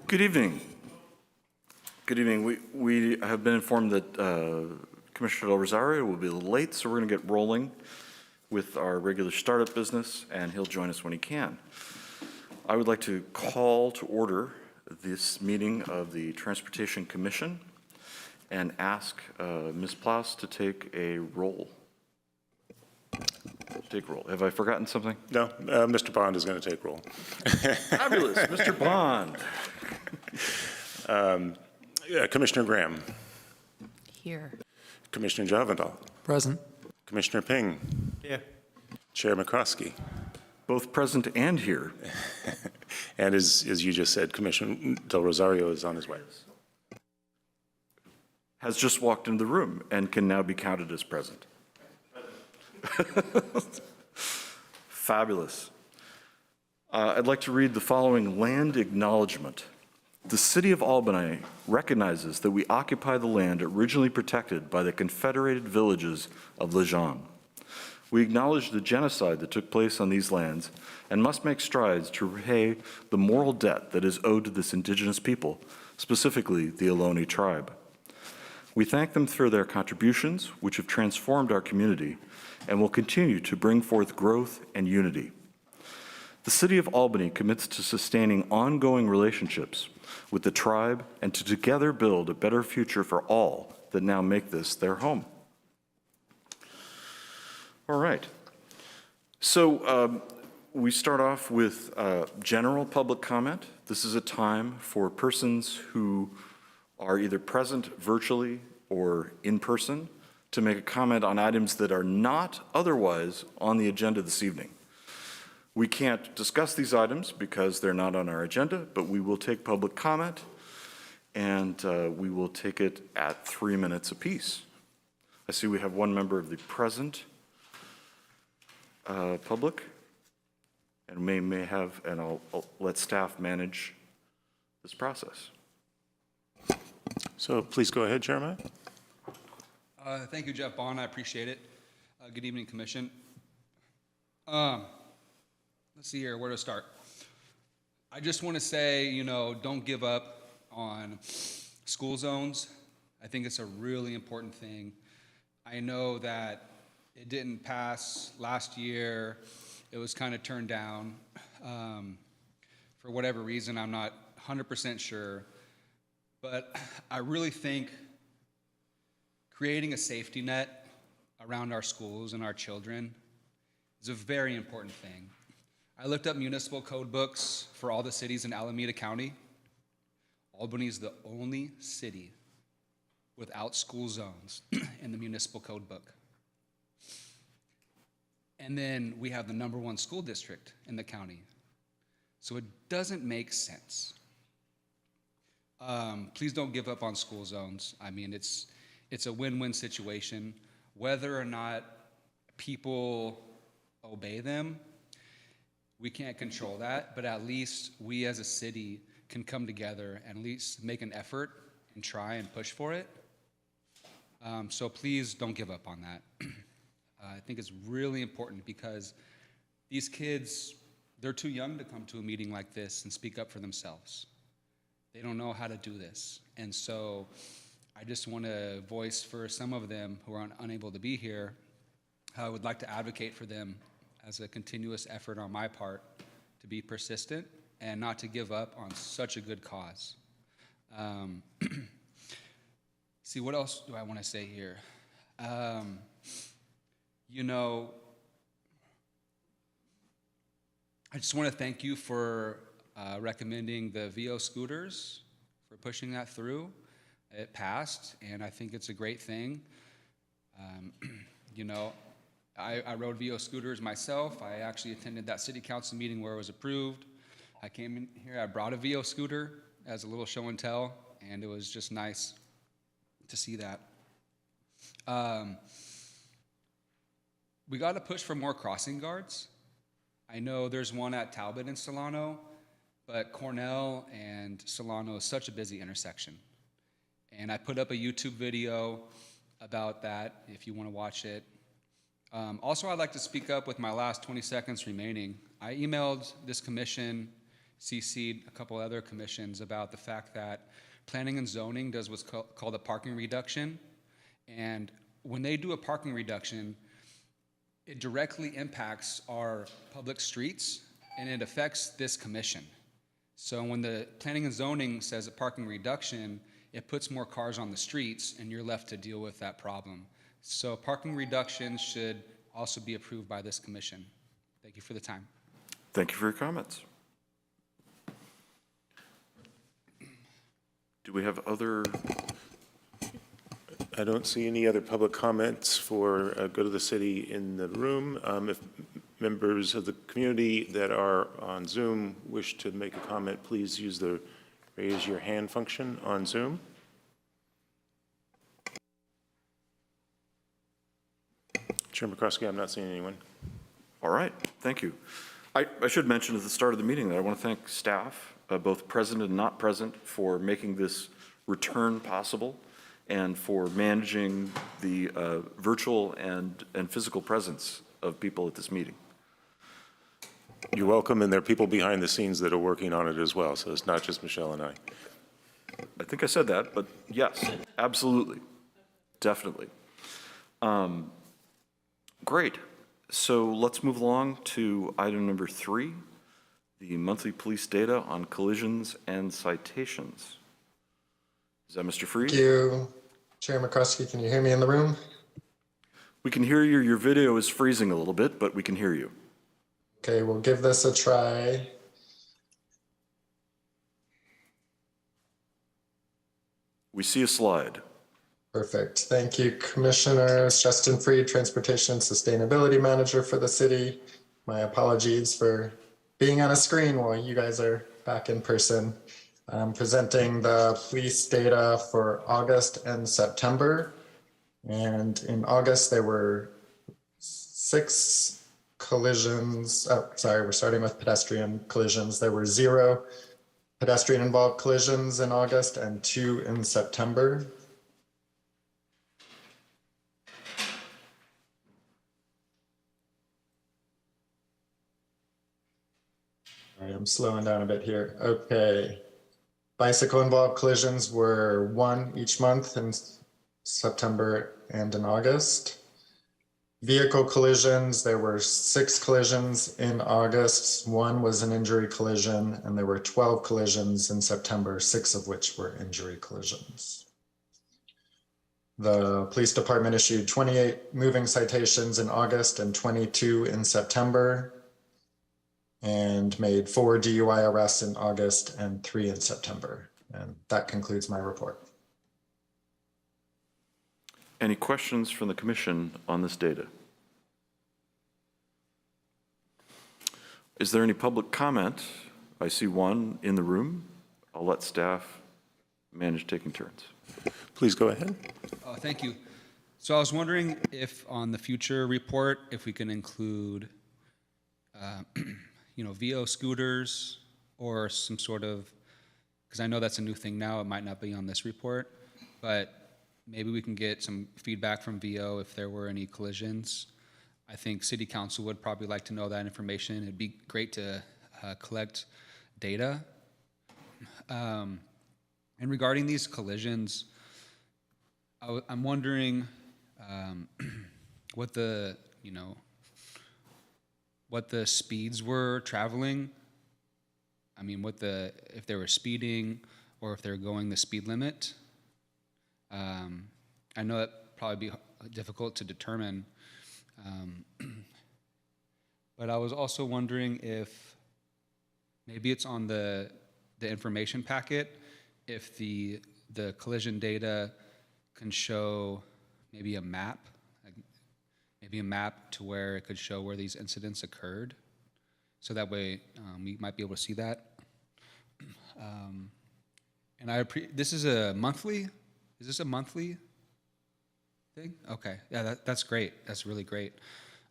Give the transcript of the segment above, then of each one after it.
Good evening. Good evening. We have been informed that Commissioner Del Rosario will be a little late, so we're going to get rolling with our regular startup business, and he'll join us when he can. I would like to call to order this meeting of the Transportation Commission and ask Ms. Plaus to take a roll. Take roll. Have I forgotten something? No, Mr. Bond is going to take roll. Fabulous. Mr. Bond. Commissioner Graham. Here. Commissioner Javadal. Present. Commissioner Ping. Here. Chair McCroskey. Both present and here. And as you just said, Commissioner Del Rosario is on his way. Has just walked into the room and can now be counted as present. Fabulous. I'd like to read the following land acknowledgement. The City of Albany recognizes that we occupy the land originally protected by the Confederated Villages of Lejeune. We acknowledge the genocide that took place on these lands and must make strides to repay the moral debt that is owed to this indigenous people, specifically the Ohlone tribe. We thank them for their contributions, which have transformed our community and will continue to bring forth growth and unity. The City of Albany commits to sustaining ongoing relationships with the tribe and to together build a better future for all that now make this their home. All right. So we start off with general public comment. This is a time for persons who are either present virtually or in person to make a comment on items that are not otherwise on the agenda this evening. We can't discuss these items because they're not on our agenda, but we will take public comment, and we will take it at 3 minutes apiece. I see we have one member of the present public, and may have, and I'll let staff manage this process. So please go ahead, Jeremiah. Thank you, Jeff Bond. I appreciate it. Good evening, Commission. Let's see here, where to start. I just want to say, don't give up on school zones. I think it's a really important thing. I know that it didn't pass last year. It was kind of turned down. For whatever reason, I'm not 100% sure. But I really think creating a safety net around our schools and our children is a very important thing. I looked up municipal code books for all the cities in Alameda County. Albany is the only city without school zones in the municipal code book. And then we have the #1 school district in the county. So it doesn't make sense. Please don't give up on school zones. I mean, it's a win-win situation. Whether or not people obey them, we can't control that, but at least we as a city can come together and at least make an effort and try and push for it. So please don't give up on that. I think it's really important because these kids, they're too young to come to a meeting like this and speak up for themselves. They don't know how to do this. And so I just want to voice for some of them who are unable to be here, I would like to advocate for them as a continuous effort on my part to be persistent and not to give up on such a good cause. See, what else do I want to say here? I just want to thank you for recommending the VO scooters, for pushing that through. It passed, and I think it's a great thing. I rode VO scooters myself. I actually attended that city council meeting where it was approved. I came in here, I brought a VO scooter as a little show and tell, and it was just nice to see that. We got to push for more crossing guards. I know there's one at Talbot and Solano, but Cornell and Solano is such a busy intersection. And I put up a YouTube video about that if you want to watch it. Also, I'd like to speak up with my last 20 seconds remaining. I emailed this commission CC'd a couple other commissions about the fact that planning and zoning does what's called a parking reduction. And when they do a parking reduction, it directly impacts our public streets and it affects this commission. So when the planning and zoning says a parking reduction, it puts more cars on the streets and you're left to deal with that problem. So parking reductions should also be approved by this commission. Thank you for the time. Thank you for your comments. Do we have other? I don't see any other public comments for Good of the City in the room. If members of the community that are on Zoom wish to make a comment, please use the raise your hand function on Zoom. Chair McCroskey, I'm not seeing anyone. All right, thank you. I should mention at the start of the meeting that I want to thank staff, both present and not present, for making this return possible and for managing the virtual and physical presence of people at this meeting. You're welcome, and there are people behind the scenes that are working on it as well, so it's not just Michelle and I. I think I said that, but yes, absolutely, definitely. Great. So let's move along to item number 3, the monthly police data on collisions and citations. Is that Mr. Freed? Thank you. Chair McCroskey, can you hear me in the room? We can hear you. Your video is freezing a little bit, but we can hear you. Okay, we'll give this a try. We see a slide. Perfect. Thank you, Commissioners. Justin Freed, Transportation Sustainability Manager for the city. My apologies for being on a screen while you guys are back in person. I'm presenting the police data for August and September. And in August, there were 6 collisions. Oh, sorry, we're starting with pedestrian collisions. There were 0 pedestrian involved collisions in August and 2 in September. All right, I'm slowing down a bit here. Okay. Bicycle involved collisions were 1 each month in September and in August. Vehicle collisions, there were 6 collisions in August. 1 was an injury collision, and there were 12 collisions in September, 6 of which were injury collisions. The police department issued 28 moving citations in August and 22 in September, and made 4 DUI arrests in August and 3 in September. And that concludes my report. Any questions from the commission on this data? Is there any public comment? I see one in the room. I'll let staff manage taking turns. Please go ahead. Thank you. So I was wondering if on the future report, if we can include, VO scooters or some sort of, because I know that's a new thing now, it might not be on this report, but maybe we can get some feedback from VO if there were any collisions. I think City Council would probably like to know that information. It'd be great to collect data. And regarding these collisions, I'm wondering what the speeds were traveling. I mean, if they were speeding or if they're going the speed limit. I know that'd probably be difficult to determine. But I was also wondering if maybe it's on the information packet, if the collision data can show maybe a map, to where it could show where these incidents occurred. So that way we might be able to see that. And this is a monthly? Is this a monthly thing? Okay, yeah, that's great. That's really great.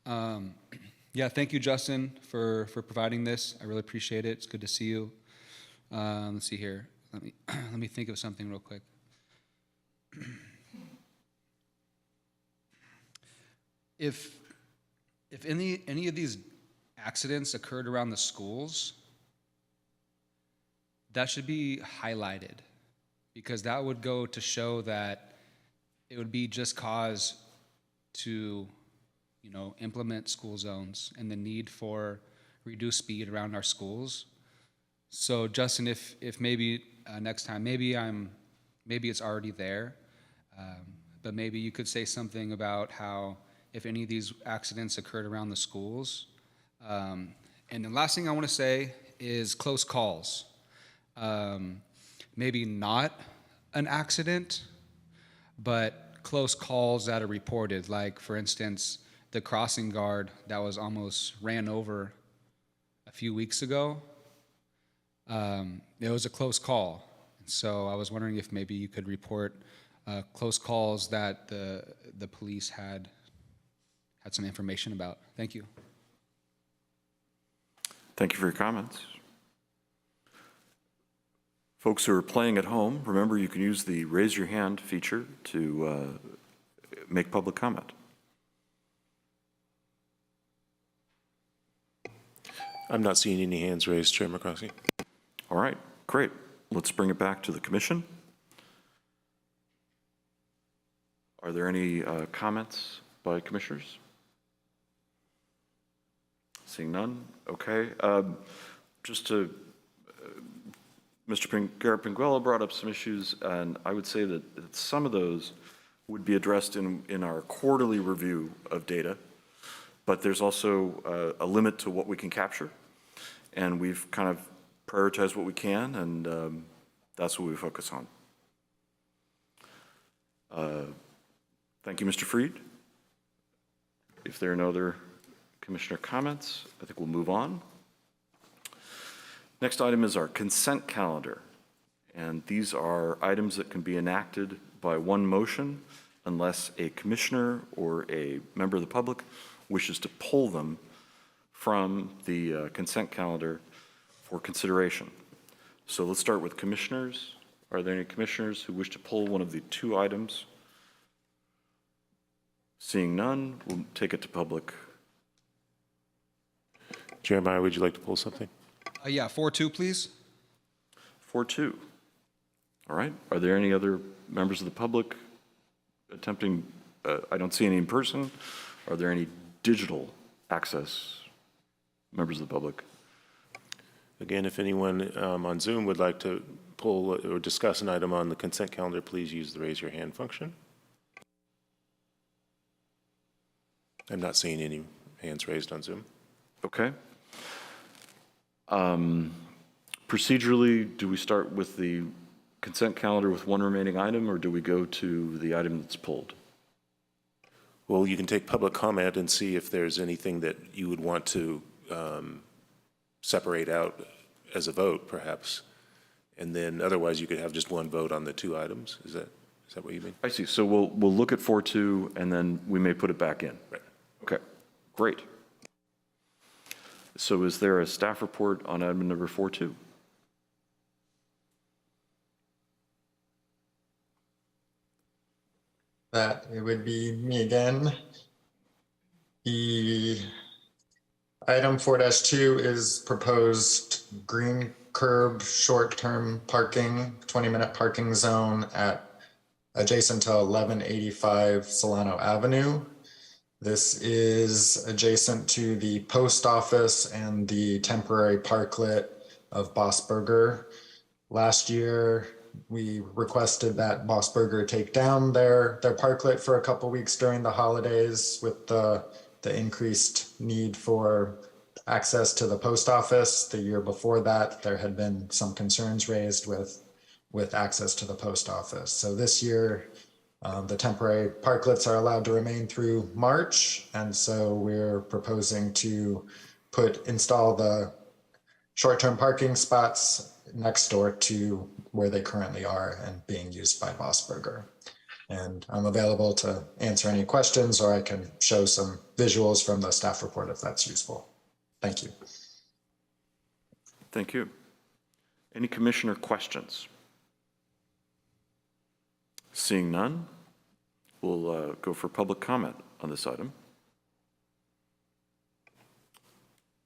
Yeah, thank you, Justin, for providing this. I really appreciate it. It's good to see you. Let's see here. Let me think of something real quick. If any of these accidents occurred around the schools, that should be highlighted, because that would go to show that it would be just cause to, implement school zones and the need for reduced speed around our schools. So Justin, if maybe next time, maybe it's already there, but maybe you could say something about how if any of these accidents occurred around the schools. And the last thing I want to say is close calls. Maybe not an accident, but close calls that are reported. Like, for instance, the crossing guard that was almost ran over a few weeks ago. It was a close call. So I was wondering if maybe you could report close calls that the police had some information about. Thank you. Thank you for your comments. Folks who are playing at home, remember you can use the raise your hand feature to make public comment. I'm not seeing any hands raised, Chair McCroskey. All right, great. Let's bring it back to the commission. Are there any comments by commissioners? Seeing none, okay. Mr. Garrett-Pinguela brought up some issues, and I would say that some of those would be addressed in our quarterly review of data, but there's also a limit to what we can capture, and we've kind of prioritized what we can, and that's what we focus on. Thank you, Mr. Freed. If there are no other commissioner comments, I think we'll move on. Next item is our consent calendar, and these are items that can be enacted by one motion unless a commissioner or a member of the public wishes to pull them from the consent calendar for consideration. So let's start with commissioners. Are there any commissioners who wish to pull one of the two items? Seeing none, we'll take it to public. Jeremiah, would you like to pull something? Yeah, 4-2, please. 4-2. All right. Are there any other members of the public attempting? I don't see any in person. Are there any digital access members of the public? Again, if anyone on Zoom would like to pull or discuss an item on the consent calendar, please use the raise your hand function. I'm not seeing any hands raised on Zoom. Okay. Procedurally, do we start with the consent calendar with one remaining item, or do we go to the item that's pulled? Well, you can take public comment and see if there's anything that you would want to separate out as a vote, perhaps. And then otherwise, you could have just one vote on the two items. Is that what you mean? I see. So we'll look at 4-2, and then we may put it back in. Right. Okay, great. So is there a staff report on item number 4-2? That it would be me again. The item 4-2 is proposed green curb short-term parking, 20-minute parking zone adjacent to 1185 Solano Avenue. This is adjacent to the post office and the temporary parklet of Boss Burger. Last year, we requested that Boss Burger take down their parklet for a couple weeks during the holidays with the increased need for access to the post office. The year before that, there had been some concerns raised with access to the post office. So this year, the temporary parklets are allowed to remain through March, and so we're proposing to install the short-term parking spots next door to where they currently are and being used by Boss Burger. And I'm available to answer any questions, or I can show some visuals from the staff report if that's useful. Thank you. Thank you. Any commissioner questions? Seeing none, we'll go for public comment on this item.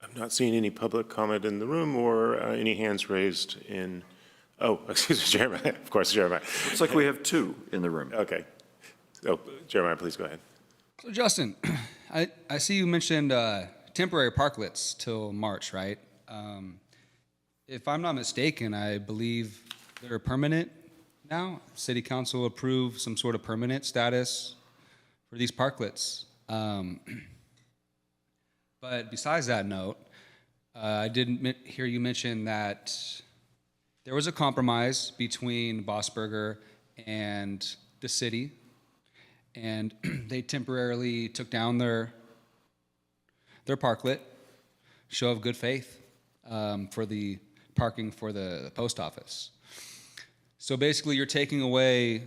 I'm not seeing any public comment in the room or any hands raised in Oh, excuse me, Jeremiah. Of course, Jeremiah. Looks like we have two in the room. Okay. Oh, Jeremiah, please go ahead. So Justin, I see you mentioned temporary parklets till March, right? If I'm not mistaken, I believe they're permanent now. City Council approved some sort of permanent status for these parklets. But besides that note, I didn't hear you mention that there was a compromise between Bossberger and the city, and they temporarily took down their parklet, show of good faith, for the parking for the post office. So basically, you're taking away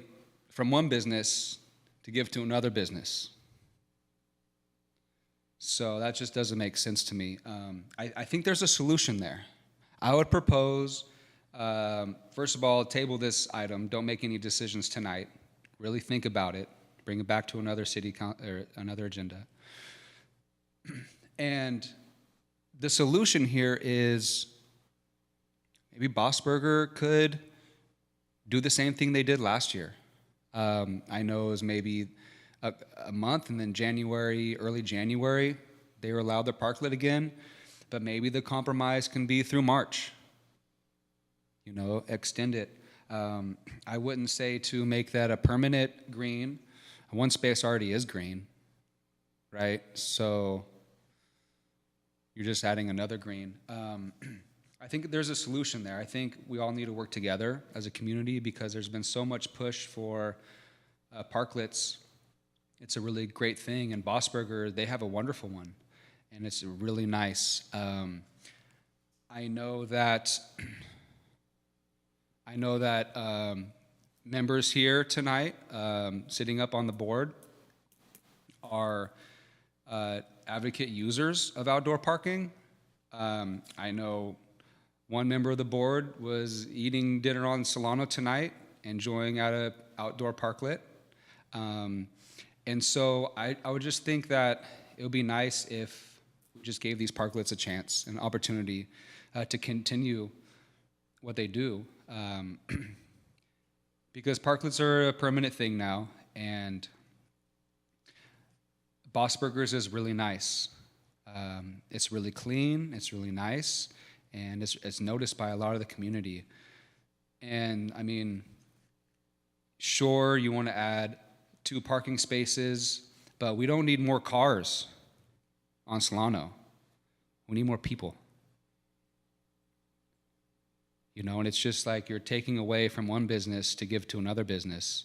from one business to give to another business. So that just doesn't make sense to me. I think there's a solution there. I would propose, first of all, table this item. Don't make any decisions tonight. Really think about it. Bring it back to another or another agenda. And the solution here is maybe Bossberger could do the same thing they did last year. I know it was maybe a month, and then January, early January, they were allowed their parklet again, but maybe the compromise can be through March. You know, extend it. I wouldn't say to make that a permanent green. One space already is green, right? So you're just adding another green. I think there's a solution there. I think we all need to work together as a community because there's been so much push for parklets. It's a really great thing, and Bossberger, they have a wonderful one, and it's really nice. I know that members here tonight, sitting up on the board, are advocate users of outdoor parking. I know one member of the board was eating dinner on Solano tonight, enjoying at an outdoor parklet. And so I would just think that it would be nice if we just gave these parklets a chance, an opportunity to continue what they do. Because parklets are a permanent thing now, and Bossberger's is really nice. It's really clean, it's really nice, and it's noticed by a lot of the community. And I mean, sure, you want to add 2 parking spaces, but we don't need more cars on Solano. We need more people. You know, and it's just like you're taking away from one business to give to another business.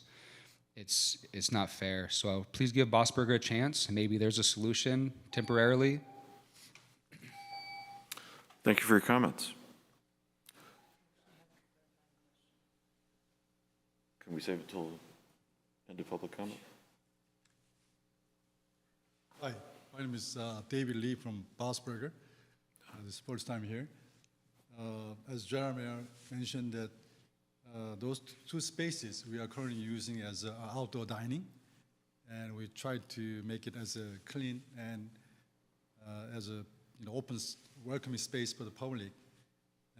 It's not fair. So please give Bossberger a chance. Maybe there's a solution temporarily. Thank you for your comments. Can we save it till end of public comment? Hi, my name is David Lee from Bossberger. This is the first time here. As Jeremy mentioned, that those 2 spaces we are currently using as outdoor dining, and we tried to make it as a clean and as a open, welcoming space for the public.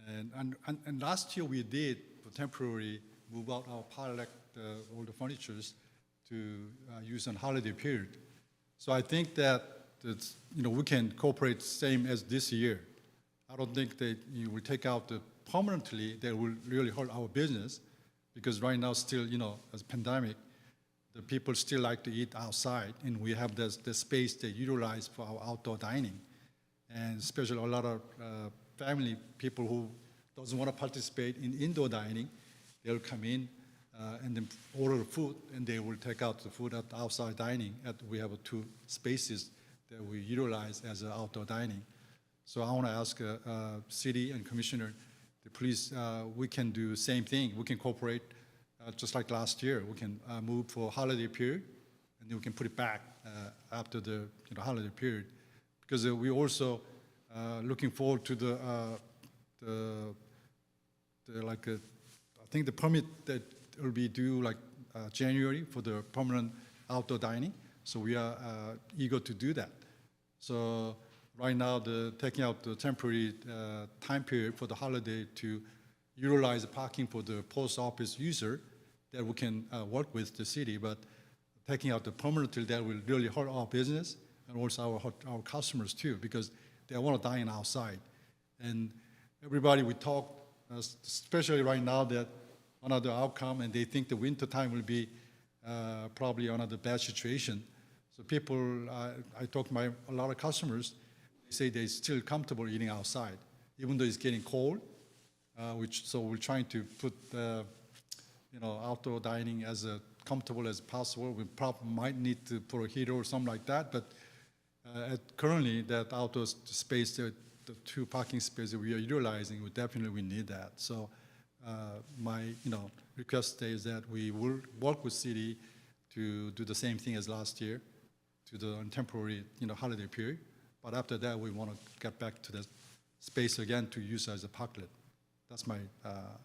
And last year we did temporarily move out our pallet, all the furnitures, to use on holiday period. So I think that we can cooperate same as this year. I don't think that you will take out the permanently that will really hurt our business, because right now still, as a pandemic, the people still like to eat outside, and we have the space they utilize for our outdoor dining. And especially a lot of family people who doesn't want to participate in indoor dining, they'll come in and then order food, and they will take out the food at outside dining. We have 2 spaces that we utilize as outdoor dining. So I want to ask city and commissioner to please, we can do the same thing. We can cooperate just like last year. We can move for holiday period, and then we can put it back after the holiday period. Because we also looking forward to I think the permit that will be due like January for the permanent outdoor dining. So we are eager to do that. So right now, taking out the temporary time period for the holiday to utilize the parking for the post office user that we can work with the city, but taking out the permanently, that will really hurt our business and also our customers too, because they want to dine outside. And everybody we talk, especially right now, that another outcome, and they think the winter time will be probably another bad situation. So people, I talk to a lot of customers, they say they're still comfortable eating outside, even though it's getting cold. So we're trying to put outdoor dining as comfortable as possible. We probably might need to put a heater or something like that, but currently that outdoor space, the 2 parking spaces we are utilizing, we need that. So my request is that we will work with city to do the same thing as last year, to the temporary holiday period. But after that, we want to get back to the space again to use as a parklet. That's my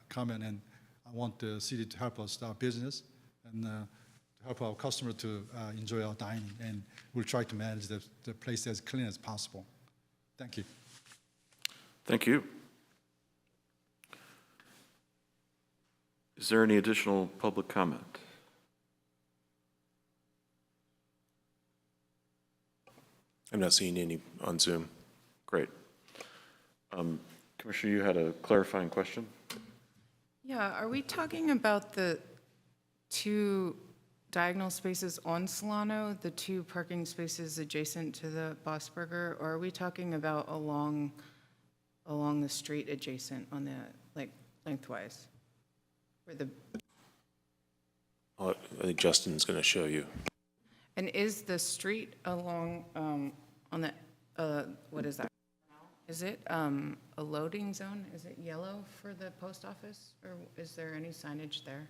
comment, and I want the city to help us start business and to help our customer to enjoy our dining, and we'll try to manage the place as clean as possible. Thank you. Thank you. Is there any additional public comment? I'm not seeing any on Zoom. Great. Commissioner, you had a clarifying question? Yeah, are we talking about the 2 diagonal spaces on Solano, the 2 parking spaces adjacent to the Boss Burger, or are we talking about along the street adjacent on the, lengthwise? Where the, I think Justin's going to show you. and is the street along, on the, what is that? Is it a loading zone? Is it yellow for the post office, or is there any signage there?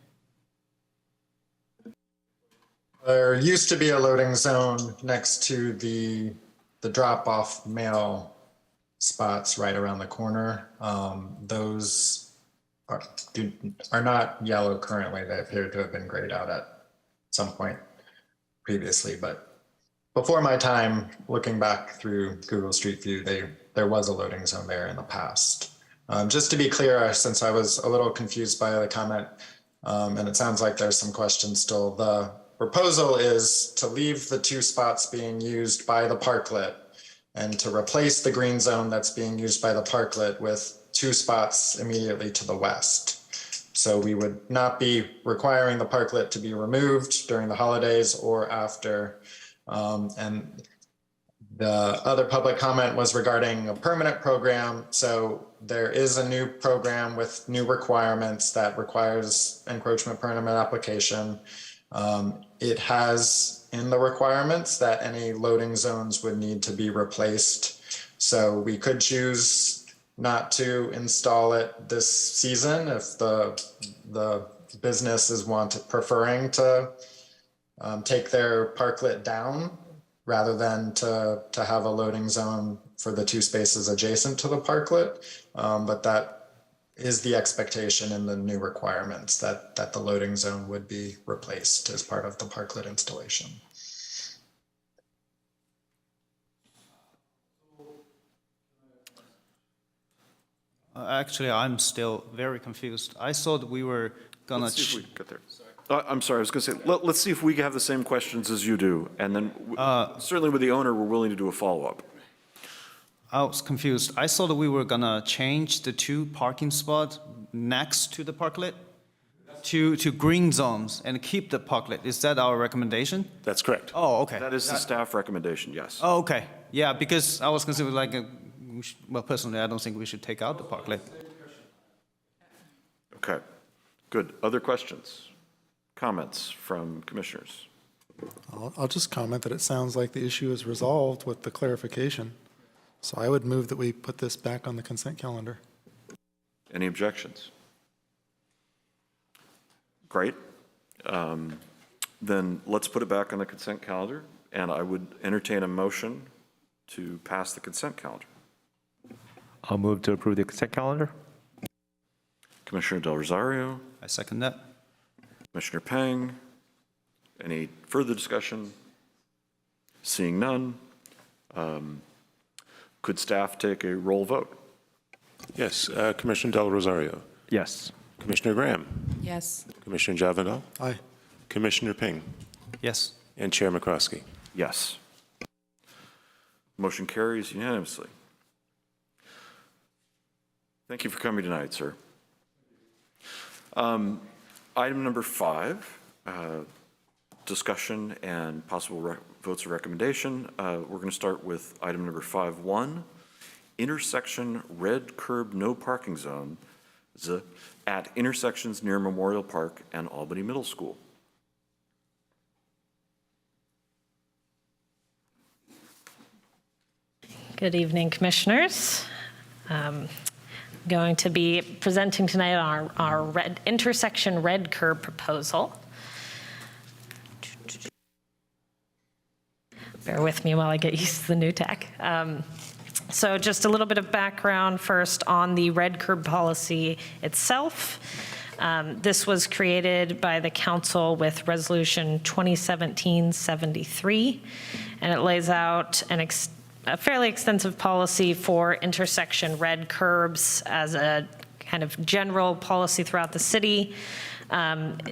There used to be a loading zone next to the drop-off mail spots right around the corner. Those are not yellow currently. They appear to have been grayed out at some point previously, but before my time, looking back through Google Street View, there was a loading zone there in the past. Just to be clear, since I was a little confused by the comment, and it sounds like there's some questions still, the proposal is to leave the 2 spots being used by the parklet and to replace the green zone that's being used by the parklet with 2 spots immediately to the west. So we would not be requiring the parklet to be removed during the holidays or after. And the other public comment was regarding a permanent program. So there is a new program with new requirements that requires encroachment permit application. It has in the requirements that any loading zones would need to be replaced. So we could choose not to install it this season if the business is preferring to take their parklet down rather than to have a loading zone for the 2 spaces adjacent to the parklet. But that is the expectation in the new requirements, that the loading zone would be replaced as part of the parklet installation. Actually, I'm still very confused. I thought we were gonna. Let's see if we can get there. I'm sorry, I was going to say, let's see if we have the same questions as you do, and then certainly with the owner, we're willing to do a follow-up. I was confused. I thought we were gonna change the 2 parking spots next to the parklet to green zones and keep the parklet. Is that our recommendation? That's correct. Oh, okay. That is the staff recommendation, yes. Oh, okay. Yeah, because I was considering well, personally, I don't think we should take out the parklet. Okay, good. Other questions, comments from commissioners? I'll just comment that it sounds like the issue is resolved with the clarification. So I would move that we put this back on the consent calendar. Any objections? Great. Then let's put it back on the consent calendar, and I would entertain a motion to pass the consent calendar. I'll move to approve the consent calendar. Commissioner Del Rosario, I second that. Commissioner Pang, any further discussion? Seeing none, could staff take a roll vote? Yes, Commissioner Del Rosario. Yes. Commissioner Graham, Yes. Commissioner Javadal, Aye. Commissioner Ping, Yes. and Chair McCroskey. Yes. Motion carries unanimously. Thank you for coming tonight, sir. Item number 5, discussion and possible votes of recommendation. We're going to start with item number 5.1, intersection red curb no parking zone at intersections near Memorial Park and Albany Middle School. Good evening, Commissioners. Going to be presenting tonight our intersection red curb proposal. Bear with me while I get used to the new tech. So just a little bit of background first on the red curb policy itself. This was created by the council with Resolution 2017-73, and it lays out a fairly extensive policy for intersection red curbs as a kind of general policy throughout the city,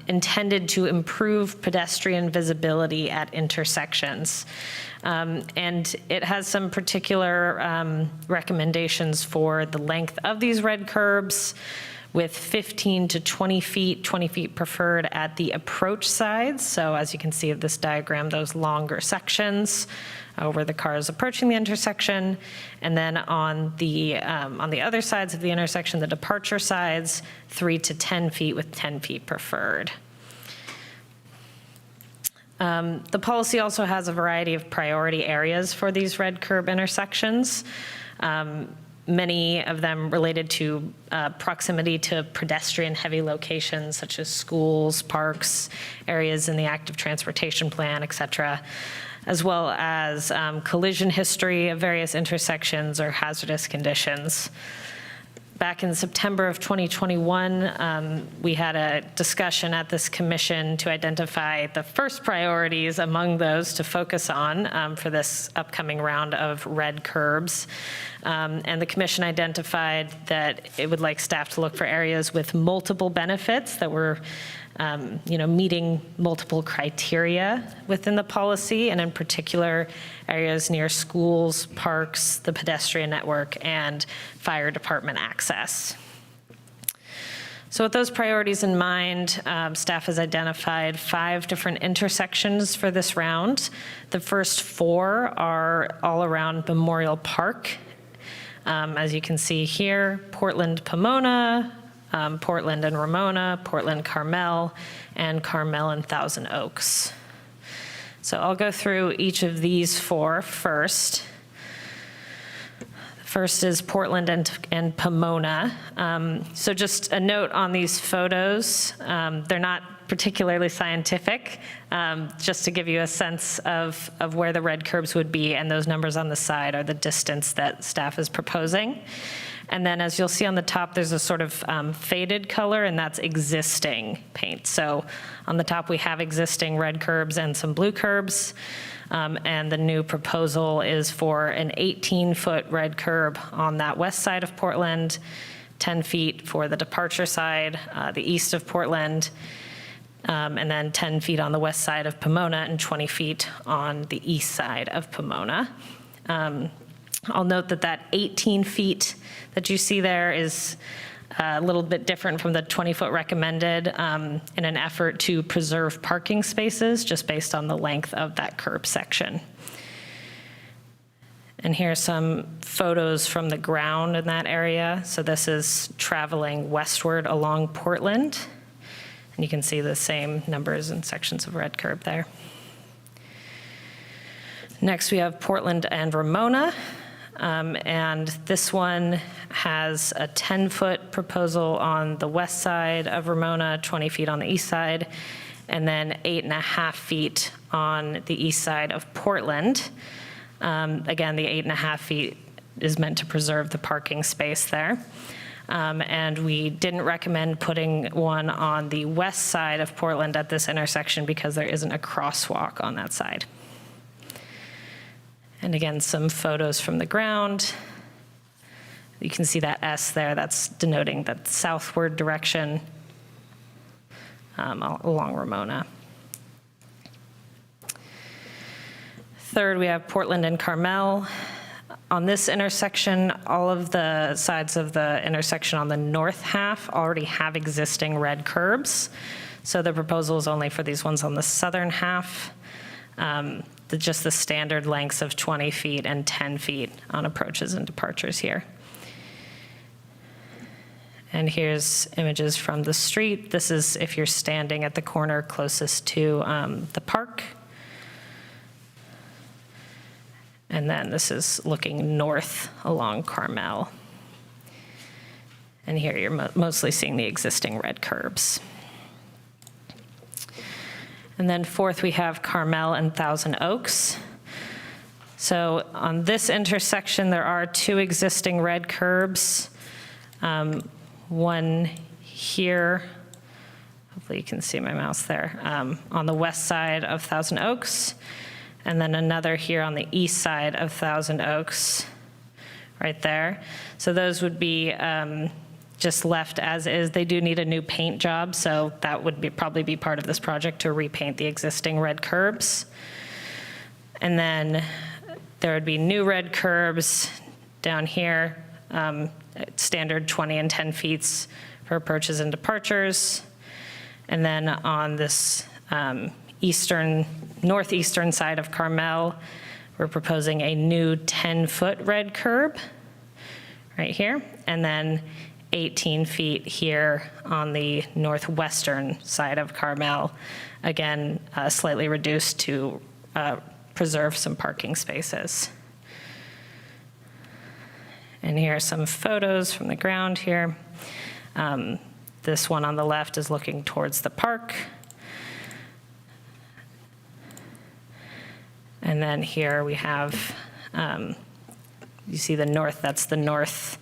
intended to improve pedestrian visibility at intersections. And it has some particular recommendations for the length of these red curbs, with 15 to 20 feet preferred at the approach sides. So as you can see of this diagram, those longer sections where the car is approaching the intersection. And then on the other sides of the intersection, the departure sides, 3 to 10 feet with 10 feet preferred. The policy also has a variety of priority areas for these red curb intersections. Many of them related to proximity to pedestrian-heavy locations such as schools, parks, areas in the active transportation plan, et cetera, as well as collision history of various intersections or hazardous conditions. Back in September of 2021, we had a discussion at this commission to identify the first priorities among those to focus on for this upcoming round of red curbs. And the commission identified that it would like staff to look for areas with multiple benefits that were meeting multiple criteria within the policy, and in particular, areas near schools, parks, the pedestrian network, and fire department access. So with those priorities in mind, staff has identified 5 different intersections for this round. The first 4 are all around Memorial Park. As you can see here, Portland-Pomona, Portland and Ramona, Portland-Carmel, and Carmel and Thousand Oaks. So I'll go through each of these 4 first. First is Portland and Pomona. So just a note on these photos, they're not particularly scientific, just to give you a sense of where the red curbs would be, and those numbers on the side are the distance that staff is proposing. And then as you'll see on the top, there's a sort of faded color, and that's existing paint. So on the top, we have existing red curbs and some blue curbs. And the new proposal is for an 18-foot red curb on that west side of Portland, 10 feet for the departure side, the east of Portland, and then 10 feet on the west side of Pomona and 20 feet on the east side of Pomona. I'll note that 18 feet that you see there is a little bit different from the 20-foot recommended in an effort to preserve parking spaces just based on the length of that curb section. And here are some photos from the ground in that area. So this is traveling westward along Portland. And you can see the same numbers and sections of red curb there. Next, we have Portland and Ramona. And this one has a 10-foot proposal on the west side of Ramona, 20 feet on the east side, and then 8.5 feet on the east side of Portland. Again, the 8.5 feet is meant to preserve the parking space there. And we didn't recommend putting one on the west side of Portland at this intersection because there isn't a crosswalk on that side. And again, some photos from the ground. You can see that S there, that's denoting that southward direction along Ramona. Third, we have Portland and Carmel. On this intersection, all of the sides of the intersection on the north half already have existing red curbs. So the proposal is only for these ones on the southern half. Just the standard lengths of 20 feet and 10 feet on approaches and departures here. And here's images from the street. This is if you're standing at the corner closest to the park. And then this is looking north along Carmel. And here you're mostly seeing the existing red curbs. And then fourth, we have Carmel and Thousand Oaks. So on this intersection, there are 2 existing red curbs. One here, hopefully you can see my mouse there, on the west side of Thousand Oaks, and then another here on the east side of Thousand Oaks, right there. So those would be just left as is. They do need a new paint job, so that would probably be part of this project to repaint the existing red curbs. And then there would be new red curbs down here, standard 20 and 10 feet for approaches and departures. And then on this northeastern side of Carmel, we're proposing a new 10-foot red curb right here, and then 18 feet here on the northwestern side of Carmel, again, slightly reduced to preserve some parking spaces. And here are some photos from the ground here. This one on the left is looking towards the park. And then here we have, you see the north, that's the north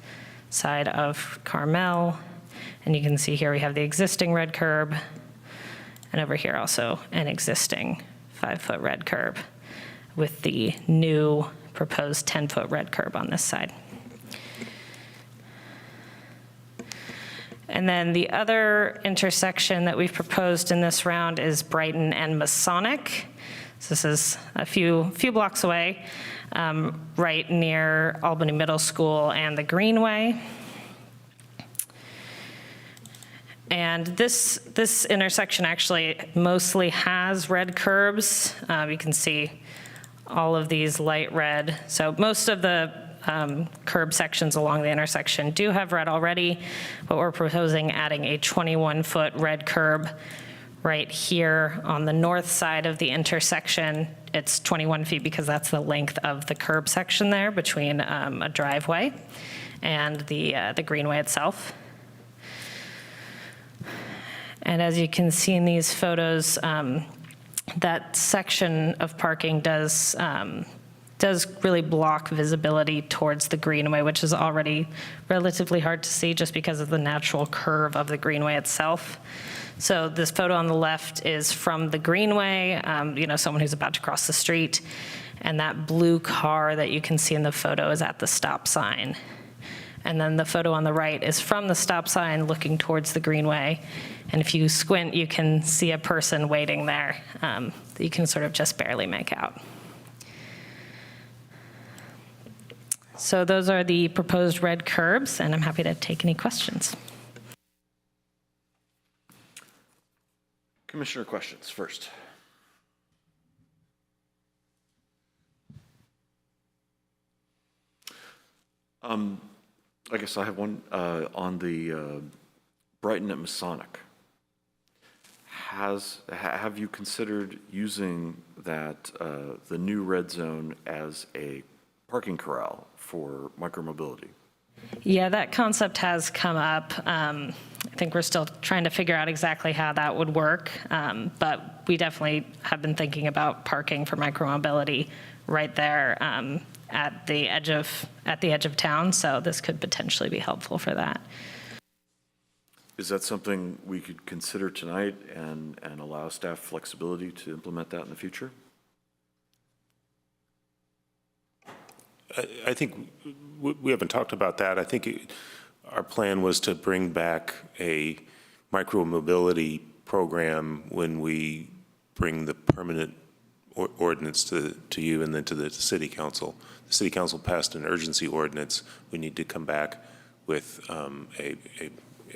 side of Carmel. And you can see here we have the existing red curb. And over here also an existing 5-foot red curb with the new proposed 10-foot red curb on this side. And then the other intersection that we've proposed in this round is Brighton and Masonic. So this is a few blocks away, right near Albany Middle School and the Greenway. And this intersection actually mostly has red curbs. You can see all of these light red. So most of the curb sections along the intersection do have red already, but we're proposing adding a 21-foot red curb right here on the north side of the intersection. It's 21 feet because that's the length of the curb section there between a driveway and the greenway itself. And as you can see in these photos, that section of parking does really block visibility towards the greenway, which is already relatively hard to see just because of the natural curve of the greenway itself. So this photo on the left is from the greenway, someone who's about to cross the street, and that blue car that you can see in the photo is at the stop sign. And then the photo on the right is from the stop sign looking towards the greenway. And if you squint, you can see a person waiting there that you can sort of just barely make out. So those are the proposed red curbs, and I'm happy to take any questions. Commissioner questions first. I guess I have one on the Brighton at Masonic. Have you considered using that the new red zone as a parking corral for micromobility? Yeah, that concept has come up. I think we're still trying to figure out exactly how that would work, but we definitely have been thinking about parking for micromobility right there at the edge of town. So this could potentially be helpful for that. Is that something we could consider tonight and allow staff flexibility to implement that in the future? I think we haven't talked about that. I think our plan was to bring back a micro-mobility program when we bring the permanent ordinance to you and then to the city council. The city council passed an urgency ordinance. We need to come back with a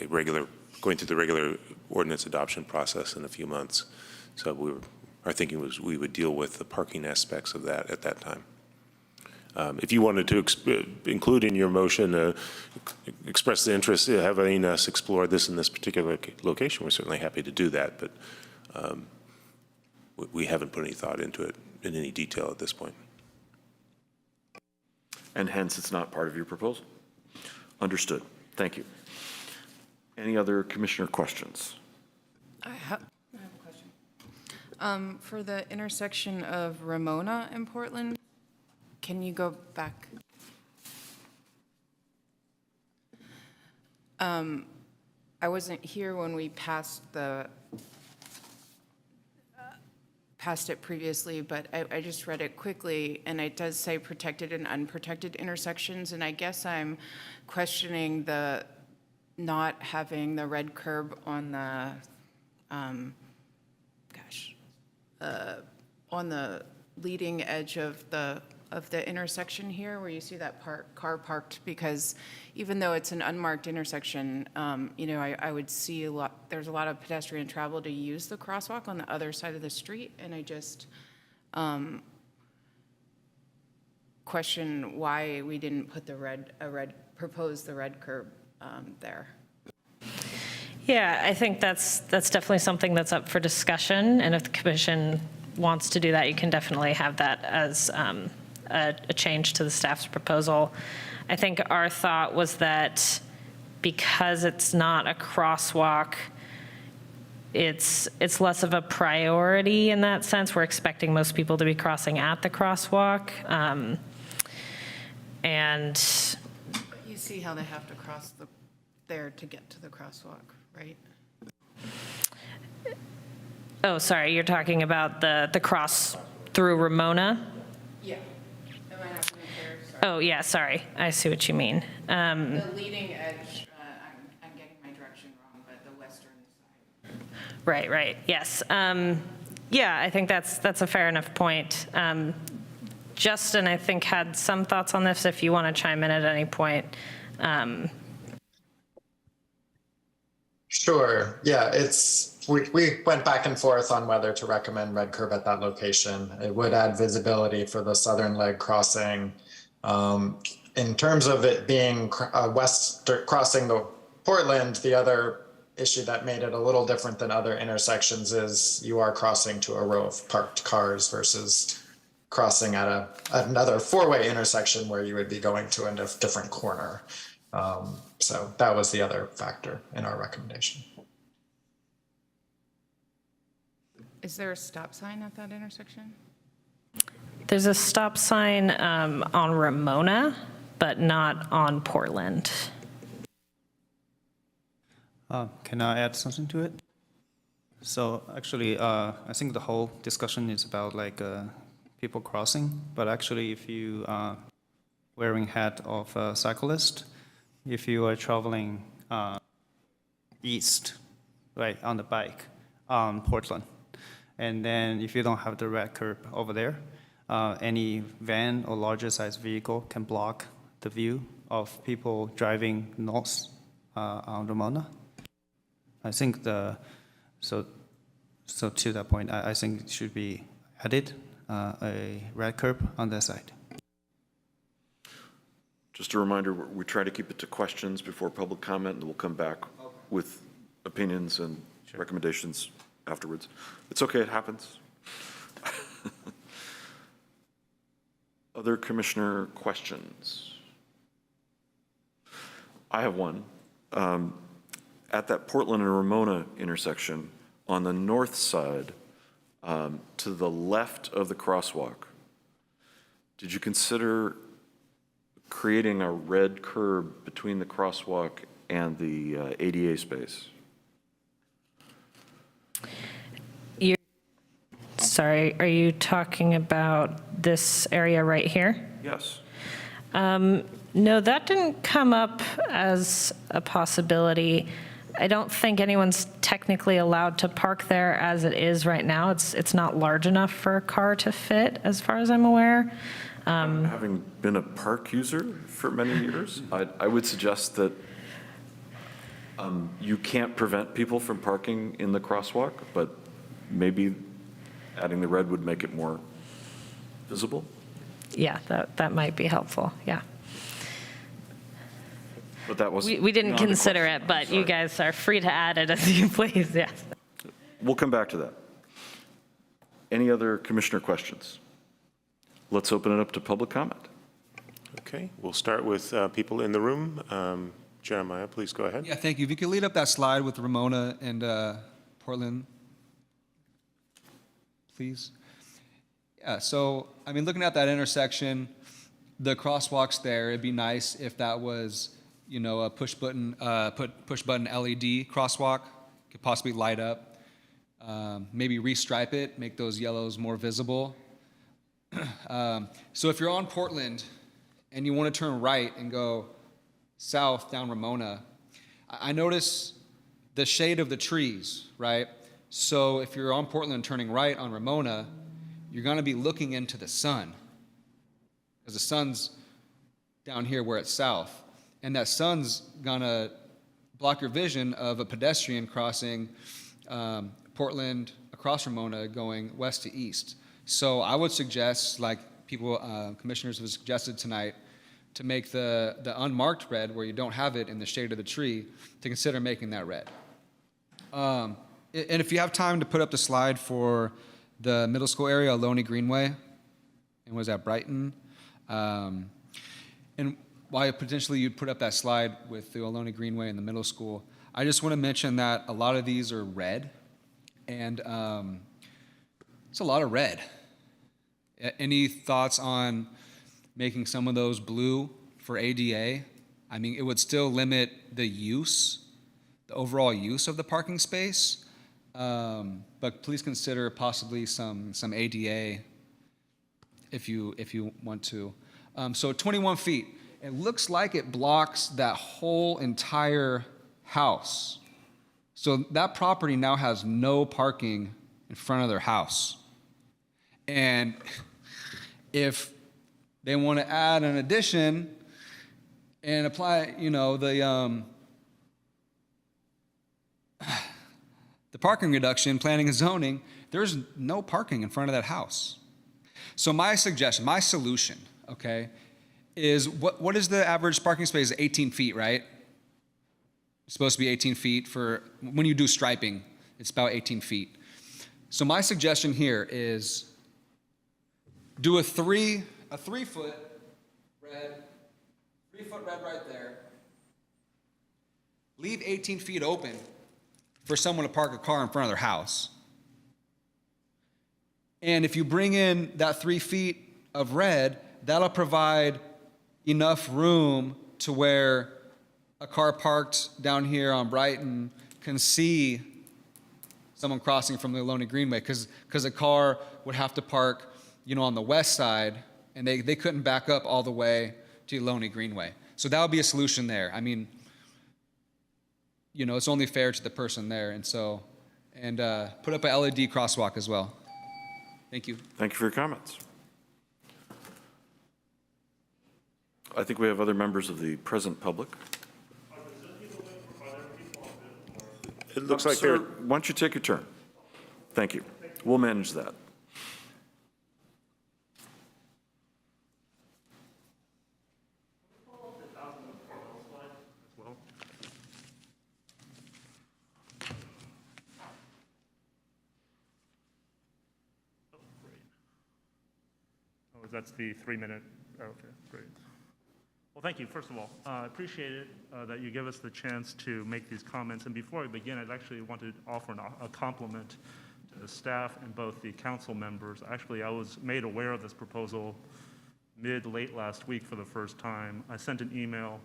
regular, going through the regular ordinance adoption process in a few months. So our thinking was we would deal with the parking aspects of that at that time. If you wanted to include in your motion, express the interest in having us explore this in this particular location, we're certainly happy to do that, but we haven't put any thought into it in any detail at this point. And hence, it's not part of your proposal. Understood. Thank you. Any other commissioner questions? I have a question. For the intersection of Ramona and Portland, can you go back? I wasn't here when we passed it previously, but I just read it quickly, and it does say protected and unprotected intersections, and I guess I'm questioning the not having the red curb on the, on the leading edge of the intersection here, where you see that car parked, because even though it's an unmarked intersection, you know, I would see there's a lot of pedestrian travel to use the crosswalk on the other side of the street, and I just question why we didn't put propose the red curb there. Yeah, I think that's definitely something that's up for discussion, and if the commission wants to do that, you can definitely have that as a change to the staff's proposal. I think our thought was that because it's not a crosswalk, it's less of a priority in that sense. We're expecting most people to be crossing at the crosswalk. And You see how they have to cross there to get to the crosswalk, right? oh, sorry, you're talking about the cross through Ramona? Yeah. Am I not being clear? Sorry. Oh, yeah, sorry. I see what you mean. The leading edge, I'm getting my direction wrong, but the western side. Right, yes. Yeah, I think that's a fair enough point. Justin, I think, had some thoughts on this, if you want to chime in at any point. Sure. Yeah, we went back and forth on whether to recommend red curb at that location. It would add visibility for the southern leg crossing. In terms of it being west crossing the Portland, the other issue that made it a little different than other intersections is you are crossing to a row of parked cars versus crossing at another four-way intersection where you would be going to a different corner. So that was the other factor in our recommendation. Is there a stop sign at that intersection? There's a stop sign on Ramona, but not on Portland. Can I add something to it? So actually, I think the whole discussion is about like people crossing, but actually if you are wearing hat of a cyclist, if you are traveling east, right, on the bike on Portland, and then if you don't have the red curb over there, any van or larger size vehicle can block the view of people driving north on Ramona. I think so to that point, I think it should be added a red curb on that side. Just a reminder, we try to keep it to questions before public comment, and we'll come back with opinions and recommendations afterwards. It's okay, it happens. Other commissioner questions? I have one. At that Portland and Ramona intersection, on the north side, to the left of the crosswalk, did you consider creating a red curb between the crosswalk and the ADA space? Sorry, are you talking about this area right here? Yes. No, that didn't come up as a possibility. I don't think anyone's technically allowed to park there as it is right now. It's not large enough for a car to fit, as far as I'm aware. Having been a park user for many years, I would suggest that you can't prevent people from parking in the crosswalk, but maybe adding the red would make it more visible. Yeah, that might be helpful, yeah. But that was. We didn't beyond the consider question. it, but you Sorry. guys are free to add it as you please, yes. We'll come back to that. Any other commissioner questions? Let's open it up to public comment. Okay, we'll start with people in the room. Jeremiah, please go ahead. Yeah, thank you. If you could lead up that slide with Ramona and Portland, please. Yeah, so, I mean, looking at that intersection, the crosswalks there, it'd be nice if that was, you know, a push button LED crosswalk, could possibly light up. Maybe restripe it, make those yellows more visible. So if you're on Portland and you want to turn right and go south down Ramona, I notice the shade of the trees, right? So if you're on Portland turning right on Ramona, you're going to be looking into the sun, because the sun's down here where it's south, and that sun's going to block your vision of a pedestrian crossing Portland across Ramona going west to east. So I would suggest, like people, commissioners have suggested tonight, to make the unmarked red, where you don't have it in the shade of the tree, to consider making that red. And if you have time to put up the slide for the middle school area, Albany Greenway, and was that Brighton? And why potentially you'd put up that slide with the Albany Greenway and the middle school, I just want to mention that a lot of these are red, and it's a lot of red. Any thoughts on making some of those blue for ADA? I mean, it would still limit the use, the overall use of the parking space, but please consider possibly some ADA if you want to. So 21 feet. It looks like it blocks that whole entire house. So that property now has no parking in front of their house. And if they want to add an addition and apply, you know, the parking reduction, planning and zoning, there's no parking in front of that house. So my suggestion, my solution, okay, is what is the average parking space? 18 feet, right? It's supposed to be 18 feet for, when you do striping, it's about 18 feet. So my suggestion here is do a 3-foot red, 3-foot red right there. Leave 18 feet open for someone to park a car in front of their house. And if you bring in that 3 feet of red, that'll provide enough room to where a car parked down here on Brighton can see someone crossing from the Albany Greenway, because a car would have to park, you know, on the west side, and they couldn't back up all the way to Albany Greenway. So that would be a solution there. I mean, you know, it's only fair to the person there, and so, and put up a LED crosswalk as well. Thank you. Thank you for your comments. I think we have other members of the present public. It looks like Sir, they're, why don't you take your turn? Thank you. We'll manage that. Oh, that's the 3-minute, okay, great. Well, thank you, first of all. I appreciate it that you give us the chance to make these comments. And before I begin, I'd actually want to offer a compliment to the staff and both the council members. Actually, I was made aware of this proposal late last week for the first time. I sent an email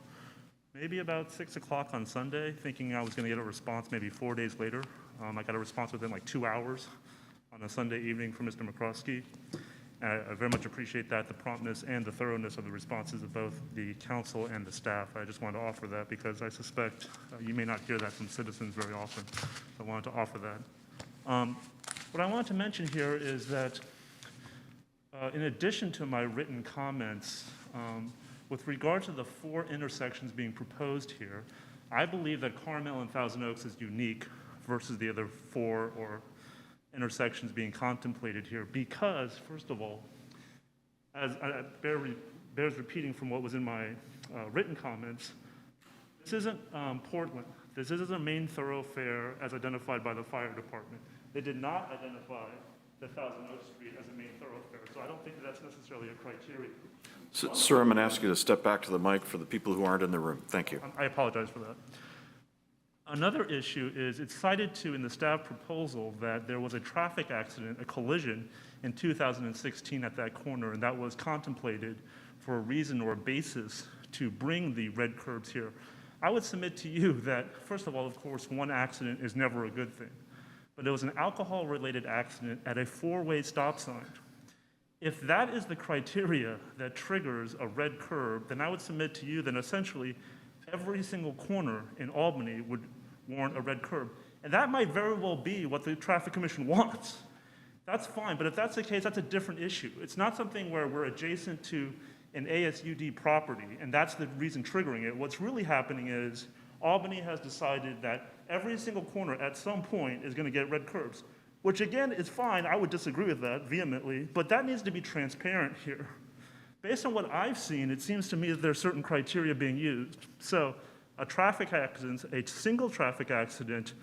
maybe about 6 o'clock on Sunday, thinking I was going to get a response maybe 4 days later. I got a response within like 2 hours on a Sunday evening from Mr. McCroskey. I very much appreciate that, the promptness and the thoroughness of the responses of both the council and the staff. I just wanted to offer that because I suspect you may not hear that from citizens very often. I wanted to offer that. What I wanted to mention here is that in addition to my written comments, with regard to the 4 intersections being proposed here, I believe that Carmel and Thousand Oaks is unique versus the other 4 or intersections being contemplated here because, first of all, as bears repeating from what was in my written comments, this isn't Portland. This isn't a main thoroughfare as identified by the fire department. They did not identify the Thousand Oaks Street as a main thoroughfare, so I don't think that's necessarily a criteria. Sir, I'm going to ask you to step back to the mic for the people who aren't in the room. Thank you. I apologize for that. Another issue is it's cited to in the staff proposal that there was a traffic accident, a collision in 2016 at that corner, and that was contemplated for a reason or a basis to bring the red curbs here. I would submit to you that, first of all, of course, one accident is never a good thing, but it was an alcohol-related accident at a 4-way stop sign. If that is the criteria that triggers a red curb, then I would submit to you that essentially every single corner in Albany would warrant a red curb. And that might very well be what the Traffic Commission wants. That's fine, but if that's the case, that's a different issue. It's not something where we're adjacent to an ASUD property, and that's the reason triggering it. What's really happening is Albany has decided that every single corner at some point is going to get red curbs, which again is fine. I would disagree with that vehemently, but that needs to be transparent here. Based on what I've seen, it seems to me that there are certain criteria being used. So a traffic accident, a single traffic accident,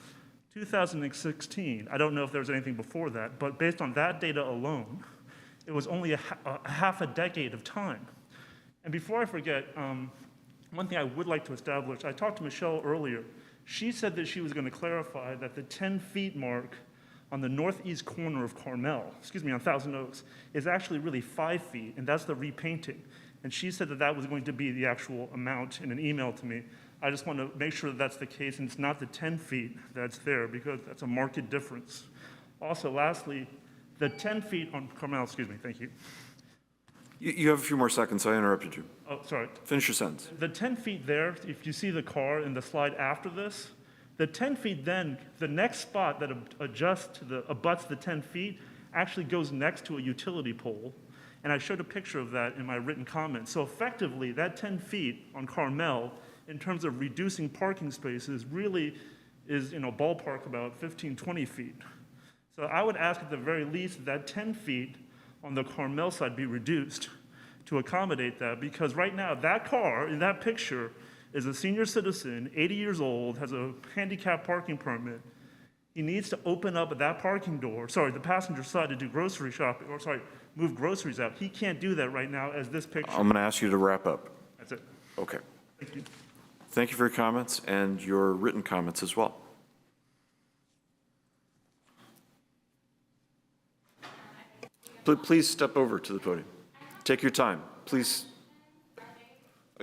2016, I don't know if there was anything before that, but based on that data alone, it was only a half a decade of time. And before I forget, one thing I would like to establish, I talked to Michelle earlier. She said that she was going to clarify that the 10 feet mark on the northeast corner of on Thousand Oaks, is actually really 5 feet, and that's the repainting. And she said that that was going to be the actual amount in an email to me. I just want to make sure that that's the case, and it's not the 10 feet that's there, because that's a marked difference. Also, lastly, the 10 feet on Carmel, thank you. You have a few more seconds. I interrupted you. Oh, sorry. Finish your sentence. The 10 feet there, if you see the car in the slide after this, the 10 feet then, the next spot that abuts the 10 feet actually goes next to a utility pole. And I showed a picture of that in my written comments. So effectively, that 10 feet on Carmel, in terms of reducing parking spaces, really is, ballpark about 15, 20 feet. So I would ask at the very least that 10 feet on the Carmel side be reduced to accommodate that, because right now, that car in that picture is a senior citizen, 80 years old, has a handicap parking permit. He needs to open up that parking door, the passenger side to do grocery shopping, move groceries out. He can't do that right now as this picture. I'm going to ask you to wrap up. That's it. Okay. Thank you. Thank you for your comments and your written comments as well. Please step over to the podium. Take your time, please.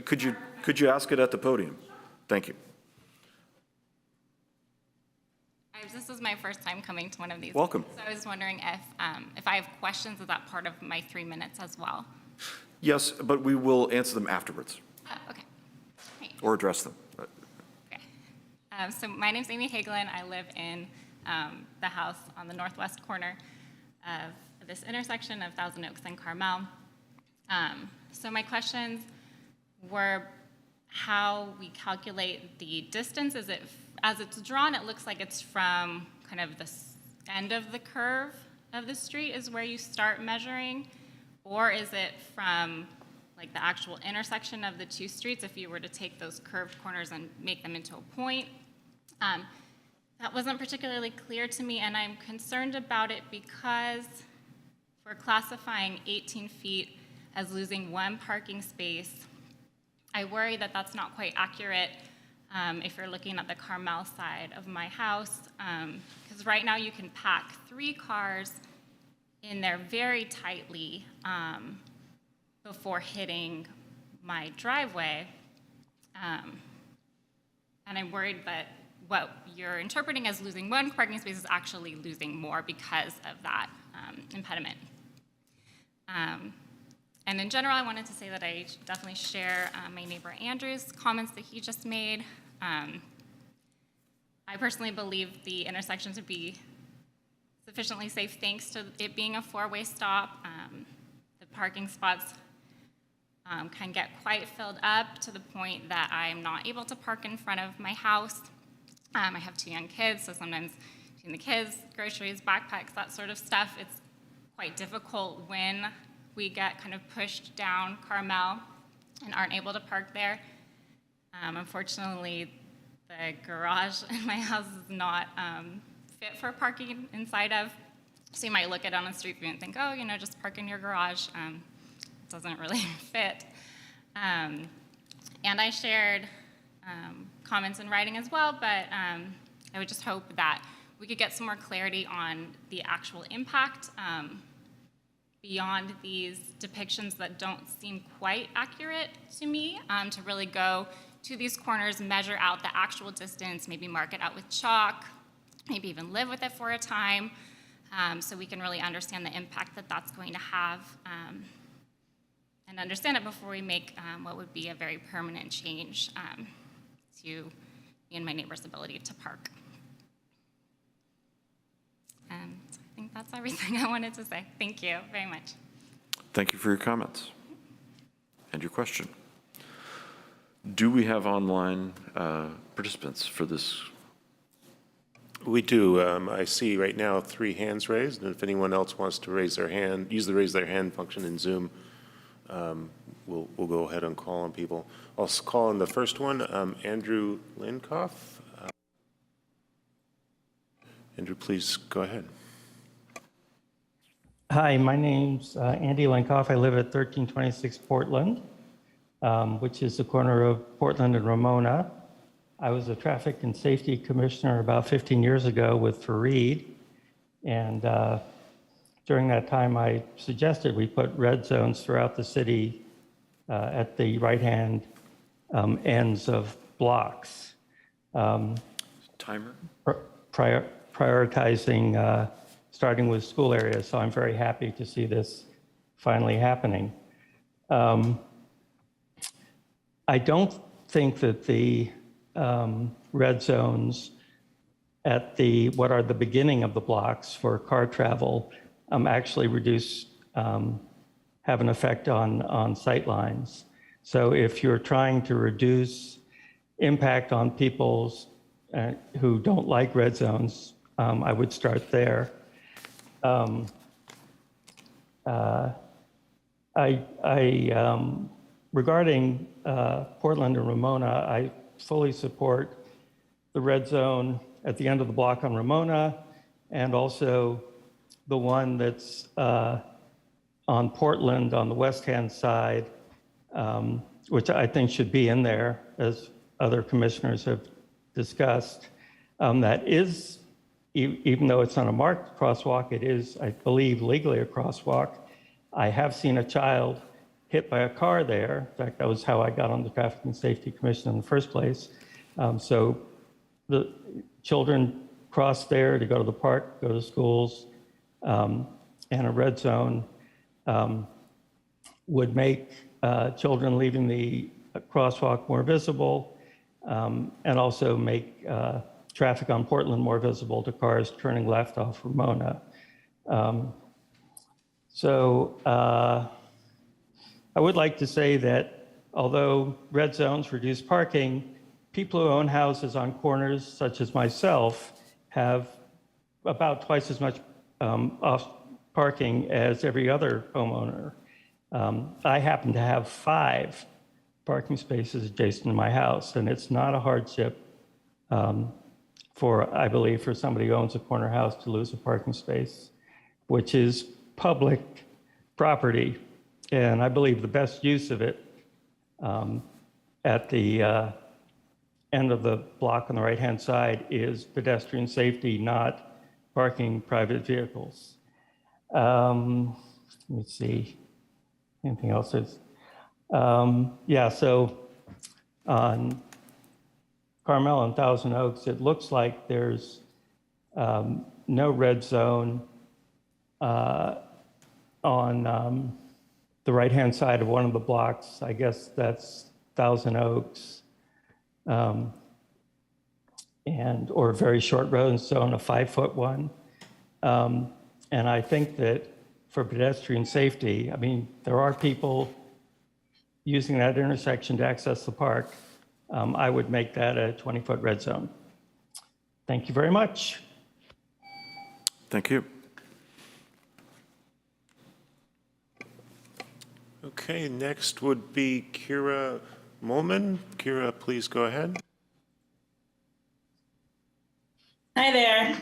Could you ask it at the podium? Thank you. This is my first time coming to one of these. Welcome. So I was wondering if I have questions, is that part of my 3 minutes as well? Yes, but we will answer them afterwards Okay. Great. or address them. Okay. So my name's Amy Hagelin. I live in the house on the northwest corner of this intersection of Thousand Oaks and Carmel. So my questions were how we calculate the distance. Is it, as it's drawn, it looks like it's from kind of the end of the curve of the street is where you start measuring, or is it from like the actual intersection of the two streets if you were to take those curved corners and make them into a point? That wasn't particularly clear to me, and I'm concerned about it because we're classifying 18 feet as losing one parking space. I worry that that's not quite accurate if you're looking at the Carmel side of my house, because right now you can pack 3 cars in there very tightly before hitting my driveway. And I'm worried that what you're interpreting as losing one parking space is actually losing more because of that impediment. And in general, I wanted to say that I definitely share my neighbor Andrew's comments that he just made. I personally believe the intersection to be sufficiently safe thanks to it being a four-way stop. The parking spots can get quite filled up to the point that I'm not able to park in front of my house. I have 2 young kids, so sometimes between the kids, groceries, backpacks, that sort of stuff, it's quite difficult when we get kind of pushed down Carmel and aren't able to park there. Unfortunately, the garage in my house is not fit for parking inside of. So you might look at it on a street view and think, oh, just park in your garage. It doesn't really fit. And I shared comments in writing as well, but I would just hope that we could get some more clarity on the actual impact beyond these depictions that don't seem quite accurate to me, to really go to these corners, measure out the actual distance, maybe mark it out with chalk, maybe even live with it for a time, so we can really understand the impact that that's going to have, and understand it before we make what would be a very permanent change to me and my neighbor's ability to park. So I think that's everything I wanted to say. Thank you very much. Thank you for your comments and your question. Do we have online participants for this? We do. I see right now 3 hands raised, and if anyone else wants to raise their hand, use the raise their hand function in Zoom, we'll go ahead and call on people. I'll call on the first one, Andrew Linkoff. Andrew, please go ahead. Hi, my name's Andy Linkoff. I live at 1326 Portland, which is the corner of Portland and Ramona. I was a traffic and safety commissioner about 15 years ago with Fareed, and during that time I suggested we put red zones throughout the city at the right-hand ends of blocks. Timer? Prioritizing starting with school areas, so I'm very happy to see this finally happening. I don't think that the red zones at what are the beginning of the blocks for car travel actually have an effect on sight lines. So if you're trying to reduce impact on people's who don't like red zones, I would start there. Regarding Portland and Ramona, I fully support the red zone at the end of the block on Ramona, and also the one that's on Portland on the west-hand side, which I think should be in there, as other commissioners have discussed. That is, even though it's not a marked crosswalk, it is, I believe, legally a crosswalk. I have seen a child hit by a car there. In fact, that was how I got on the Traffic and Safety Commission in the first place. So the children cross there to go to the park, go to schools, and a red zone would make children leaving the crosswalk more visible, and also make traffic on Portland more visible to cars turning left off Ramona. I would like to say that although red zones reduce parking, people who own houses on corners, such as myself, have about twice as much off parking as every other homeowner. I happen to have 5 parking spaces adjacent to my house, and it's not a hardship I believe, for somebody who owns a corner house to lose a parking space, which is public property. And I believe the best use of it at the end of the block on the right-hand side is pedestrian safety, not parking private vehicles. Let me see, anything else? Yeah, so on Carmel and Thousand Oaks, it looks like there's no red zone on the right-hand side of one of the blocks. I guess that's Thousand Oaks, or a very short road, and so on a 5-foot one. And I think that for pedestrian safety, I mean, there are people using that intersection to access the park. I would make that a 20-foot red zone. Thank you very much. Thank you. Okay, next would be Kira Molman. Kira, please go ahead. Hi there.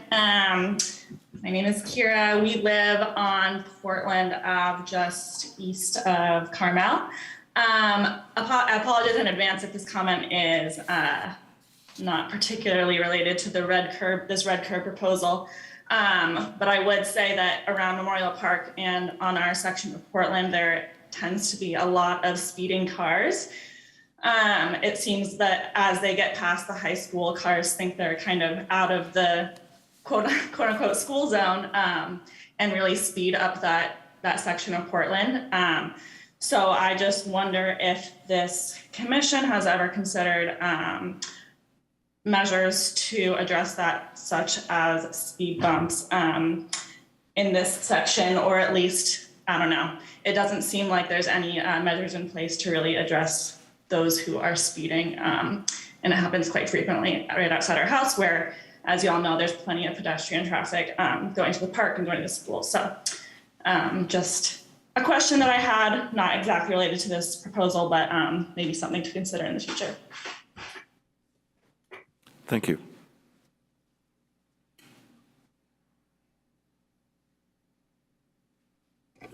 My name is Kira. We live on Portland Ave, just east of Carmel. I apologize in advance if this comment is not particularly related to the this red curb proposal. But I would say that around Memorial Park and on our section of Portland, there tends to be a lot of speeding cars. It seems that as they get past the high school, cars think they're kind of out of the quote unquote school zone, and really speed up that section of Portland. So I just wonder if this commission has ever considered measures to address that, such as speed bumps in this section, or at least, I don't know. It doesn't seem like there's any measures in place to really address those who are speeding. And it happens quite frequently right outside our house, where, as you all know, there's plenty of pedestrian traffic going to the park and going to school. So just a question that I had, not exactly related to this proposal, but maybe something to consider in the future. Thank you.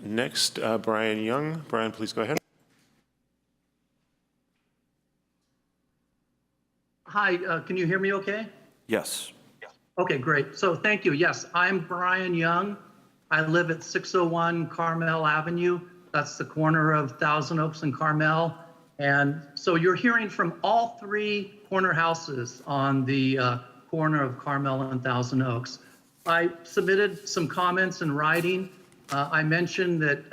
Next, Brian Young. Brian, please go ahead. Hi, can you hear me okay? Yes. Okay, great. So thank you. Yes, I'm Brian Young. I live at 601 Carmel Avenue. That's the corner of Thousand Oaks and Carmel. And so you're hearing from all three corner houses on the corner of Carmel and Thousand Oaks. I submitted some comments in writing. I mentioned that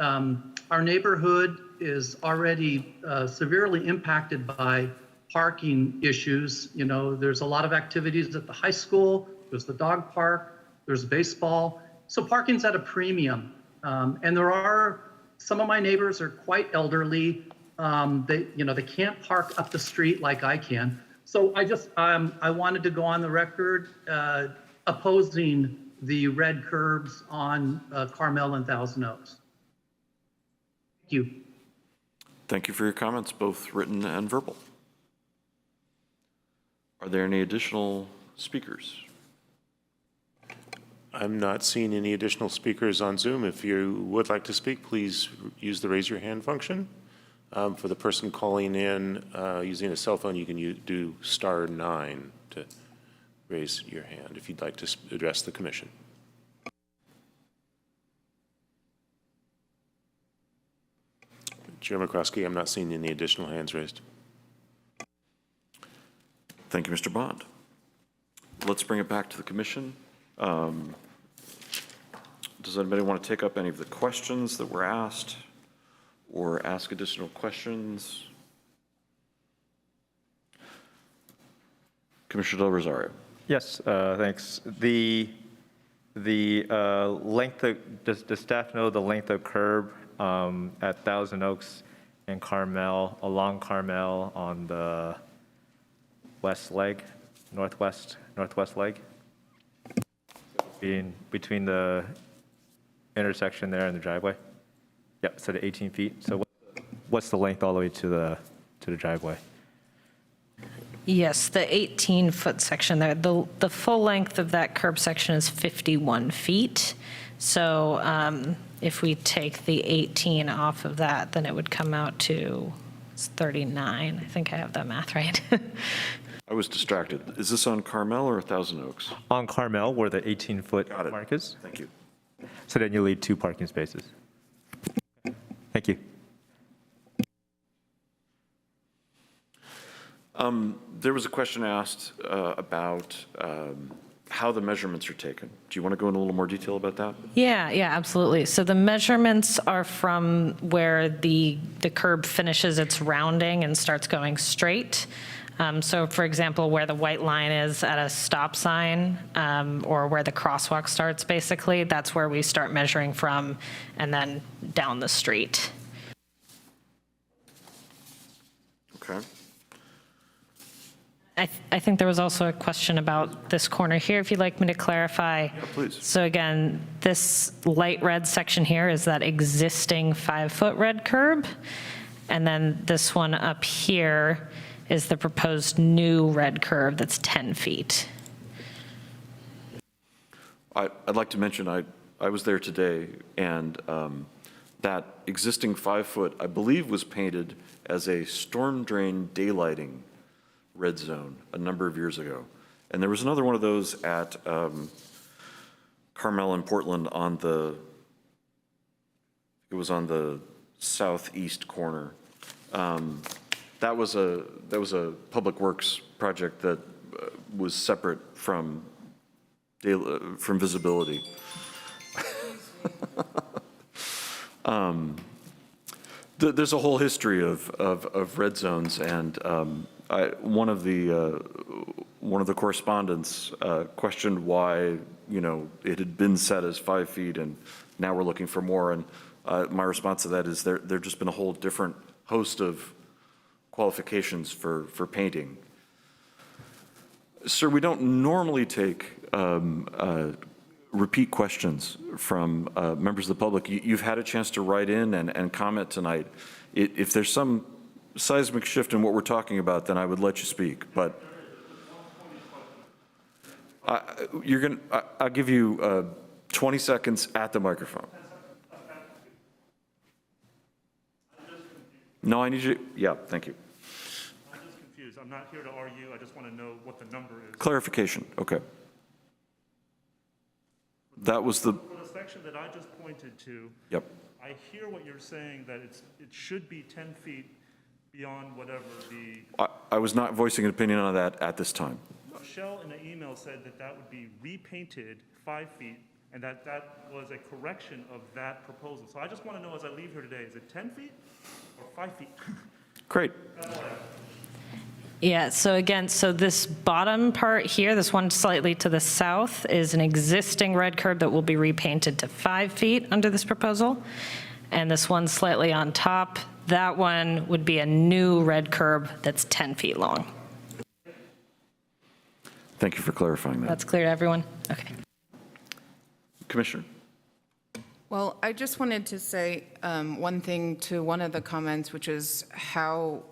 our neighborhood is already severely impacted by parking issues. You know, there's a lot of activities at the high school, there's the dog park, there's baseball. So parking's at a premium. And there are, some of my neighbors are quite elderly. They can't park up the street like I can. So I wanted to go on the record opposing the red curbs on Carmel and Thousand Oaks. Thank you. Thank you for your comments, both written and verbal. Are there any additional speakers? I'm not seeing any additional speakers on Zoom. If you would like to speak, please use the raise your hand function. For the person calling in using a cell phone, you can do *9 to raise your hand if you'd like to address the commission. Chair McCroskey, I'm not seeing any additional hands raised. Thank you, Mr. Bond. Let's bring it back to the commission. Does anybody want to take up any of the questions that were asked or ask additional questions? Commissioner Del Rosario. Yes, thanks. The length of, does the staff know the length of curb at Thousand Oaks and Carmel, along Carmel on the west leg, northwest leg? Between the intersection there and the driveway? Yep, so the 18 feet. So what's the length all the way to the driveway? Yes, the 18-foot section there, the full length of that curb section is 51 feet. So if we take the 18 off of that, then it would come out to 39. I think I have that math right. I was distracted. Is this on Carmel or Thousand Oaks? On Carmel, where the 18-foot mark is. Thank you. So then you leave 2 parking spaces. Thank you. There was a question asked about how the measurements are taken. Do you want to go into a little more detail about that? Yeah, absolutely. So the measurements are from where the curb finishes its rounding and starts going straight. So for example, where the white line is at a stop sign, or where the crosswalk starts, basically, that's where we start measuring from, and then down the street. Okay. I think there was also a question about this corner here, if you'd like me to clarify. Yeah, please. So again, this light red section here is that existing 5-foot red curb. And then this one up here is the proposed new red curb that's 10 feet. I'd like to mention, I was there today, and that existing 5-foot, I believe, was painted as a storm drain daylighting red zone a number of years ago. And there was another one of those at Carmel and Portland on it was on the southeast corner. That was a public works project that was separate from visibility. There's a whole history of red zones, and one of the correspondents questioned why it had been set as 5 feet, and now we're looking for more. And my response to that is there've just been a whole different host of qualifications for painting. Sir, we don't normally take repeat questions from members of the public. You've had a chance to write in and comment tonight. If there's some seismic shift in what we're talking about, then I would let you speak. But I'll give you 20 seconds at the microphone. No, I need you. Yeah, thank you. I'm just confused. I'm not here to argue. I just want to know what the number is. Clarification. Okay. That was the. For the section that I just pointed to. Yep. I hear what you're saying, that it should be 10 feet beyond whatever the. I was not voicing an opinion on that at this time. Michelle in the email said that would be repainted 5 feet, and that was a correction of that proposal. So I just want to know, as I leave here today, is it 10 feet or 5 feet? Great. Yeah, so again, this bottom part here, this one slightly to the south, is an existing red curb that will be repainted to 5 feet under this proposal. And this one slightly on top, that one would be a new red curb that's 10 feet long. Thank you for clarifying that. That's clear to everyone? Okay. Commissioner. Well, I just wanted to say one thing to one of the comments, which is how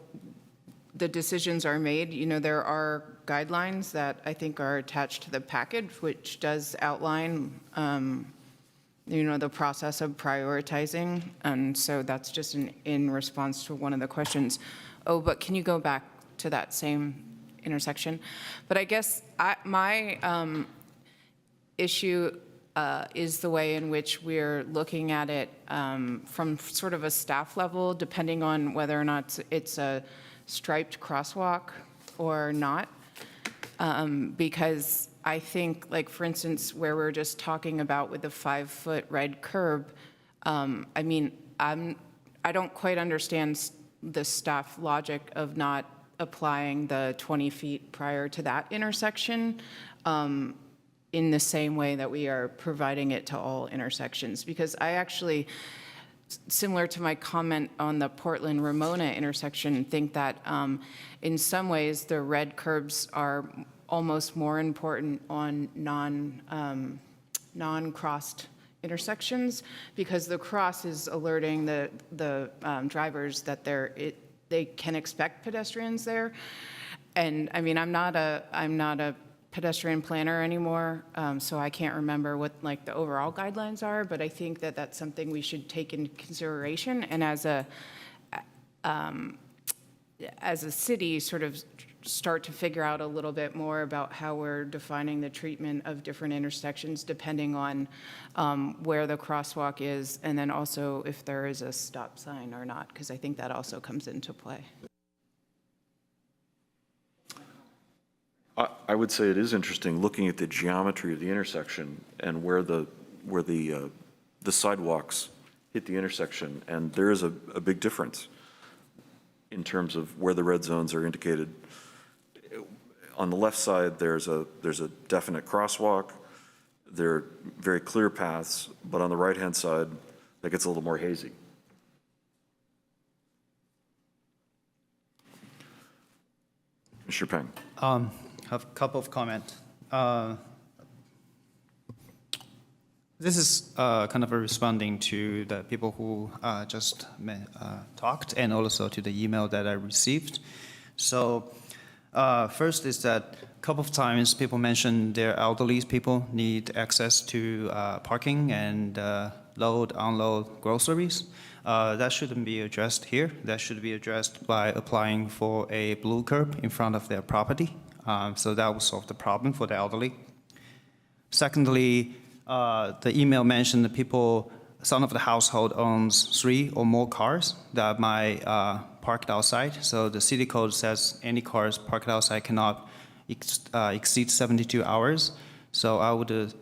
the decisions are made. There are guidelines that I think are attached to the package, which does outline, the process of prioritizing. And so that's just in response to one of the questions. Oh, but can you go back to that same intersection? But I guess my issue is the way in which we're looking at it from sort of a staff level, depending on whether or not it's a striped crosswalk or not. Because I think, like, for instance, where we're just talking about with the 5-foot red curb, I don't quite understand the staff logic of not applying the 20 feet prior to that intersection in the same way that we are providing it to all intersections. Because I actually, similar to my comment on the Portland-Ramona intersection, think that in some ways the red curbs are almost more important on non-crossed intersections, because the cross is alerting the drivers that they can expect pedestrians there. And I mean, I'm not a pedestrian planner anymore, so I can't remember what the overall guidelines are, but I think that that's something we should take into consideration, and as a city, sort of start to figure out a little bit more about how we're defining the treatment of different intersections depending on where the crosswalk is, and then also if there is a stop sign or not, because I think that also comes into play. I would say it is interesting looking at the geometry of the intersection and where the sidewalks hit the intersection, and there is a big difference in terms of where the red zones are indicated. On the left side, there's a definite crosswalk. There are very clear paths, but on the right-hand side, that gets a little more hazy. Mr. Peng. Have a couple of comments. This is kind of responding to the people who just talked, and also to the email that I received. So first is that a couple of times people mentioned their elderly people need access to parking and load, unload groceries. That shouldn't be addressed here. That should be addressed by applying for a blue curb in front of their property. So that will solve the problem for the elderly. Secondly, the email mentioned that some of the household owns 3 or more cars that might parked outside. So the city code says any cars parked outside cannot exceed 72 hours. So I would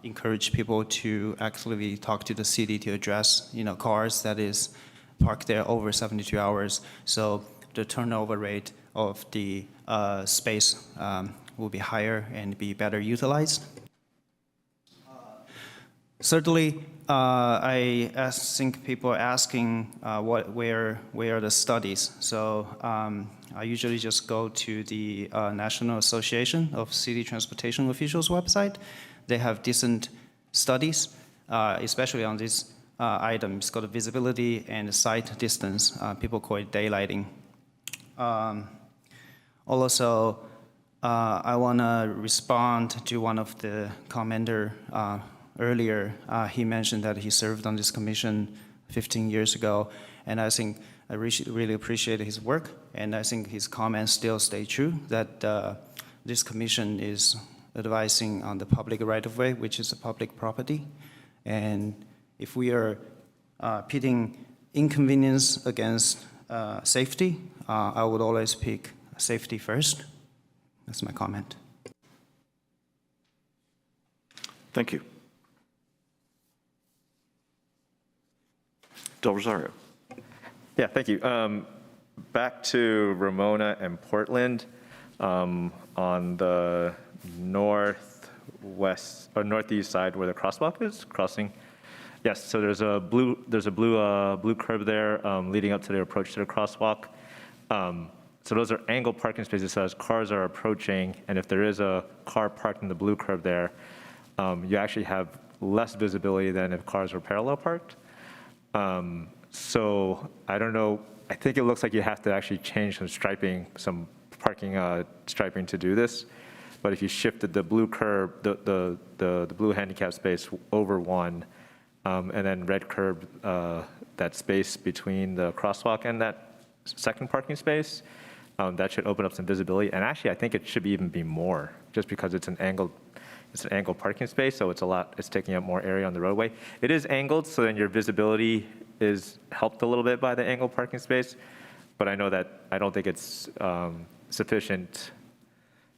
encourage people to actually talk to the city to address, cars that is parked there over 72 hours. So the turnover rate of the space will be higher and be better utilized. Thirdly, I think people are asking where are the studies. So I usually just go to the National Association of City Transportation Officials website. They have decent studies, especially on this item. It's called visibility and sight distance. People call it daylighting. Also, I want to respond to one of the commenter earlier. He mentioned that he served on this commission 15 years ago, and I think I really appreciate his work, and I think his comments still stay true, that this commission is advising on the public right-of-way, which is a public property. And if we are pitting inconvenience against safety, I would always pick safety first. That's my comment. Thank you. Del Rosario. Yeah, thank you. Back to Ramona and Portland, on the northwest or northeast side where the crosswalk is crossing. Yes, so there's a blue curb there leading up to the approach to the crosswalk. So those are angled parking spaces. So as cars are approaching, and if there is a car parked in the blue curb there, you actually have less visibility than if cars were parallel parked. So I don't know. I think it looks like you have to actually change some parking striping to do this. But if you shifted the blue curb, the blue handicap space over one, and then red curb that space between the crosswalk and that second parking space, that should open up some visibility. And actually, I think it should even be more, just because it's an angled parking space, so it's taking up more area on the roadway. It is angled, so then your visibility is helped a little bit by the angled parking space. But I know that I don't think it's sufficient,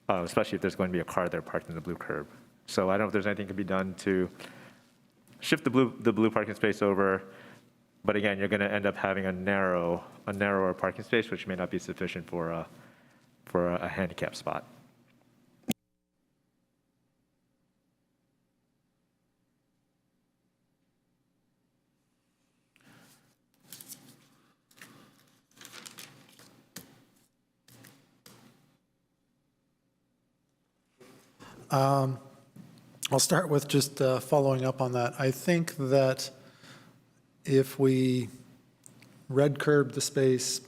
especially if there's going to be a car there parked in the blue curb. So I don't know if there's anything that can be done to shift the blue parking space over. But again, you're going to end up having a narrower parking space, which may not be sufficient for a handicap spot. I'll start with just following up on that. I think that if we red curb the space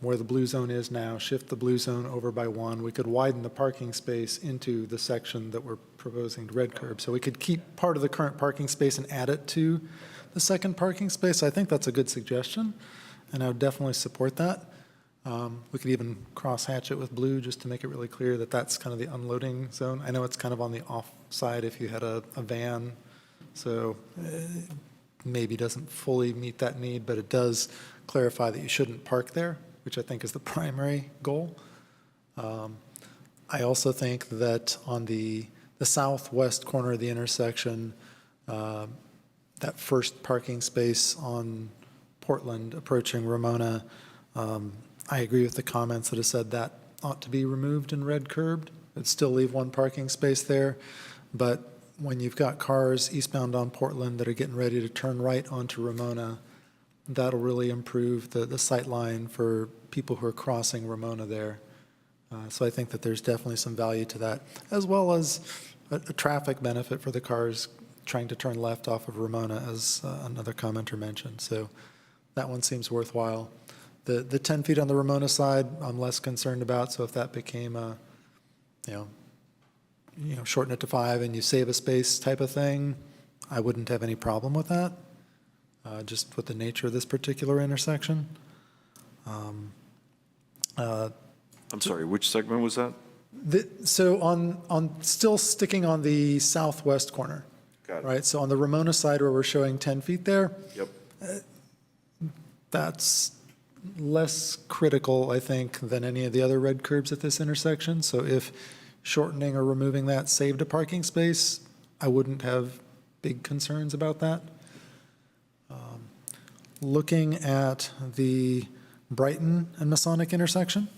where the blue zone is now, shift the blue zone over by one, we could widen the parking space into the section that we're proposing to red curb. So we could keep part of the current parking space and add it to the second parking space. I think that's a good suggestion, and I would definitely support that. We could even cross-hatch it with blue just to make it really clear that that's kind of the unloading zone. I know it's kind of on the off side if you had a van, so maybe doesn't fully meet that need, but it does clarify that you shouldn't park there, which I think is the primary goal. I also think that on the southwest corner of the intersection, that first parking space on Portland approaching Ramona, I agree with the comments that have said that ought to be removed and red curbed. It'd still leave one parking space there, but when you've got cars eastbound on Portland that are getting ready to turn right onto Ramona, that'll really improve the sight line for people who are crossing Ramona there. So I think that there's definitely some value to that, as well as a traffic benefit for the cars trying to turn left off of Ramona, as another commenter mentioned. So that one seems worthwhile. The 10 feet on the Ramona side, I'm less concerned about. So if that became a, shorten it to 5 and you save a space type of thing, I wouldn't have any problem with that, just with the nature of this particular intersection. I'm sorry, which segment was that? So on still sticking on the southwest corner. Got it. Right, so on the Ramona side where we're showing 10 feet there, Yep. that's less critical, I think, than any of the other red curbs at this intersection. So if shortening or removing that saved a parking space, I wouldn't have big concerns about that. Looking at the Brighton and Masonic intersection,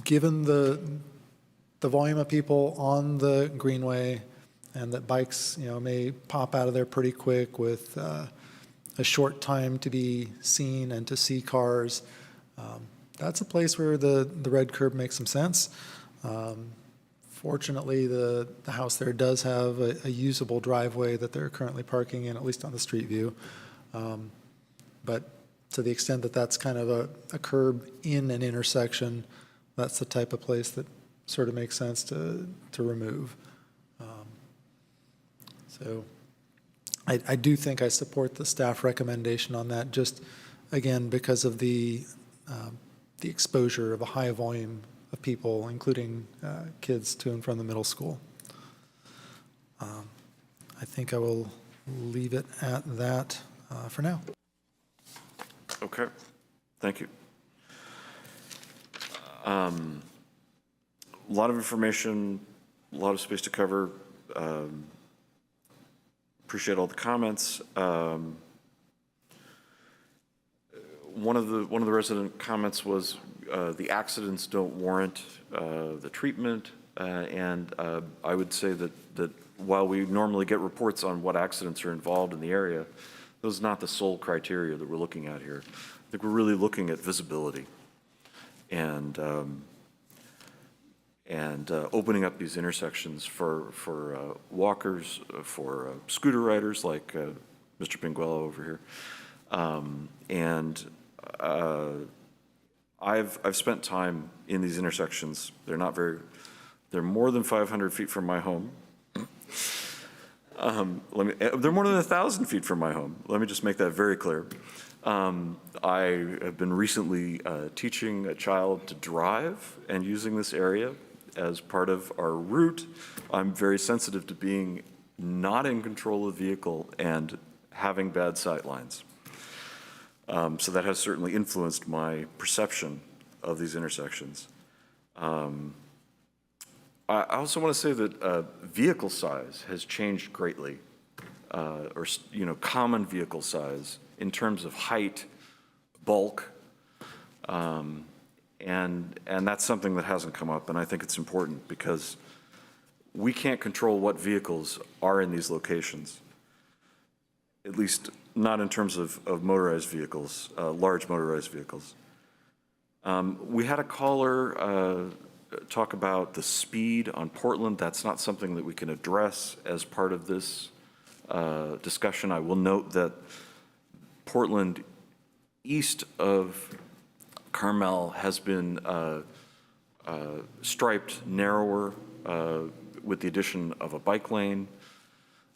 given the volume of people on the Greenway and that bikes, may pop out of there pretty quick with a short time to be seen and to see cars, that's a place where the red curb makes some sense. Fortunately, the house there does have a usable driveway that they're currently parking in, at least on the street view. But to the extent that that's kind of a curb in an intersection, that's the type of place that sort of makes sense to remove. So I do think I support the staff recommendation on that, just again, because of the exposure of a high volume of people, including kids to and from the middle school. I think I will leave it at that for now. Okay, thank you. A lot of information, a lot of space to cover. Appreciate all the comments. One of the resident comments was the accidents don't warrant the treatment, and I would say that while we normally get reports on what accidents are involved in the area, those are not the sole criteria that we're looking at here. I think we're really looking at visibility and opening up these intersections for walkers, for scooter riders like Mr. Pinguello over here. I've spent time in these intersections. They're more than 500 feet from my home. They're more than 1,000 feet from my home. Let me just make that very clear. I have been recently teaching a child to drive and using this area as part of our route. I'm very sensitive to being not in control of the vehicle and having bad sight lines. So that has certainly influenced my perception of these intersections. I also want to say that vehicle size has changed greatly, or common vehicle size in terms of height, bulk, and that's something that hasn't come up, and I think it's important because we can't control what vehicles are in these locations, at least not in terms of motorized vehicles, large motorized vehicles. We had a caller talk about the speed on Portland. That's not something that we can address as part of this discussion. I will note that Portland east of Carmel has been striped narrower with the addition of a bike lane.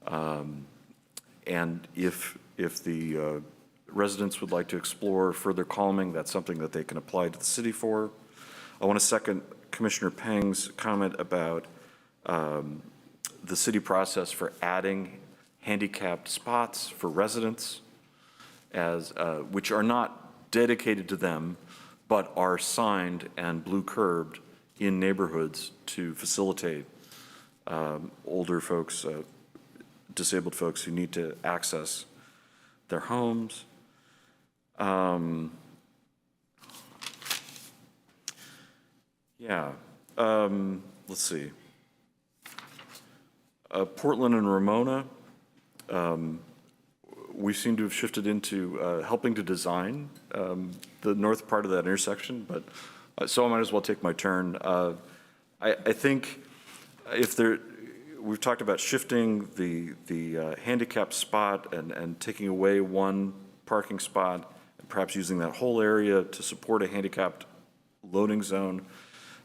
And if the residents would like to explore further calming, that's something that they can apply to the city for. I want to second Commissioner Peng's comment about the city process for adding handicapped spots for residents, which are not dedicated to them, but are signed and blue curbed in neighborhoods to facilitate older folks, disabled folks who need to access their homes. Let's see. Portland and Ramona, we seem to have shifted into helping to design the north part of that intersection, but so I might as well take my turn. I think we've talked about shifting the handicap spot and taking away one parking spot, and perhaps using that whole area to support a handicapped loading zone.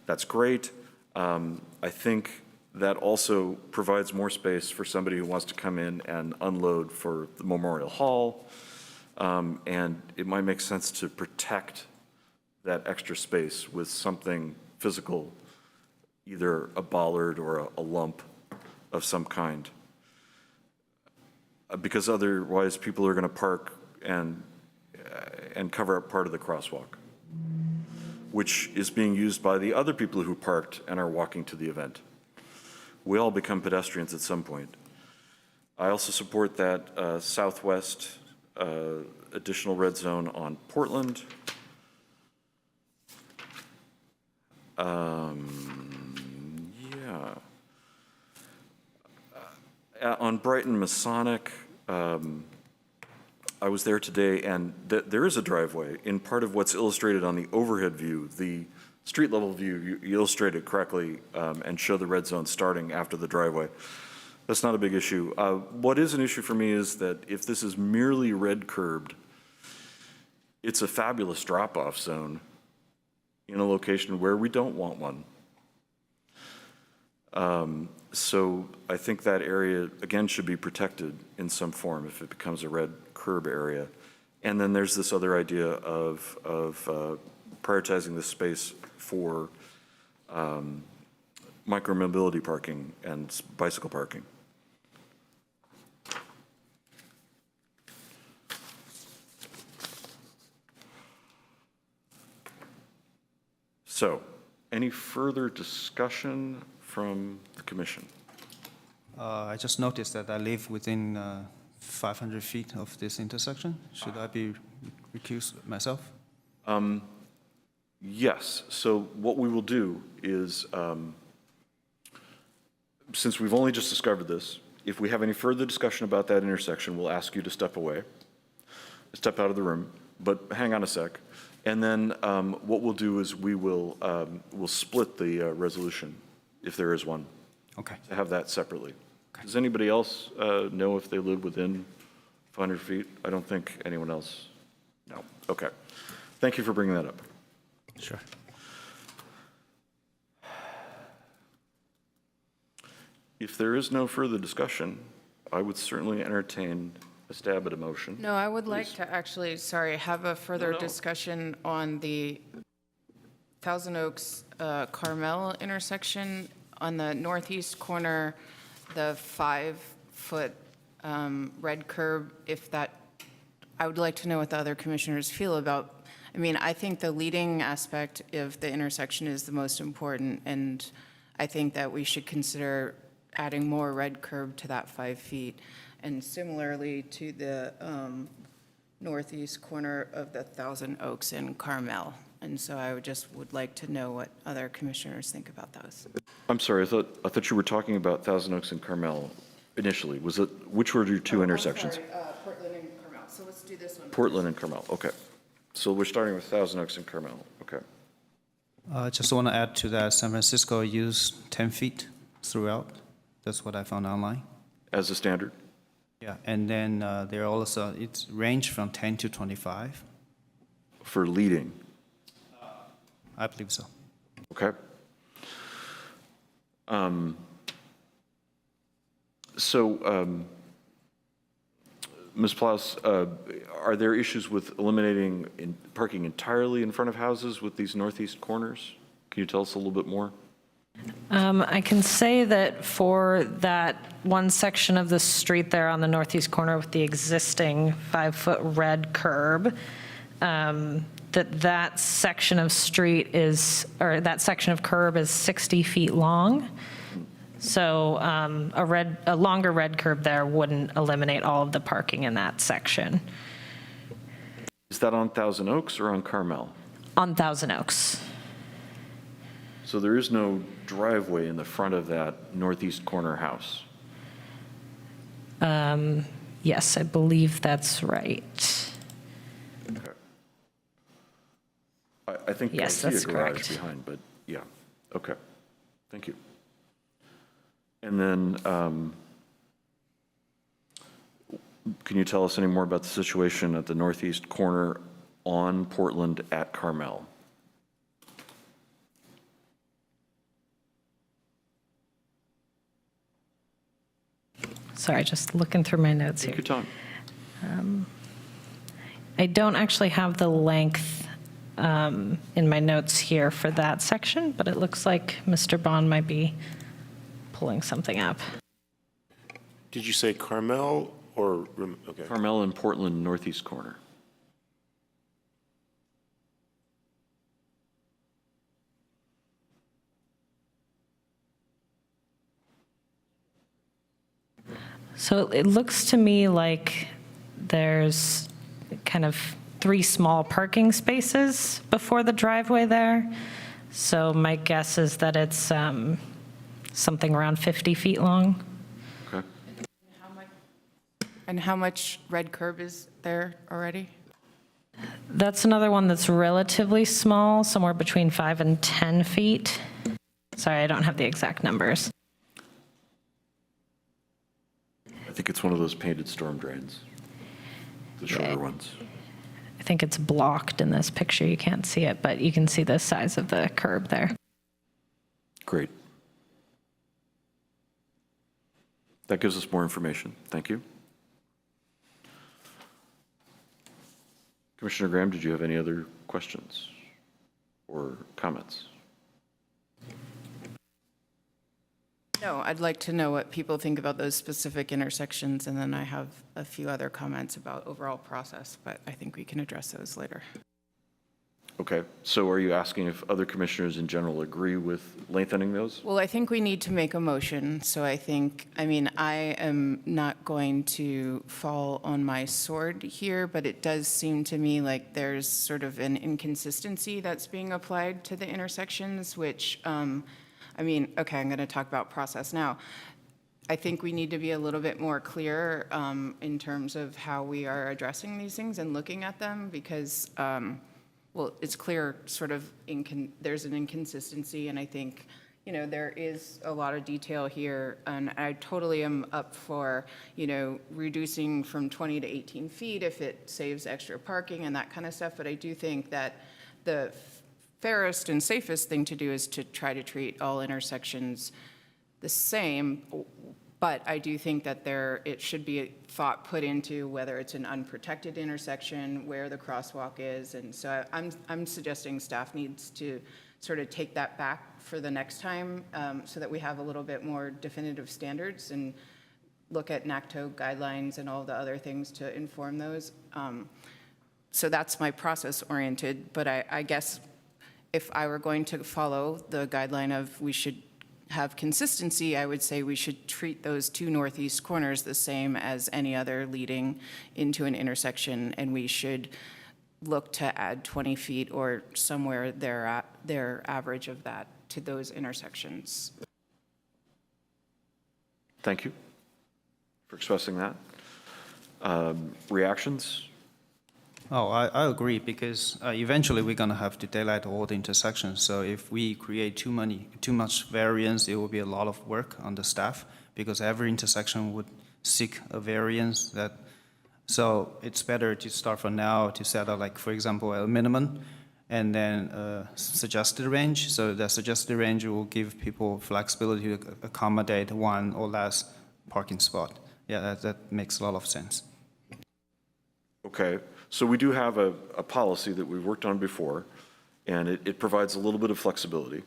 That's great. I think that also provides more space for somebody who wants to come in and unload for the Memorial Hall. And it might make sense to protect that extra space with something physical, either a bollard or a lump of some kind. Because otherwise people are going to park and cover up part of the crosswalk, which is being used by the other people who parked and are walking to the event. We all become pedestrians at some point. I also support that southwest additional red zone on Portland. On Brighton Masonic, I was there today, and there is a driveway in part of what's illustrated on the overhead view. The street level view, you illustrate it correctly and show the red zone starting after the driveway. That's not a big issue. What is an issue for me is that if this is merely red curbed, it's a fabulous drop-off zone in a location where we don't want one. So I think that area, again, should be protected in some form if it becomes a red curb area. And then there's this other idea of prioritizing the space for micromobility parking and bicycle parking. So, any further discussion from the commission? I just noticed that I live within 500 feet of this intersection. Should I be recused myself? Yes. So what we will do is, since we've only just discovered this, if we have any further discussion about that intersection, we'll ask you to step away, step out of the room, but hang on a sec. And then what we'll do is we'll split the resolution, if there is one. Okay. To have that separately. Okay. Does anybody else know if they live within 500 feet? I don't think anyone else. No. Okay. Thank you for bringing that up. Sure. If there is no further discussion, I would certainly entertain a stab at a motion. No, I would like to actually, have a further discussion on the Thousand Oaks Carmel intersection on the northeast corner, the 5-foot red curb, I would like to know what the other commissioners feel about. I mean, I think the leading aspect of the intersection is the most important, and I think that we should consider adding more red curb to that 5 feet. And similarly to the northeast corner of the Thousand Oaks in Carmel. And so I would like to know what other commissioners think about those. I'm sorry, I thought you were talking about Thousand Oaks and Carmel initially. Which were your two intersections? Portland and Carmel. So let's do this one. Portland and Carmel, okay. So we're starting with Thousand Oaks and Carmel, okay. Just want to add to that, San Francisco used 10 feet throughout. That's what I found online. As a standard? Yeah, and then there also, it's range from 10 to 25. For leading? I believe so. Okay. Ms. Plaus, are there issues with eliminating parking entirely in front of houses with these northeast corners? Can you tell us a little bit more? I can say that for that one section of the street there on the northeast corner with the existing 5-foot red curb, that section of street is, or that section of curb is 60 feet long. So a longer red curb there wouldn't eliminate all of the parking in that section. Is that on Thousand Oaks or on Carmel? On Thousand Oaks. So there is no driveway in the front of that northeast corner house? Yes, I believe that's right. Okay. I think I Yes, see a that's garage correct. behind, but yeah, okay. Thank you. And then, can you tell us any more about the situation at the northeast corner on Portland at Carmel? Sorry, just looking through my notes here. Take your time. I don't actually have the length in my notes here for that section, but it looks like Mr. Bond might be pulling something up. Did you say Carmel or, okay. Carmel and Portland northeast corner. So it looks to me like there's kind of 3 small parking spaces before the driveway there. So my guess is that it's something around 50 feet long. Okay. And how much red curb is there already? That's another one that's relatively small, somewhere between 5 and 10 feet. Sorry, I don't have the exact numbers. I think it's one of those painted storm drains, the shorter ones. I think it's blocked in this picture. You can't see it, but you can see the size of the curb there. Great. That gives us more information. Thank you. Commissioner Graham, did you have any other questions or comments? No, I'd like to know what people think about those specific intersections, and then I have a few other comments about overall process, but I think we can address those later. Okay, so are you asking if other commissioners in general agree with lengthening those? Well, I think we need to make a motion, so I am not going to fall on my sword here, but it does seem to me like there's sort of an inconsistency that's being applied to the intersections, which, okay, I'm going to talk about process now. I think we need to be a little bit more clear in terms of how we are addressing these things and looking at them, because it's clear sort of there's an inconsistency, and I think, there is a lot of detail here, and I totally am up for, reducing from 20 to 18 feet if it saves extra parking and that kind of stuff, but I do think that the fairest and safest thing to do is to try to treat all intersections the same, but I do think that it should be thought put into whether it's an unprotected intersection, where the crosswalk is, and so I'm suggesting staff needs to sort of take that back for the next time, so that we have a little bit more definitive standards and look at NACTO guidelines and all the other things to inform those. So that's my process oriented, but I guess if I were going to follow the guideline of we should have consistency, I would say we should treat those 2 northeast corners the same as any other leading into an intersection, and we should look to add 20 feet or somewhere their average of that to those intersections. Thank you for expressing that. Reactions? Oh, I agree, because eventually we're going to have to daylight all the intersections. So if we create too much variance, it will be a lot of work on the staff, because every intersection would seek a variance. So it's better to start from now to set up, like, for example, a minimum and then a suggested range. So the suggested range will give people flexibility to accommodate 1 or less parking spot. Yeah, that makes a lot of sense. Okay, so we do have a policy that we've worked on before, and it provides a little bit of flexibility.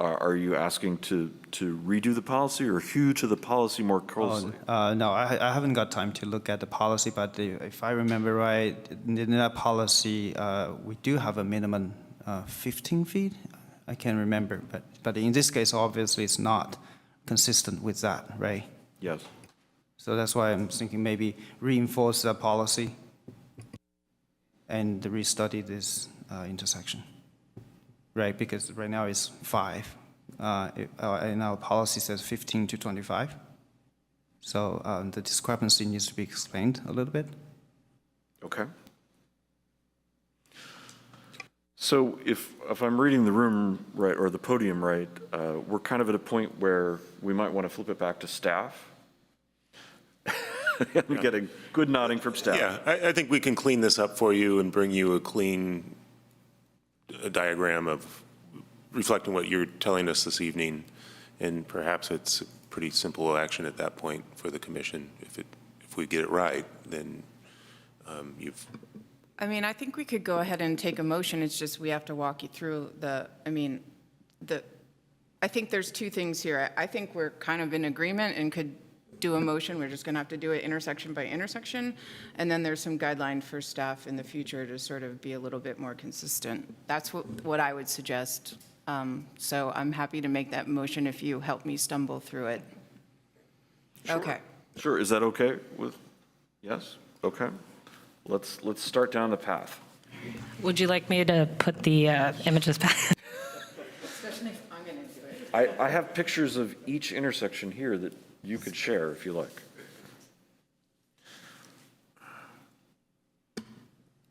Are you asking to redo the policy or hew to the policy more closely? No, I haven't got time to look at the policy, but if I remember right, in that policy, we do have a minimum 15 feet. I can't remember, but in this case, obviously, it's not consistent with that, right? Yes. So that's why I'm thinking maybe reinforce the policy and restudy this intersection, right? Because right now it's 5, and our policy says 15 to 25. So the discrepancy needs to be explained a little bit. Okay. So if I'm reading the room right, or the podium right, we're kind of at a point where we might want to flip it back to staff. We get a good nodding from staff. Yeah, I think we can clean this up for you and bring you a clean diagram of reflecting what you're telling us this evening. And perhaps it's a pretty simple action at that point for the commission. If we get it right, then you've... I mean, I think we could go ahead and take a motion. It's just we have to walk you through I think there's two things here. I think we're kind of in agreement and could do a motion. We're just going to have to do it intersection by intersection. And then there's some guideline for staff in the future to sort of be a little bit more consistent. That's what I would suggest. So I'm happy to make that motion if you help me stumble through it. Sure. Okay. Sure, is that okay with, yes? Okay. Let's start down the path. Would you like me to put the images back? Especially if I'm going to do it. I have pictures of each intersection here that you could share if you like.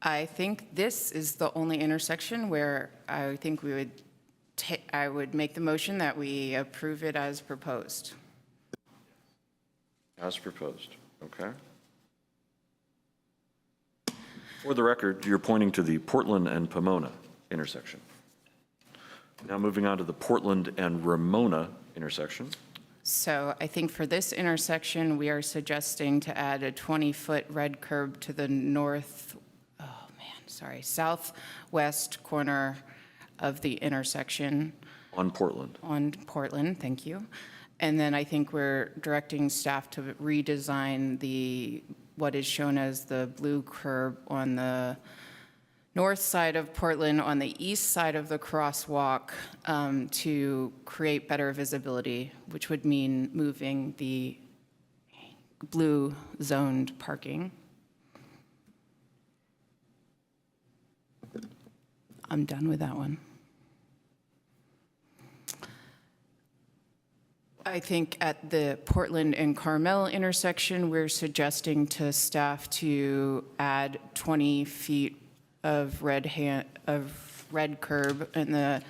I think this is the only intersection where I think I would make the motion that we approve it as proposed. As proposed, okay. For the record, you're pointing to the Portland and Pomona intersection. Now moving on to the Portland and Ramona intersection. So I think for this intersection, we are suggesting to add a 20-foot red curb to the southwest corner of the intersection. On Portland. On Portland, thank you. And then I think we're directing staff to redesign what is shown as the blue curb on the north side of Portland, on the east side of the crosswalk, to create better visibility, which would mean moving the blue zoned parking. I'm done with that one. I think at the Portland and Carmel intersection, we're suggesting to staff to add 20 feet of red curb in the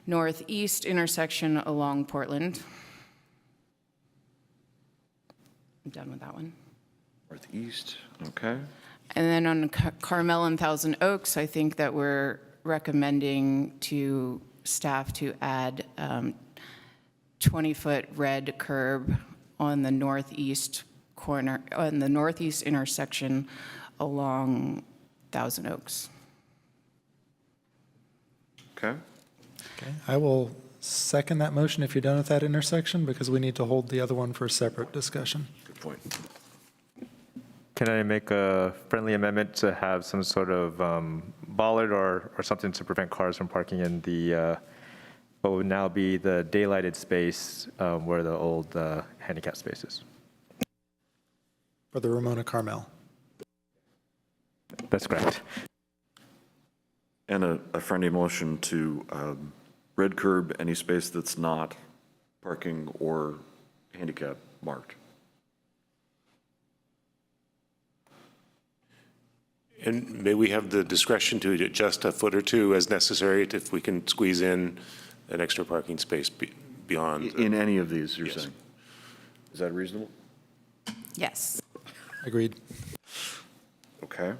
northeast intersection along Portland. I'm done with that one. Northeast, okay. And then on Carmel and Thousand Oaks, I think that we're recommending to staff to add 20-foot red curb on the northeast corner, on the northeast intersection along Thousand Oaks. Okay. Okay, I will second that motion if you're done with that intersection, because we need to hold the other one for a separate discussion. Good point. Can I make a friendly amendment to have some sort of bollard or something to prevent cars from parking in the, what would now be the daylighted space where the old handicap space is? For the Ramona Carmel. That's correct. And a friendly motion to red curb any space that's not parking or handicap marked. And may we have the discretion to adjust a foot or two as necessary if we can squeeze in an extra parking space beyond? In any of these, you're Yes. saying? Is that reasonable? Yes. Agreed. Okay.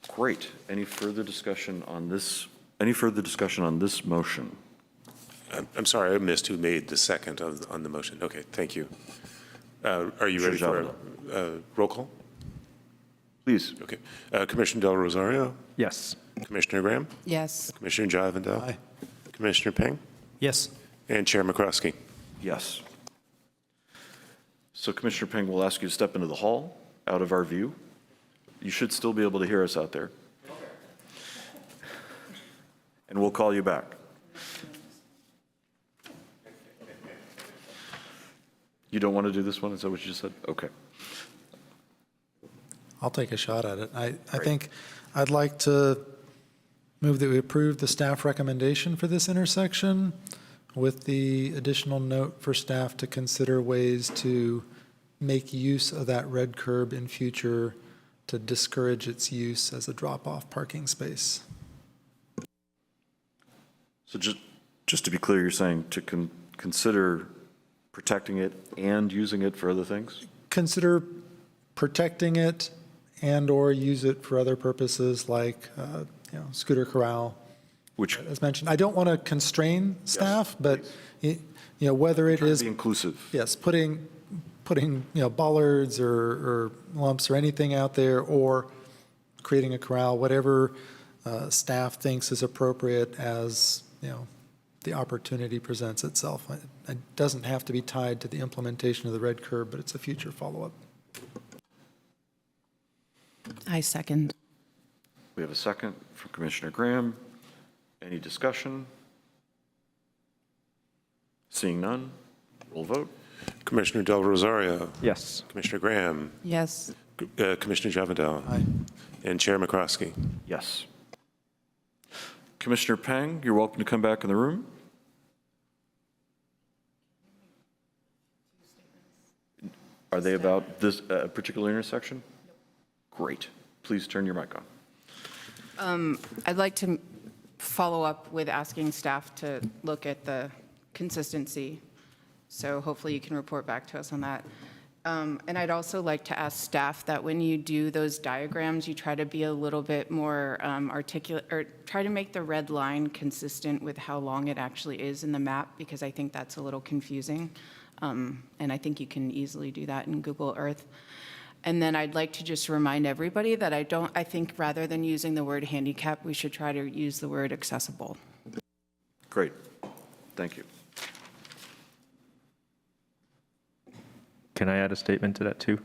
Great. Any further discussion on this? Any further discussion on this motion? I'm sorry, I missed who made the second on the motion. Okay, thank you. Are you ready for a roll call? Please. Okay. Commissioner Del Rosario, Yes. Commissioner Graham, Yes. Commissioner Javindel, Aye. Commissioner Peng, Yes. and Chair McCroskey. Yes. So Commissioner Peng will ask you to step into the hall, out of our view. You should still be able to hear us out there. And we'll call you back. You don't want to do this one? Is that what you just said? Okay. I'll take a shot at it. I think I'd like to move that we approve the staff recommendation for this intersection with the additional note for staff to consider ways to make use of that red curb in future to discourage its use as a drop-off parking space. So just to be clear, you're saying to consider protecting it and using it for other things? Consider protecting it and/or use it for other purposes like, scooter corral. Which, As mentioned, I don't want to constrain staff, but, whether it trying to is, be inclusive. yes, putting, bollards or lumps or anything out there, or creating a corral, whatever staff thinks is appropriate as, the opportunity presents itself. It doesn't have to be tied to the implementation of the red curb, but it's a future follow-up. I second. We have a second from Commissioner Graham. Any discussion? Seeing none, we'll vote. Commissioner Del Rosario, Yes. Commissioner Graham, Yes. Commissioner Javindel, Aye. and Chair McCroskey. Yes. Commissioner Peng, you're welcome to come back in the room. Are they about this particular intersection? Great. Please turn your mic on. I'd like to follow up with asking staff to look at the consistency. So hopefully you can report back to us on that. And I'd also like to ask staff that when you do those diagrams, you try to be a little bit more articulate, or try to make the red line consistent with how long it actually is in the map, because I think that's a little confusing. And I think you can easily do that in Google Earth. And then I'd like to just remind everybody that I think rather than using the word handicap, we should try to use the word accessible. Great. Thank you. Can I add a statement to that too?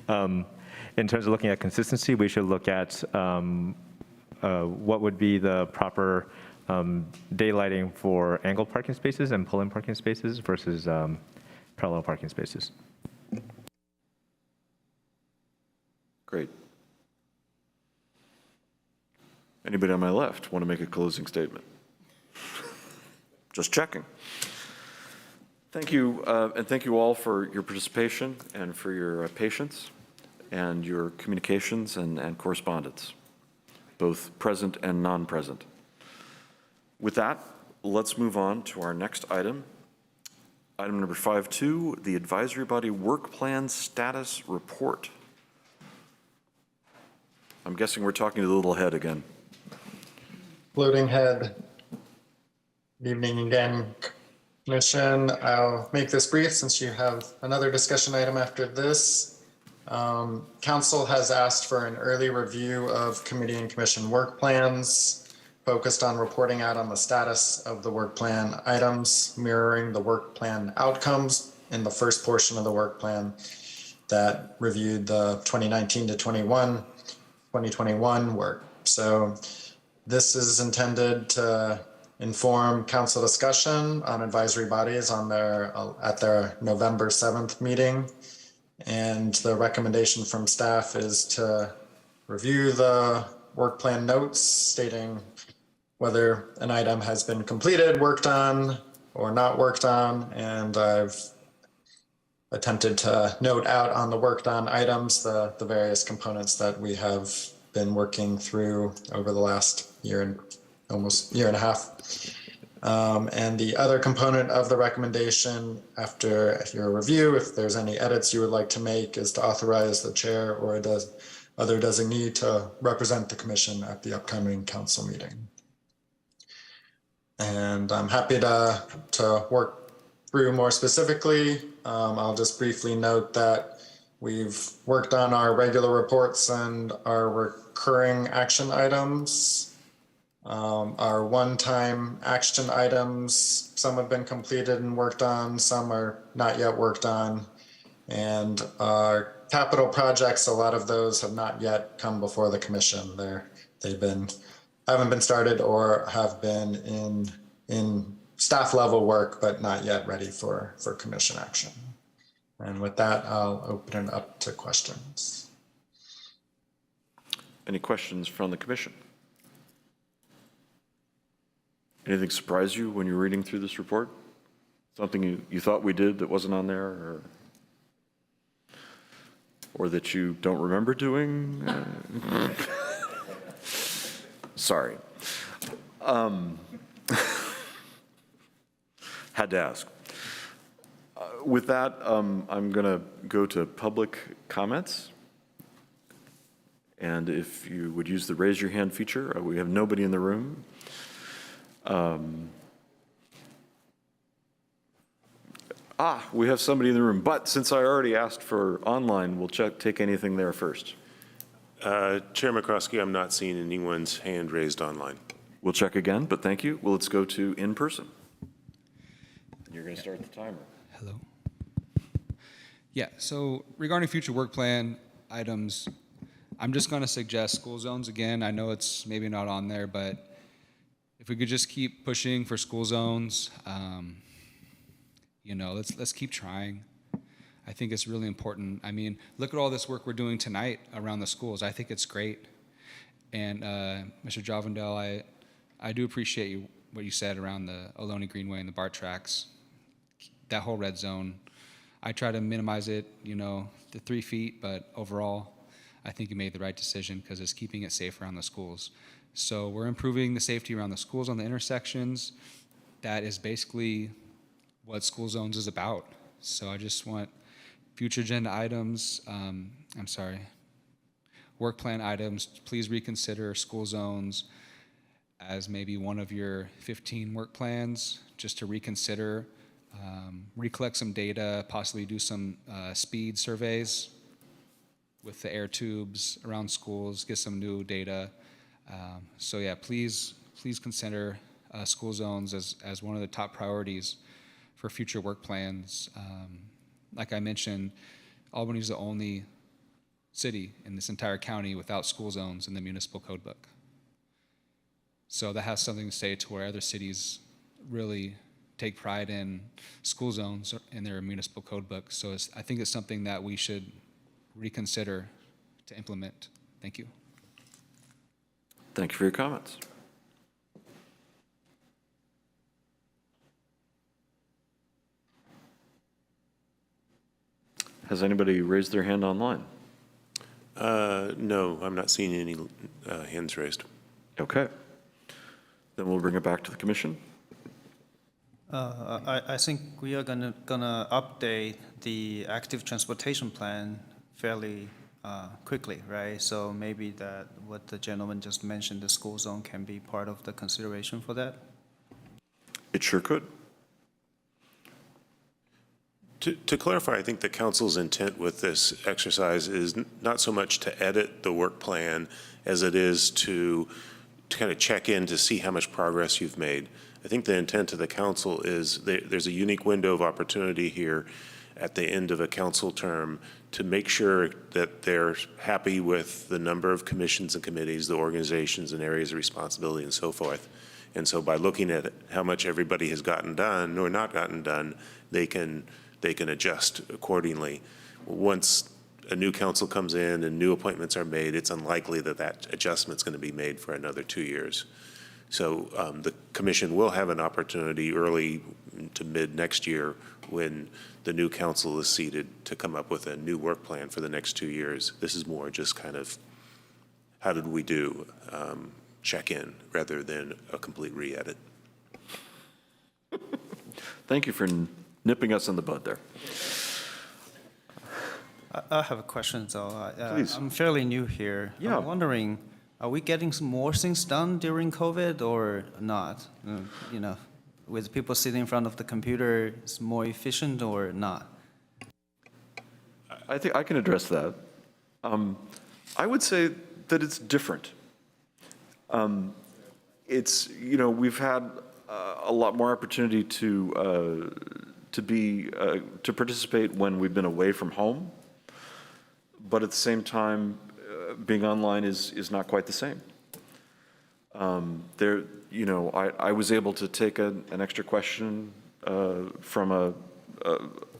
In terms of looking at consistency, we should look at what would be the proper daylighting for angled parking spaces and pull-in parking spaces versus parallel parking spaces. Great. Anybody on my left want to make a closing statement? Just checking. Thank you, and thank you all for your participation and for your patience and your communications and correspondence, both present and non-present. With that, let's move on to our next item. Item number 5.2, the Advisory Body Work Plan Status Report. I'm guessing we're talking to the little head again. Floating head. Good evening again, Commission. I'll make this brief since you have another discussion item after this. Council has asked for an early review of committee and commission work plans, focused on reporting out on the status of the work plan items, mirroring the work plan outcomes in the first portion of the work plan that reviewed the 2019 to 2021 work. So this is intended to inform council discussion on advisory bodies on at their November 7th meeting. And the recommendation from staff is to review the work plan notes stating whether an item has been completed, worked on, or not worked on. And I've attempted to note out on the worked on items the various components that we have been working through over the last year and almost year and a half. And the other component of the recommendation after your review, if there's any edits you would like to make, is to authorize the chair or the other designee to represent the commission at the upcoming council meeting. And I'm happy to work through more specifically I'll just briefly note that we've worked on our regular reports and our recurring action items. Our one-time action items, some have been completed and worked on, some are not yet worked on. And our capital projects, a lot of those have not yet come before the commission. Haven't been started or have been in staff level work, but not yet ready for commission action. And with that, I'll open it up to questions. Any questions from the commission? Anything surprise you when you're reading through this report? Something you thought we did that wasn't on there, or that you don't remember doing? Sorry. Had to ask. With that, I'm going to go to public comments. And if you would use the raise your hand feature, we have nobody in the room. We have somebody in the room, but since I already asked for online, we'll take anything there first. Chair McCroskey, I'm not seeing anyone's hand raised online. We'll check again, but thank you. Well, let's go to in person. You're going to start the timer. Hello. Yeah, so regarding future work plan items, I'm just going to suggest school zones again. I know it's maybe not on there, but if we could just keep pushing for school zones, let's keep trying. I think it's really important. I mean, look at all this work we're doing tonight around the schools. I think it's great. And Mr. Jovendell, I do appreciate what you said around the Ohlone Greenway and the BART tracks. That whole red zone, I try to minimize it, to 3 feet, but overall, I think you made the right decision because it's keeping it safe around the schools. So we're improving the safety around the schools on the intersections. That is basically what school zones is about. So I just want future agenda items, work plan items, please reconsider school zones as maybe one of your 15 work plans, just to reconsider, recollect some data, possibly do some speed surveys with the air tubes around schools, get some new data. So yeah, please consider school zones as one of the top priorities for future work plans. Like I mentioned, Albany is the only city in this entire county without school zones in the municipal code book. So that has something to say to where other cities really take pride in school zones in their municipal code book. So I think it's something that we should reconsider to implement. Thank you. Thank you for your comments. Has anybody raised their hand online? No, I'm not seeing any hands raised. Okay. Then we'll bring it back to the commission. I think we are gonna update the active transportation plan fairly quickly, right? So maybe that what the gentleman just mentioned, the school zone can be part of the consideration for that? It sure could. To clarify, I think the council's intent with this exercise is not so much to edit the work plan as it is to kind of check in to see how much progress you've made. I think the intent of the council is there's a unique window of opportunity here at the end of a council term to make sure that they're happy with the number of commissions and committees, the organizations and areas of responsibility and so forth. And so by looking at how much everybody has gotten done or not gotten done, they can adjust accordingly. Once a new council comes in and new appointments are made, it's unlikely that adjustment's going to be made for another 2 years. So the commission will have an opportunity early to mid next year when the new council is seated to come up with a new work plan for the next 2 years. This is more just kind of how did we do, check in rather than a complete re-edit. Thank you for nipping us in the bud there. I have a question, though. Please. I'm fairly new here. Yeah. I'm wondering, are we getting some more things done during COVID or not? With people sitting in front of the computer, it's more efficient or not? I think I can address that. I would say that it's different. It's, you know, we've had a lot more opportunity to participate when we've been away from home, but at the same time, being online is not quite the same. You know, I was able to take an extra question from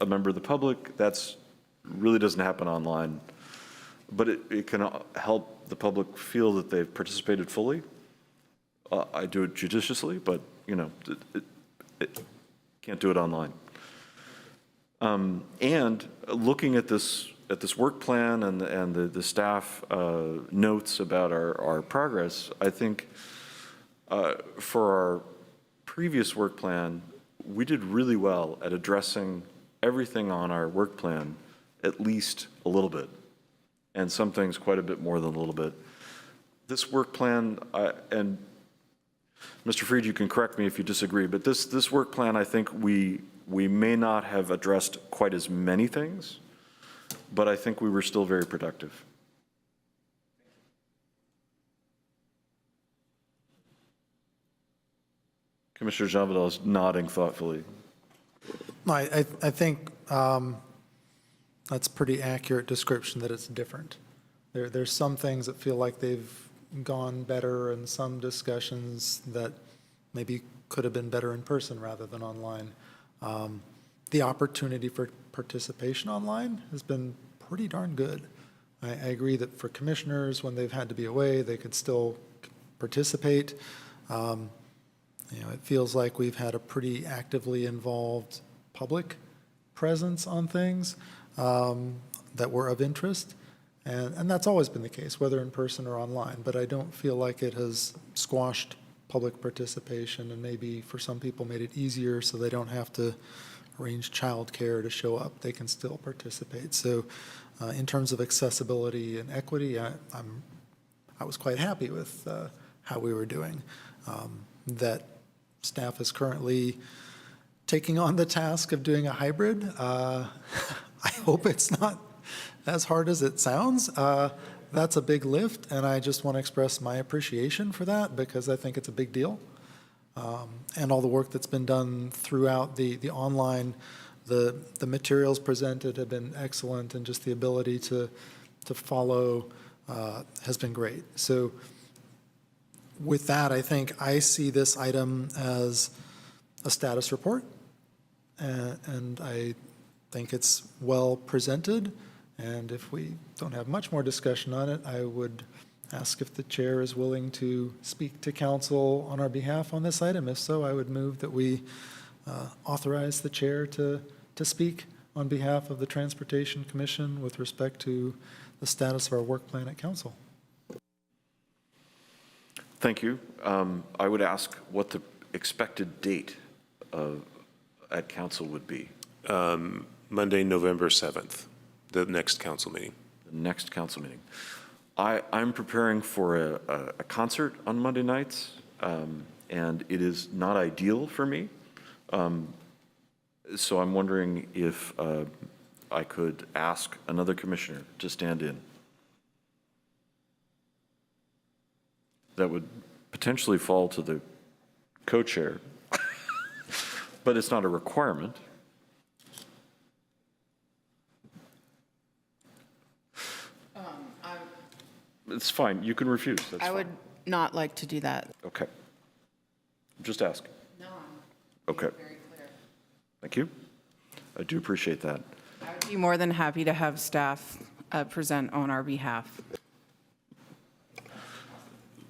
a member of the public. That's really doesn't happen online, but it can help the public feel that they've participated fully. I do it judiciously, but you know, it can't do it online. And looking at this work plan and the staff notes about our progress, I think for our previous work plan, we did really well at addressing everything on our work plan, at least a little bit, and some things quite a bit more than a little bit. This work plan, and Mr. Freed, you can correct me if you disagree, but this work plan, I think we may not have addressed quite as many things, but I think we were still very productive. Commissioner Jean Vidal is nodding thoughtfully. I think that's a pretty accurate description that it's different. There's some things that feel like they've gone better and some discussions that maybe could have been better in person rather than online. The opportunity for participation online has been pretty darn good. I agree that for commissioners, when they've had to be away, they could still participate. You know, it feels like we've had a pretty actively involved public presence on things that were of interest. And that's always been the case, whether in person or online. But I don't feel like it has squashed public participation and maybe for some people made it easier so they don't have to arrange childcare to show up. They can still participate. So in terms of accessibility and equity, I was quite happy with how we were doing. That staff is currently taking on the task of doing a hybrid. I hope it's not as hard as it sounds. That's a big lift, and I just want to express my appreciation for that because I think it's a big deal. And all the work that's been done throughout the online, the materials presented have been excellent, and just the ability to follow has been great. So with that, I think I see this item as a status report, and I think it's well presented. And if we don't have much more discussion on it, I would ask if the chair is willing to speak to council on our behalf on this item. If so, I would move that we authorize the chair to speak on behalf of the Transportation Commission with respect to the status of our work plan at council. Thank you. I would ask what the expected date at council would be. Monday, November 7th, the next council meeting. The next council meeting. I'm preparing for a concert on Monday nights, and it is not ideal for me. So I'm wondering if I could ask another commissioner to stand in. That would potentially fall to the co-chair, but it's not a requirement. It's fine. You can refuse. That's I fine. would not like to do that. Okay. Just ask. No, Okay. very clear. Thank you. I do appreciate that. I would be more than happy to have staff present on our behalf.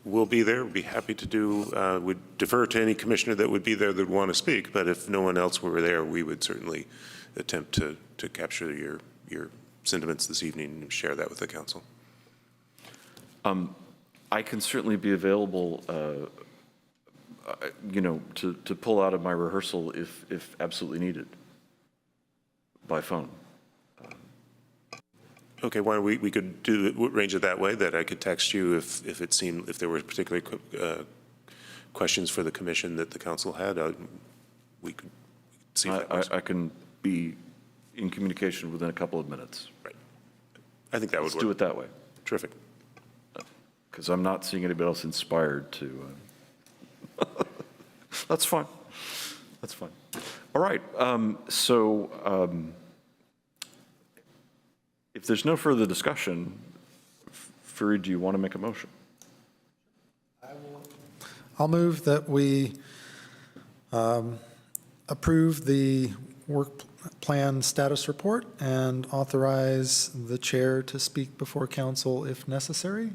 We'll be there. We'd be happy to do, would defer to any commissioner that would be there that would want to speak, but if no one else were there, we would certainly attempt to capture your sentiments this evening and share that with the council. I can certainly be available, you know, to pull out of my rehearsal if absolutely needed by phone. Okay, why don't we could arrange it that way, that I could text you if there were particular questions for the commission that the council had, we could see if that works. I can be in communication within a couple of minutes. Right. I think that would Let's work. do it that way, Terrific. because I'm not seeing anybody else inspired to. That's fine. That's fine. All right. If there's no further discussion, Fareed, do you want to make a motion? I'll move that we approve the work plan status report and authorize the chair to speak before council if necessary.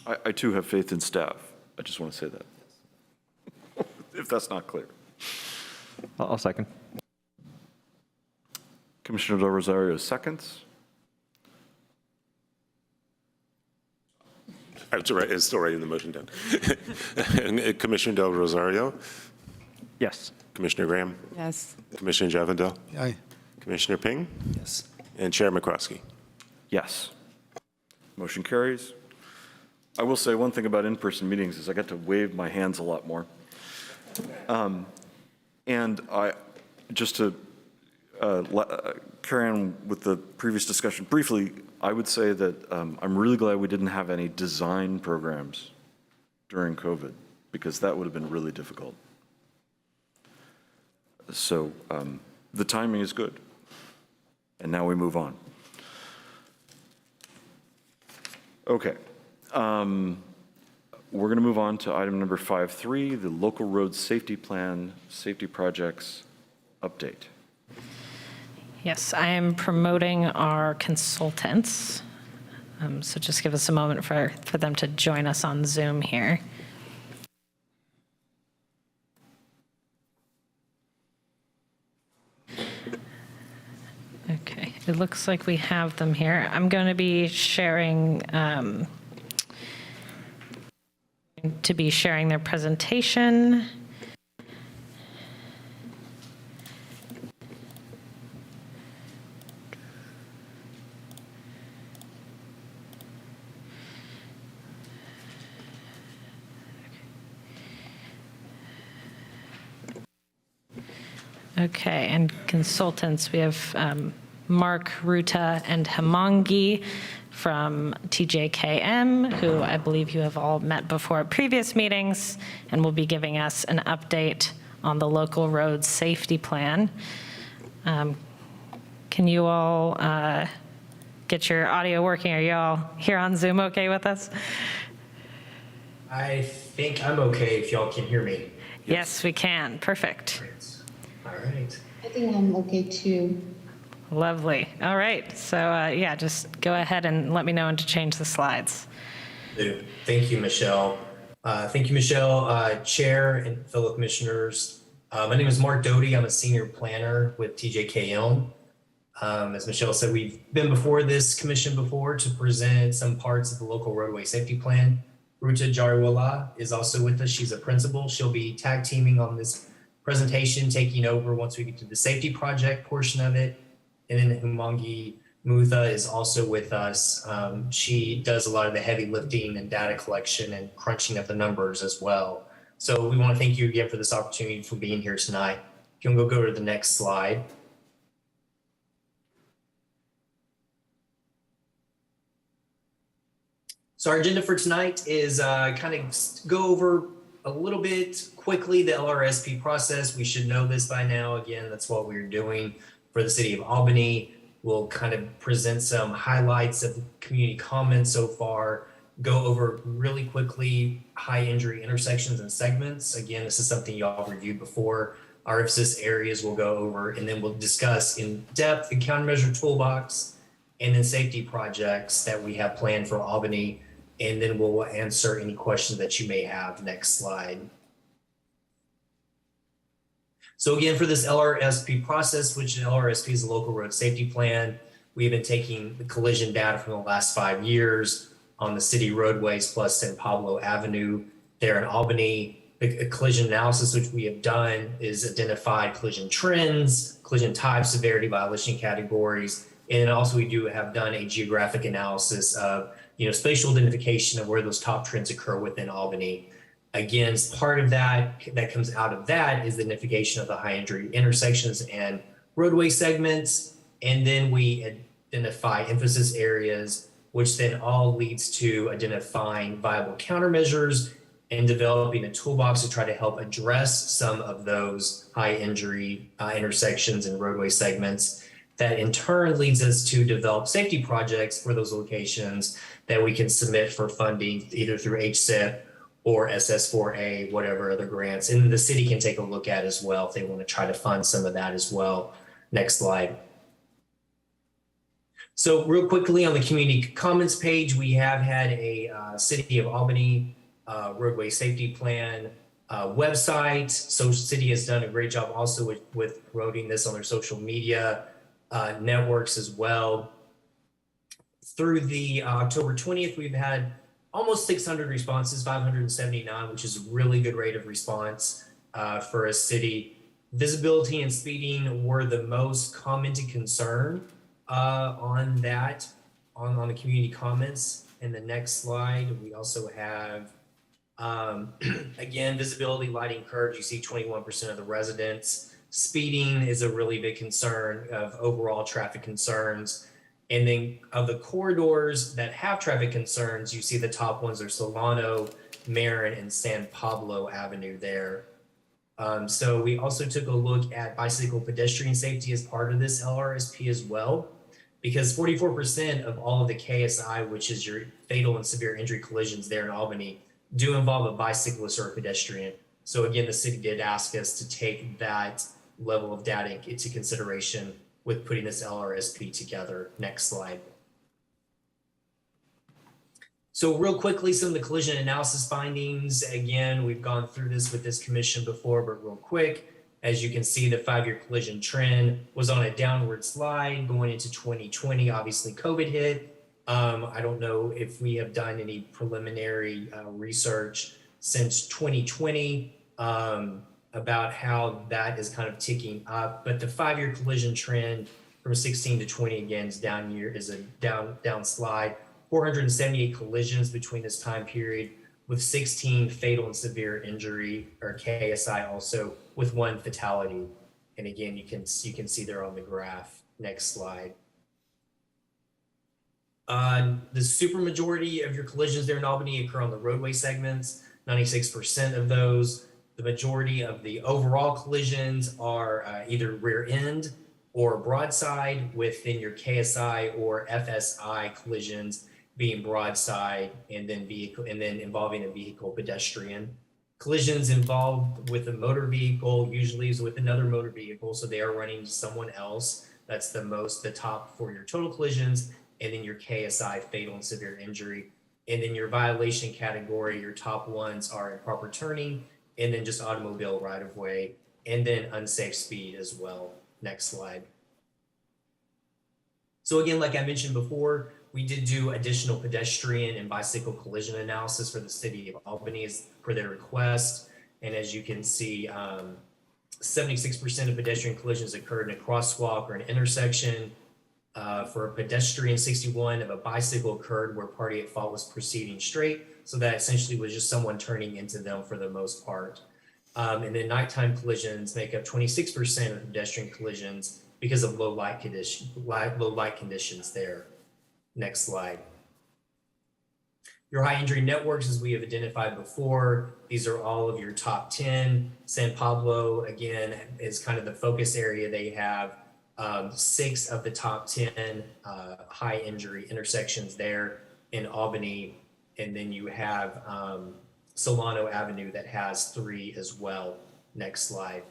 I too have faith in staff. I just want to say that. If that's not clear. I'll second. Commissioner Del Rosario seconds. It's still writing the motion down. Commissioner Del Rosario, Yes. Commissioner Graham, Yes. Commissioner Javindel, Aye. Commissioner Ping, Yes. and Chair McCroskey. Yes. Motion carries. I will say one thing about in-person meetings is I get to wave my hands a lot more. And just to carry on with the previous discussion briefly, I would say that I'm really glad we didn't have any design programs during COVID, because that would have been really difficult. So the timing is good. And now we move on. Okay. We're going to move on to item number 5.3, the local road safety plan, safety projects update. Yes, I am promoting our consultants. So just give us a moment for them to join us on Zoom here. Okay, it looks like we have them here. I'm going to be sharing their presentation. Okay, and consultants, we have Mark, Ruta, and Hamangi from TJKM, who I believe you have all met before at previous meetings, and will be giving us an update on the local road safety plan. Can you all get your audio working? Are you all here on Zoom okay with us? I think I'm okay if y'all can hear me. Yes, we can. Perfect. All right. I think I'm okay too. Lovely. All right. So yeah, just go ahead and let me know when to change the slides. Thank you, Michelle. Chair and fellow commissioners. My name is Mark Doty. I'm a senior planner with TJKM. As Michelle said, we've been before this commission before to present some parts of the local roadway safety plan. Ruta Jariwala is also with us. She's a principal. She'll be tag teaming on this presentation, taking over once we get to the safety project portion of it. And then Humangi Mutha is also with us. She does a lot of the heavy lifting and data collection and crunching of the numbers as well. So we want to thank you again for this opportunity for being here tonight. If you can go to the next slide. So our agenda for tonight is kind of go over a little bit quickly the LRSP process. We should know this by now. Again, that's what we're doing for the city of Albany. We'll kind of present some highlights of the community comments so far, go over really quickly high injury intersections and segments. Again, this is something y'all reviewed before. Our emphasis areas we'll go over, and then we'll discuss in depth the countermeasure toolbox and then safety projects that we have planned for Albany. And then we'll answer any questions that you may have. Next slide. So again, for this LRSP process, which LRSP is a local road safety plan, we've been taking the collision data from the last 5 years on the city roadways plus San Pablo Avenue there in Albany. The collision analysis, which we have done, is identified collision trends, collision type, severity, violation categories, and also we have done a geographic analysis of spatial identification of where those top trends occur within Albany. Again, part of that comes out of that is the identification of the high injury intersections and roadway segments, and then we identify emphasis areas, which then all leads to identifying viable countermeasures and developing a toolbox to try to help address some of those high injury intersections and roadway segments. That in turn leads us to develop safety projects for those locations that we can submit for funding either through HSIP or SS4A, whatever other grants. And the city can take a look at as well if they want to try to fund some of that as well. Next slide. So real quickly on the community comments page, we have had a City of Albany roadway safety plan website. So city has done a great job also with promoting this on their social media networks as well. Through the October 20th, we've had almost 600 responses, 579, which is a really good rate of response for a city. Visibility and speeding were the most commented concern on that, on the community comments. In the next slide, we also have, again, visibility, lighting, curbs. You see 21% of the residents. Speeding is a really big concern of overall traffic concerns. And then of the corridors that have traffic concerns, you see the top ones are Solano, Marin, and San Pablo Avenue there. So we also took a look at bicycle pedestrian safety as part of this LRSP as well, because 44% of all of the KSI, which is your fatal and severe injury collisions there in Albany, do involve a bicyclist or a pedestrian. So again, the city did ask us to take that level of data into consideration with putting this LRSP together. Next slide. So real quickly, some of the collision analysis findings. Again, we've gone through this with this commission before, but real quick, as you can see, the 5-year collision trend was on a downward slide going into 2020. Obviously, COVID hit. I don't know if we have done any preliminary research since 2020 about how that is kind of ticking up, but the 5-year collision trend from 16 to 20 again is a down slide. 478 collisions between this time period, with 16 fatal and severe injury, or KSI, also with 1 fatality. And again, you can see there on the graph. Next slide. The supermajority of your collisions there in Albany occur on the roadway segments. 96% of those. The majority of the overall collisions are either rear end or broadside, within your KSI or FSI collisions being broadside and then involving a vehicle pedestrian. Collisions involved with a motor vehicle usually is with another motor vehicle, so they are running someone else. That's the top for your total collisions, and then your KSI, fatal and severe injury. And then your violation category, your top ones are improper turning, and then just automobile right of way, and then unsafe speed as well. Next slide. So again, like I mentioned before, we did do additional pedestrian and bicycle collision analysis for the city of Albany as per their request. And as you can see, 76% of pedestrian collisions occurred in a crosswalk or an intersection. For a pedestrian, 61 of a bicycle occurred where party at fault was proceeding straight. So that essentially was just someone turning into them for the most part. And then nighttime collisions make up 26% of pedestrian collisions because of low light conditions there. Next slide. Your high injury networks, as we have identified before, these are all of your top 10. San Pablo, again, is kind of the focus area. They have 6 of the top 10 high injury intersections there in Albany. And then you have Solano Avenue that has 3 as well. Next slide.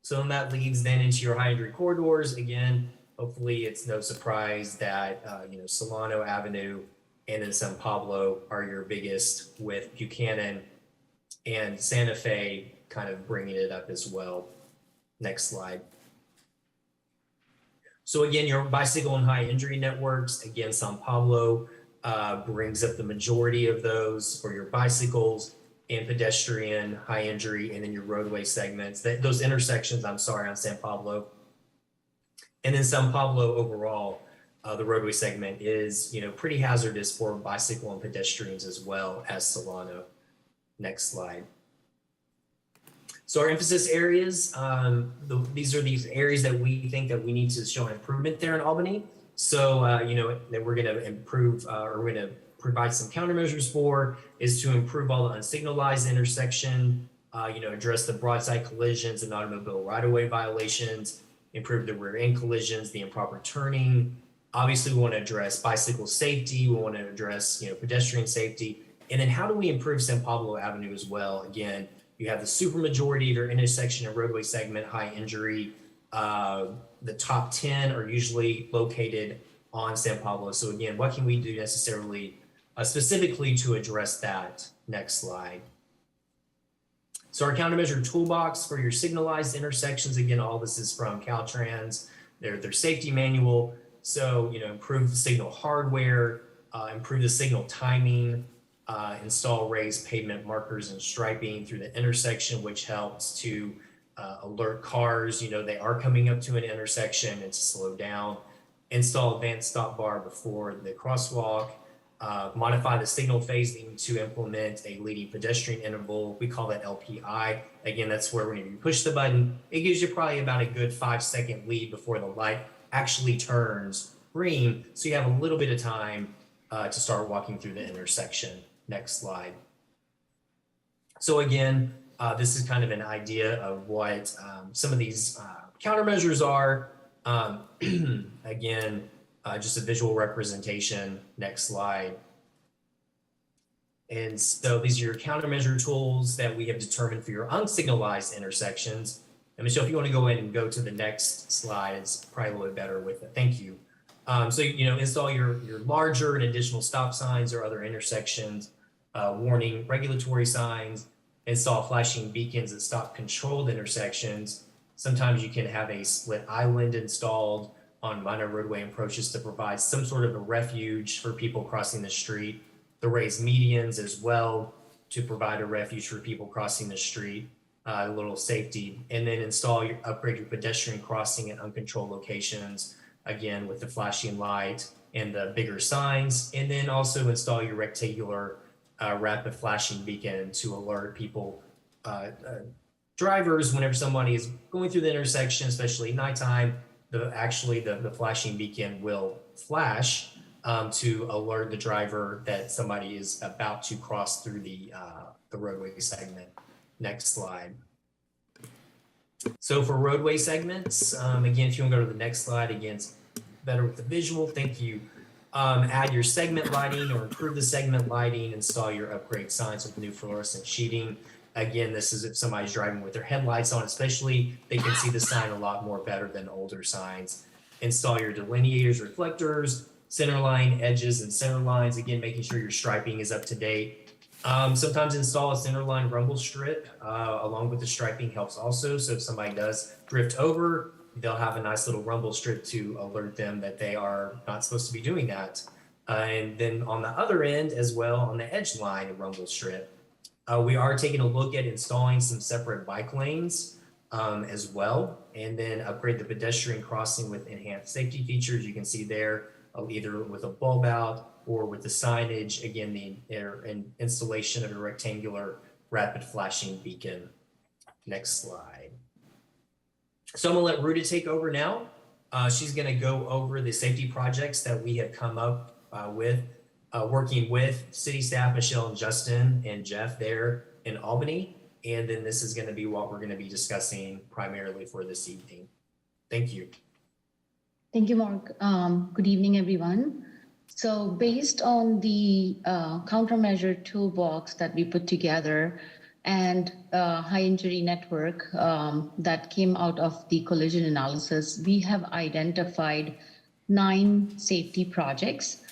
So that leads then into your high injury corridors. Again, hopefully it's no surprise that Solano Avenue and then San Pablo are your biggest, with Buchanan and Santa Fe kind of bringing it up as well. Next slide. So again, your bicycle and high injury networks, again, San Pablo brings up the majority of those for your bicycles and pedestrian, high injury, and then your roadway segments, those intersections, on San Pablo. And then San Pablo overall, the roadway segment is, pretty hazardous for bicycle and pedestrians as well as Solano. Next slide. So our emphasis areas, these are these areas that we think that we need to show an improvement there in Albany. So, that we're going to improve or we're going to provide some countermeasures for is to improve all the unsignalized intersection, address the broadside collisions and automobile right-of-way violations, improve the rear end collisions, the improper turning. Obviously, we want to address bicycle safety. We want to address, pedestrian safety. And then how do we improve San Pablo Avenue as well? Again, you have the supermajority of your intersection and roadway segment high injury. The top 10 are usually located on San Pablo. So again, what can we do necessarily, specifically to address that? Next slide. So our countermeasure toolbox for your signalized intersections, again, all this is from Caltrans, their safety manual. So, improve the signal hardware, improve the signal timing, install raised pavement markers and striping through the intersection, which helps to alert cars, they are coming up to an intersection and to slow down. Install advanced stop bar before the crosswalk. Modify the signal phasing to implement a leading pedestrian interval. We call that LPI. Again, that's where when you push the button, it gives you probably about a good 5-second lead before the light actually turns green. So you have a little bit of time to start walking through the intersection. Next slide. So again, this is kind of an idea of what some of these countermeasures are. Again, just a visual representation. Next slide. And so these are your countermeasure tools that we have determined for your unsignalized intersections. And Michelle, if you want to go in and go to the next slide, it's probably a little bit better with it. Thank you. So, install your larger and additional stop signs or other intersections, warning regulatory signs, install flashing beacons at stop controlled intersections. Sometimes you can have a split island installed on minor roadway approaches to provide some sort of a refuge for people crossing the street. The raised medians as well to provide a refuge for people crossing the street, a little safety. And then upgrade your pedestrian crossing at uncontrolled locations, again with the flashing light and the bigger signs. And then also install your rectangular rapid flashing beacon to alert people, drivers, whenever somebody is going through the intersection, especially nighttime. The flashing beacon will flash to alert the driver that somebody is about to cross through the roadway segment. Next slide. So for roadway segments, again, if you want to go to the next slide, again, it's better with the visual. Thank you. Add your segment lighting or improve the segment lighting, install your upgrade signs with new fluorescent sheeting. Again, this is if somebody's driving with their headlights on, especially, they can see the sign a lot more better than older signs. Install your delineators, reflectors, center line edges and center lines. Again, making sure your striping is up to date. Sometimes install a center line rumble strip along with the striping helps also. So if somebody does drift over, they'll have a nice little rumble strip to alert them that they are not supposed to be doing that. And then on the other end as well, on the edge line, a rumble strip. We are taking a look at installing some separate bike lanes as well, and then upgrade the pedestrian crossing with enhanced safety features. You can see there, either with a bulb out or with the signage, again, the installation of a rectangular rapid flashing beacon. Next slide. So I'm gonna let Ruta take over now. She's gonna go over the safety projects that we have come up with, working with city staff, Michelle and Justin and Jeff there in Albany. And then this is gonna be what we're gonna be discussing primarily for this evening. Thank you. Thank you, Mark. Good evening, everyone. So based on the countermeasure toolbox that we put together and high injury network that came out of the collision analysis, we have identified 9 safety projects.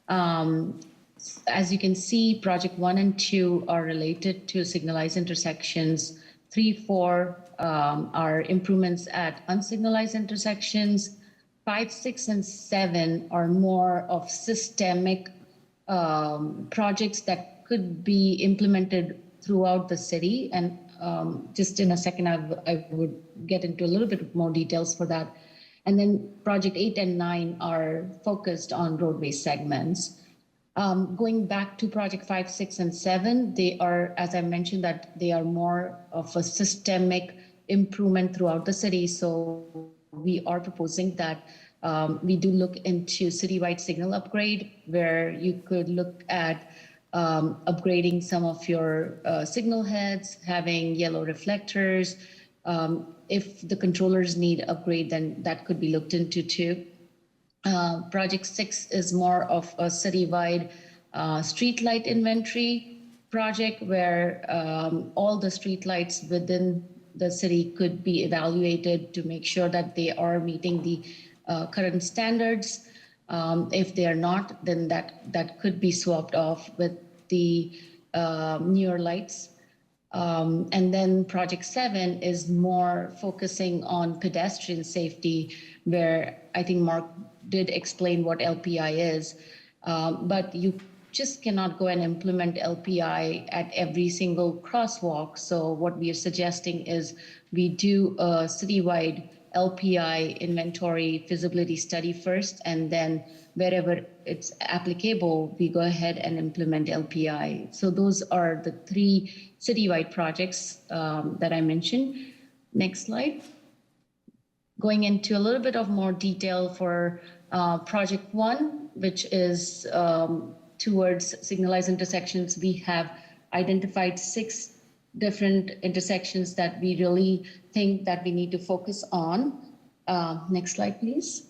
As you can see, project 1 and 2 are related to signalized intersections. 3, 4 are improvements at unsignalized intersections. 5, 6, and 7 are more of systemic projects that could be implemented throughout the city. And just in a second, I would get into a little bit more details for that. And then project 8 and 9 are focused on roadway segments. Going back to project 5, 6, and 7, they are, as I mentioned, that they are more of a systemic improvement throughout the city. So we are proposing that we do look into citywide signal upgrade, where you could look at upgrading some of your signal heads, having yellow reflectors. If the controllers need upgrade, then that could be looked into too. Project 6 is more of a citywide streetlight inventory project, where all the streetlights within the city could be evaluated to make sure that they are meeting the current standards. If they are not, then that could be swapped off with the newer lights. And then Project 7 is more focusing on pedestrian safety, where I think Mark did explain what LPI is, but you just cannot go and implement LPI at every single crosswalk. So what we are suggesting is we do a citywide LPI inventory feasibility study first, and then wherever it's applicable, we go ahead and implement LPI. So those are the 3 citywide projects that I mentioned. Next slide. Going into a little bit of more detail for project 1, which is towards signalized intersections, we have identified 6 different intersections that we really think that we need to focus on. Next slide, please.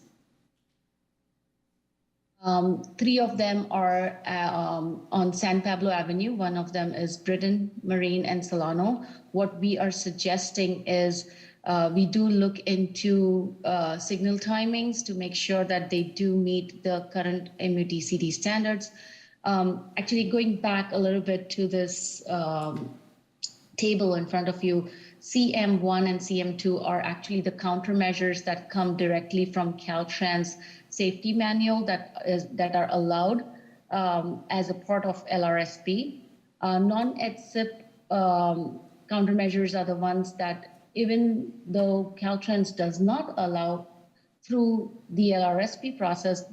3 of them are on San Pablo Avenue. One of them is Britain, Marine, and Solano. What we are suggesting is we do look into signal timings to make sure that they do meet the current MUTCD standards. Actually, going back a little bit to this table in front of you, CM1 and CM2 are actually the countermeasures that come directly from Caltrans safety manual that are allowed as a part of LRSP. Non-EDSIP countermeasures are the ones that, even though Caltrans does not allow through the LRSP process,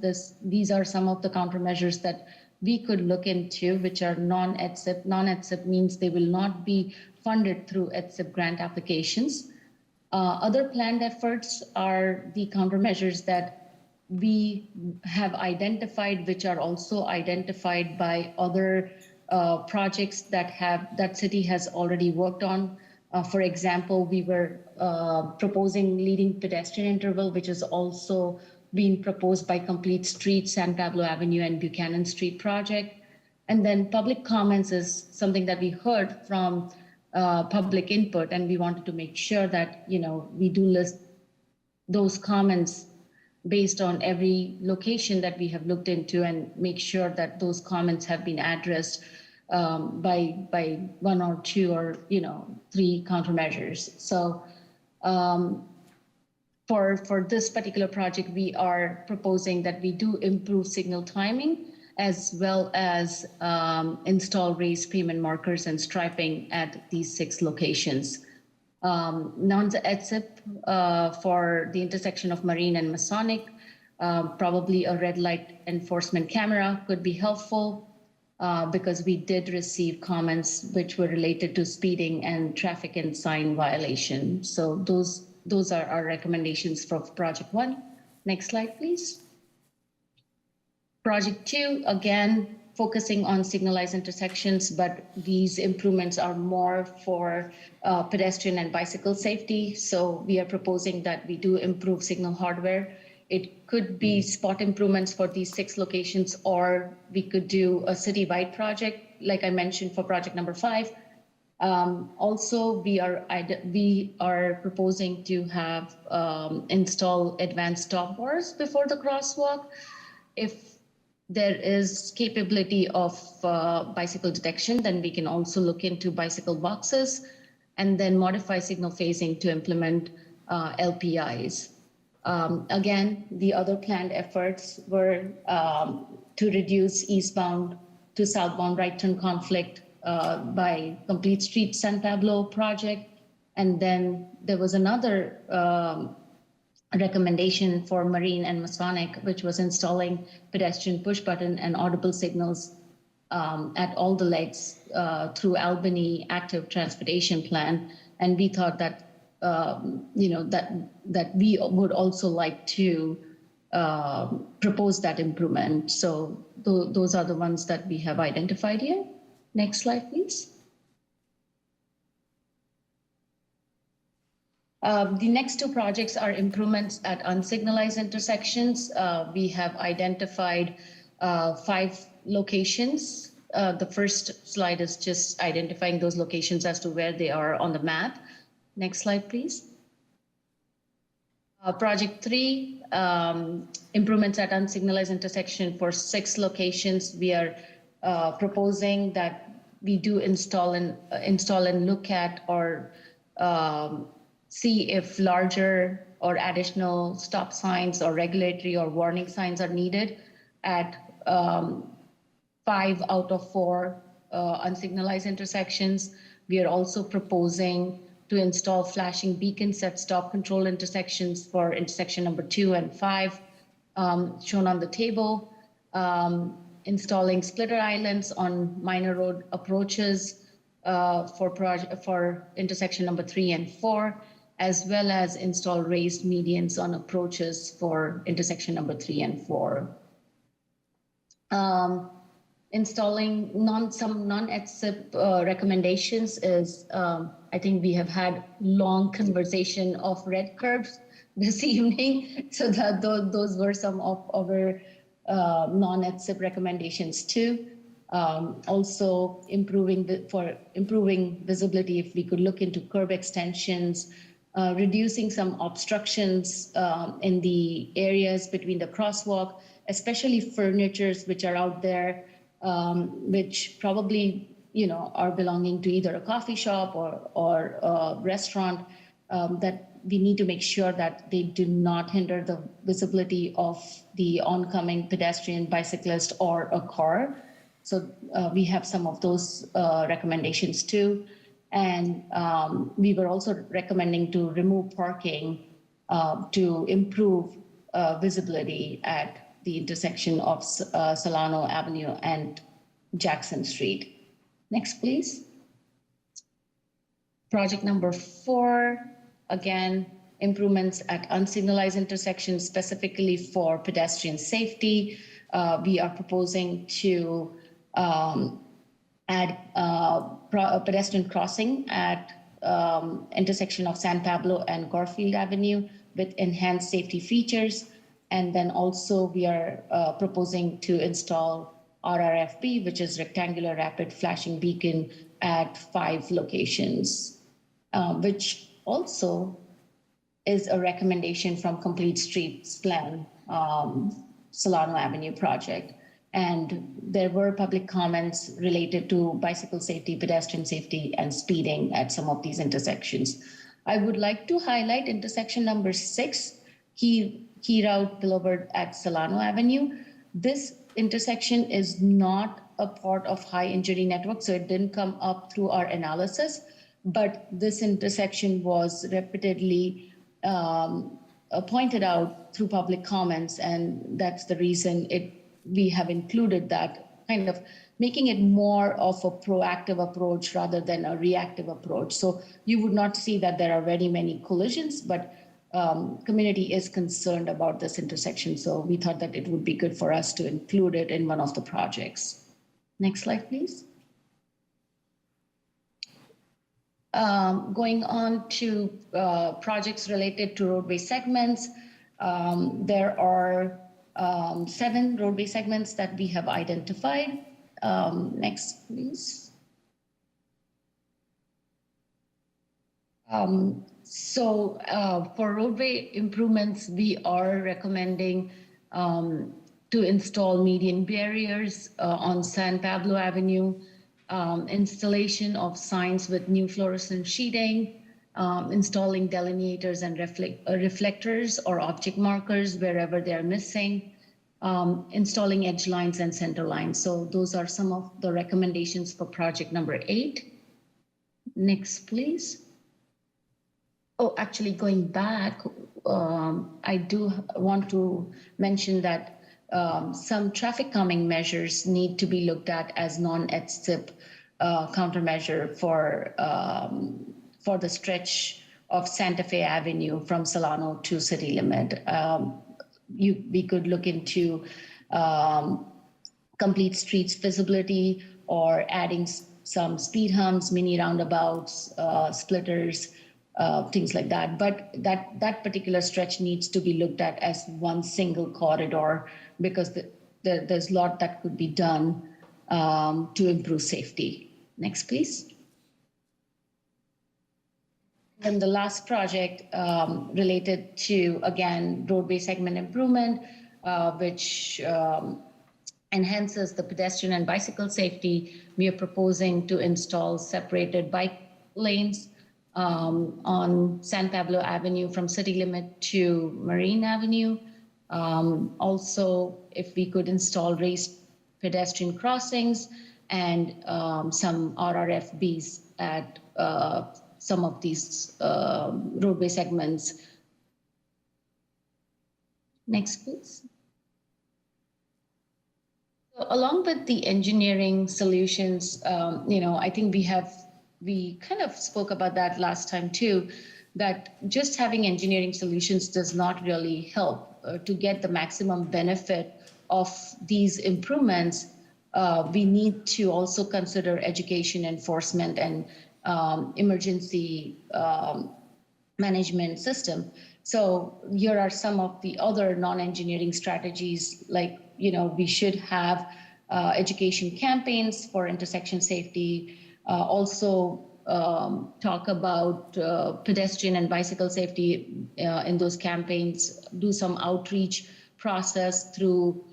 these are some of the countermeasures that we could look into, which are non-EDSIP. Non-EDSIP means they will not be funded through EDSIP grant applications. Other planned efforts are the countermeasures that we have identified, which are also identified by other projects that city has already worked on. For example, we were proposing leading pedestrian interval, which is also being proposed by Complete Streets, San Pablo Avenue, and Buchanan Street project. And then public comments is something that we heard from public input, and we wanted to make sure that we do list those comments based on every location that we have looked into, and make sure that those comments have been addressed by 1 or 2 or 3 countermeasures. So for this particular project, we are proposing that we do improve signal timing, as well as install raised pavement markers and striping at these 6 locations. Non-EDSIP for the intersection of Marine and Masonic, probably a red light enforcement camera could be helpful, because we did receive comments which were related to speeding and traffic and sign violation. So those are our recommendations for project 1. Next slide, please. Project 2, again, focusing on signalized intersections, but these improvements are more for pedestrian and bicycle safety. So we are proposing that we do improve signal hardware. It could be spot improvements for these 6 locations, or we could do a citywide project, like I mentioned for project number 5. Also, we are proposing to have install advanced stop bars before the crosswalk. If there is capability of bicycle detection, then we can also look into bicycle boxes, and then modify signal phasing to implement LPIs. Again, the other planned efforts were to reduce eastbound to southbound right turn conflict by Complete Street San Pablo project. And then there was another recommendation for Marine and Masonic, which was installing pedestrian push button and audible signals at all the legs through Albany Active Transportation Plan. And we thought that, that we would also like to propose that improvement. So those are the ones that we have identified here. Next slide, please. The next two projects are improvements at unsignalized intersections. We have identified 5 locations. The first slide is just identifying those locations as to where they are on the map. Next slide, please. Project 3, improvements at unsignalized intersection for 6 locations. We are proposing that we do install and look at or see if larger or additional stop signs or regulatory or warning signs are needed at 5 out of 4 unsignalized intersections. We are also proposing to install flashing beacons at stop control intersections for intersection number 2 and 5, shown on the table. Installing splitter islands on minor road approaches for intersection number 3 and 4, as well as install raised medians on approaches for intersection number 3 and 4. Installing some non-ETSIP recommendations is, I think we have had long conversation of red curbs this evening. So that those were some of our non-ETSIP recommendations too. Also improving visibility, if we could look into curb extensions, reducing some obstructions in the areas between the crosswalk, especially furnitures which are out there, which probably are belonging to either a coffee shop or a restaurant, that we need to make sure that they do not hinder the visibility of the oncoming pedestrian, bicyclist, or a car. So we have some of those recommendations too. And we were also recommending to remove parking to improve visibility at the intersection of Solano Avenue and Jackson Street. Next, please. Project number 4, again, improvements at unsignalized intersections, specifically for pedestrian safety. We are proposing to add a pedestrian crossing at intersection of San Pablo and Garfield Avenue with enhanced safety features. And then also we are proposing to install RRFB, which is rectangular rapid flashing beacon, at 5 locations, which also is a recommendation from Complete Streets Plan, Solano Avenue project. And there were public comments related to bicycle safety, pedestrian safety, and speeding at some of these intersections. I would like to highlight intersection number 6, key route delivered at Solano Avenue. This intersection is not a part of high injury network, so it didn't come up through our analysis, but this intersection was repeatedly pointed out through public comments, and that's the reason we have included that, kind of making it more of a proactive approach rather than a reactive approach. So you would not see that there are very many collisions, but community is concerned about this intersection. So we thought that it would be good for us to include it in one of the projects. Next slide, please. Going on to projects related to roadway segments, there are 7 roadway segments that we have identified. Next, please. So for roadway improvements, we are recommending to install median barriers on San Pablo Avenue, installation of signs with new fluorescent sheeting, installing delineators and reflectors or object markers wherever they're missing, installing edge lines and center lines. So those are some of the recommendations for project number 8. Next, please. Oh, actually going back, I do want to mention that some traffic calming measures need to be looked at as non-ETSIP countermeasure for the stretch of Santa Fe Avenue from Solano to city limit. We could look into complete streets visibility or adding some speed humps, mini roundabouts, splitters, things like that. But that particular stretch needs to be looked at as one single corridor because there's a lot that could be done to improve safety. Next, please. And the last project related to, again, roadway segment improvement, which enhances the pedestrian and bicycle safety. We are proposing to install separated bike lanes on San Pablo Avenue from city limit to Marine Avenue. Also, if we could install raised pedestrian crossings and some RRFBs at some of these roadway segments. Next, please. So along with the engineering solutions, I think we kind of spoke about that last time too, that just having engineering solutions does not really help to get the maximum benefit of these improvements. We need to also consider education, enforcement, and emergency management system. So here are some of the other non-engineering strategies, like, we should have education campaigns for intersection safety, also talk about pedestrian and bicycle safety in those campaigns, do some outreach process through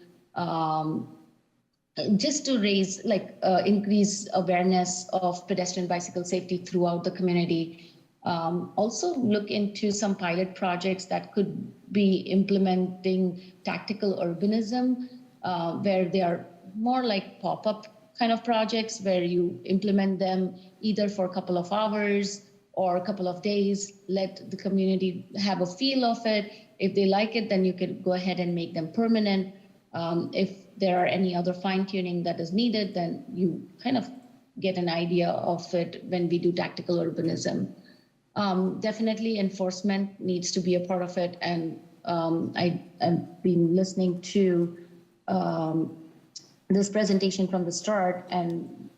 just to raise, increase awareness of pedestrian bicycle safety throughout the community. Also look into some pilot projects that could be implementing tactical urbanism, where they are more like pop-up kind of projects where you implement them either for a couple of hours or a couple of days, let the community have a feel of it. If they like it, then you can go ahead and make them permanent. If there are any other fine-tuning that is needed, then you kind of get an idea of it when we do tactical urbanism. Definitely enforcement needs to be a part of it. And I've been listening to this presentation from the start, and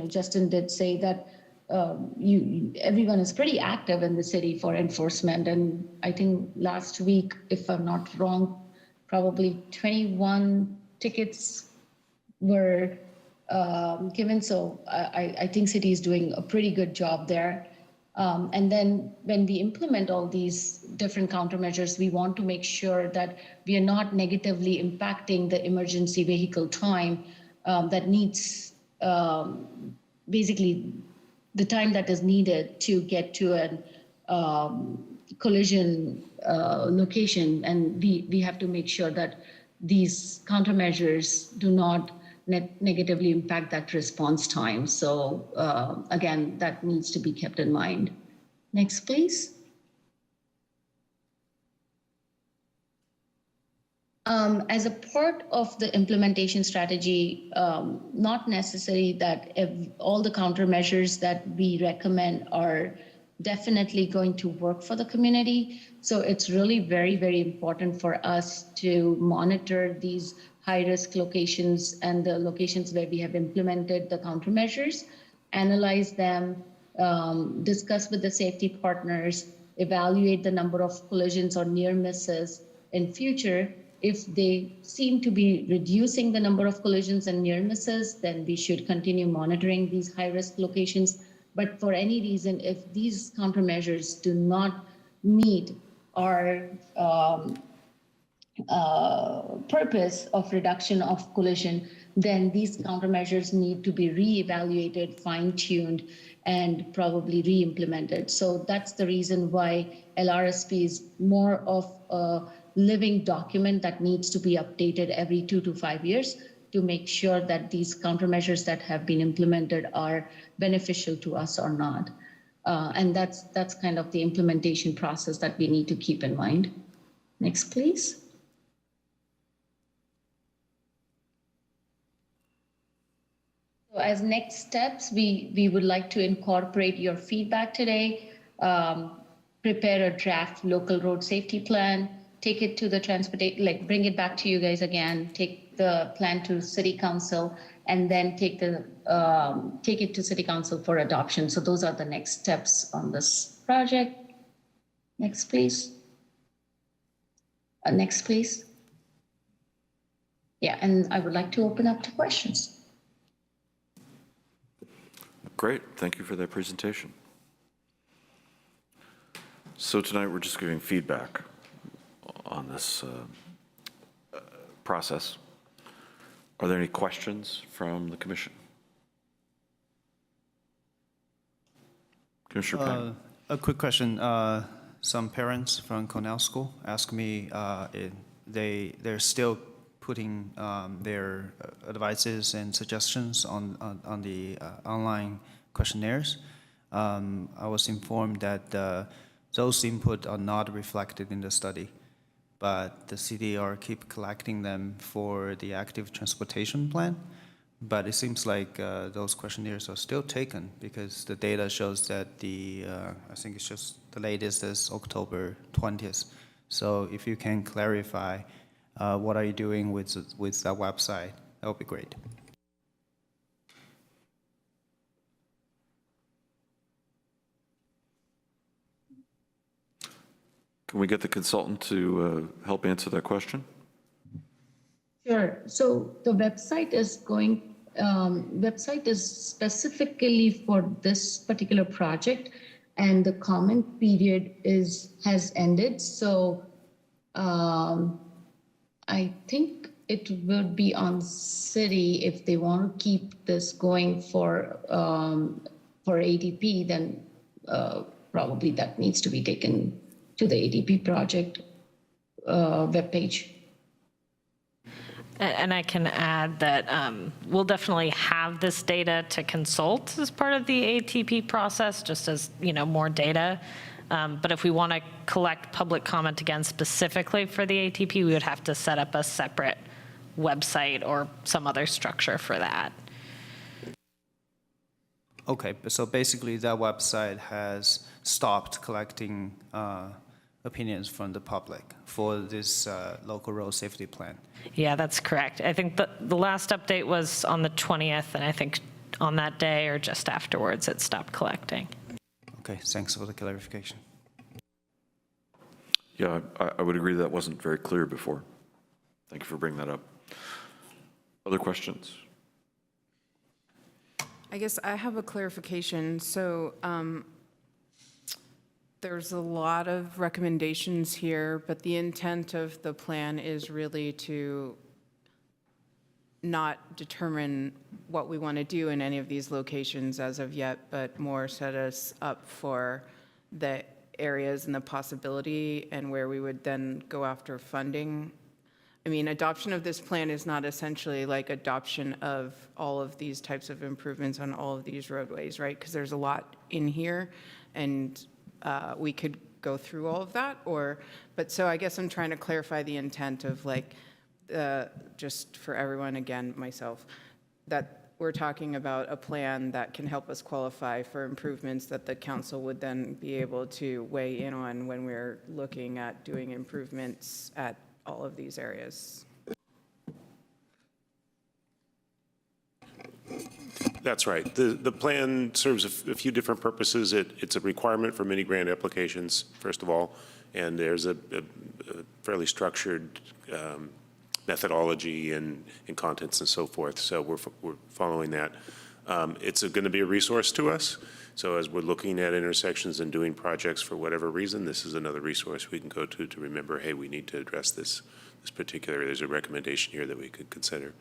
Justin did say that everyone is pretty active in the city for enforcement. And I think last week, if I'm not wrong, probably 21 tickets were given. So I think city is doing a pretty good job there. And then when we implement all these different countermeasures, we want to make sure that we are not negatively impacting the emergency vehicle time that needs basically the time that is needed to get to a collision location. And we have to make sure that these countermeasures do not negatively impact that response time. So again, that needs to be kept in mind. Next, please. As a part of the implementation strategy, not necessary that all the countermeasures that we recommend are definitely going to work for the community. So it's really very, very important for us to monitor these high-risk locations and the locations where we have implemented the countermeasures, analyze them, discuss with the safety partners, evaluate the number of collisions or near misses in future. If they seem to be reducing the number of collisions and near misses, then we should continue monitoring these high-risk locations. But for any reason, if these countermeasures do not meet our purpose of reduction of collision, then these countermeasures need to be reevaluated, fine-tuned, and probably re-implemented. So that's the reason why LRSP is more of a living document that needs to be updated every 2 to 5 years to make sure that these countermeasures that have been implemented are beneficial to us or not. And that's kind of the implementation process that we need to keep in mind. Next, please. So as next steps, we would like to incorporate your feedback today, prepare a draft local road safety plan, take it to the bring it back to you guys again, take the plan to city council, and then take it to city council for adoption. So those are the next steps on this project. Next, please. Next, please. Yeah, and I would like to open up to questions. Great, thank you for that presentation. So tonight we're just giving feedback on this process. Are there any questions from the commission? Commissioner Pang. A quick question. Some parents from Cornell School asked me they're still putting their advices and suggestions on the online questionnaires. I was informed that those input are not reflected in the study, but the CDR keep collecting them for the active transportation plan. But it seems like those questionnaires are still taken because the data shows that I think it's just the latest is October 20th. So if you can clarify what are you doing with that website, that would be great. Can we get the consultant to help answer that question? Sure. So the website is specifically for this particular project, and the comment period has ended. So I think it would be on city if they want to keep this going for ADP, then probably that needs to be taken to the ADP project webpage. And I can add that we'll definitely have this data to consult as part of the ATP process, just as more data. But if we want to collect public comment again specifically for the ATP, we would have to set up a separate website or some other structure for that. Okay, so basically that website has stopped collecting opinions from the public for this local road safety plan. Yeah, that's correct. I think the last update was on the 20th, and I think on that day or just afterwards it stopped collecting. Okay, thanks for the clarification. Yeah, I would agree that wasn't very clear before. Thank you for bringing that up. Other questions? I guess I have a clarification. So there's a lot of recommendations here, but the intent of the plan is really to not determine what we want to do in any of these locations as of yet, but more set us up for the areas and the possibility and where we would then go after funding. I mean, adoption of this plan is not essentially like adoption of all of these types of improvements on all of these roadways, right? Because there's a lot in here, and we could go through all of that, but so I guess I'm trying to clarify the intent of just for everyone, again, myself, that we're talking about a plan that can help us qualify for improvements that the council would then be able to weigh in on when we're looking at doing improvements at all of these areas. That's right. The plan serves a few different purposes. It's a requirement for many grant applications, first of all, and there's a fairly structured methodology and contents and so forth. So we're following that. It's going to be a resource to us. So as we're looking at intersections and doing projects for whatever reason, this is another resource we can go to remember, hey, we need to address this particular, there's a recommendation here that we could consider.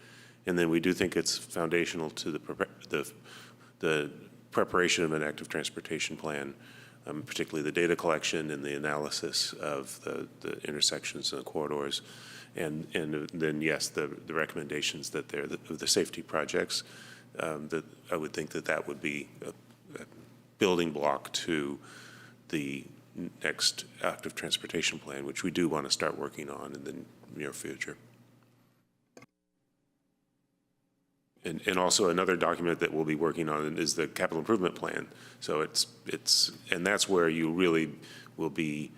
And then we do think it's foundational to the preparation of an active transportation plan, particularly the data collection and the analysis of the intersections and the corridors. And then, yes, the recommendations that the safety projects, that I would think that would be building block to the next active transportation plan, which we do want to start working on in the near future. And also another document that we'll be working on is the capital improvement plan. So and that's where you really will be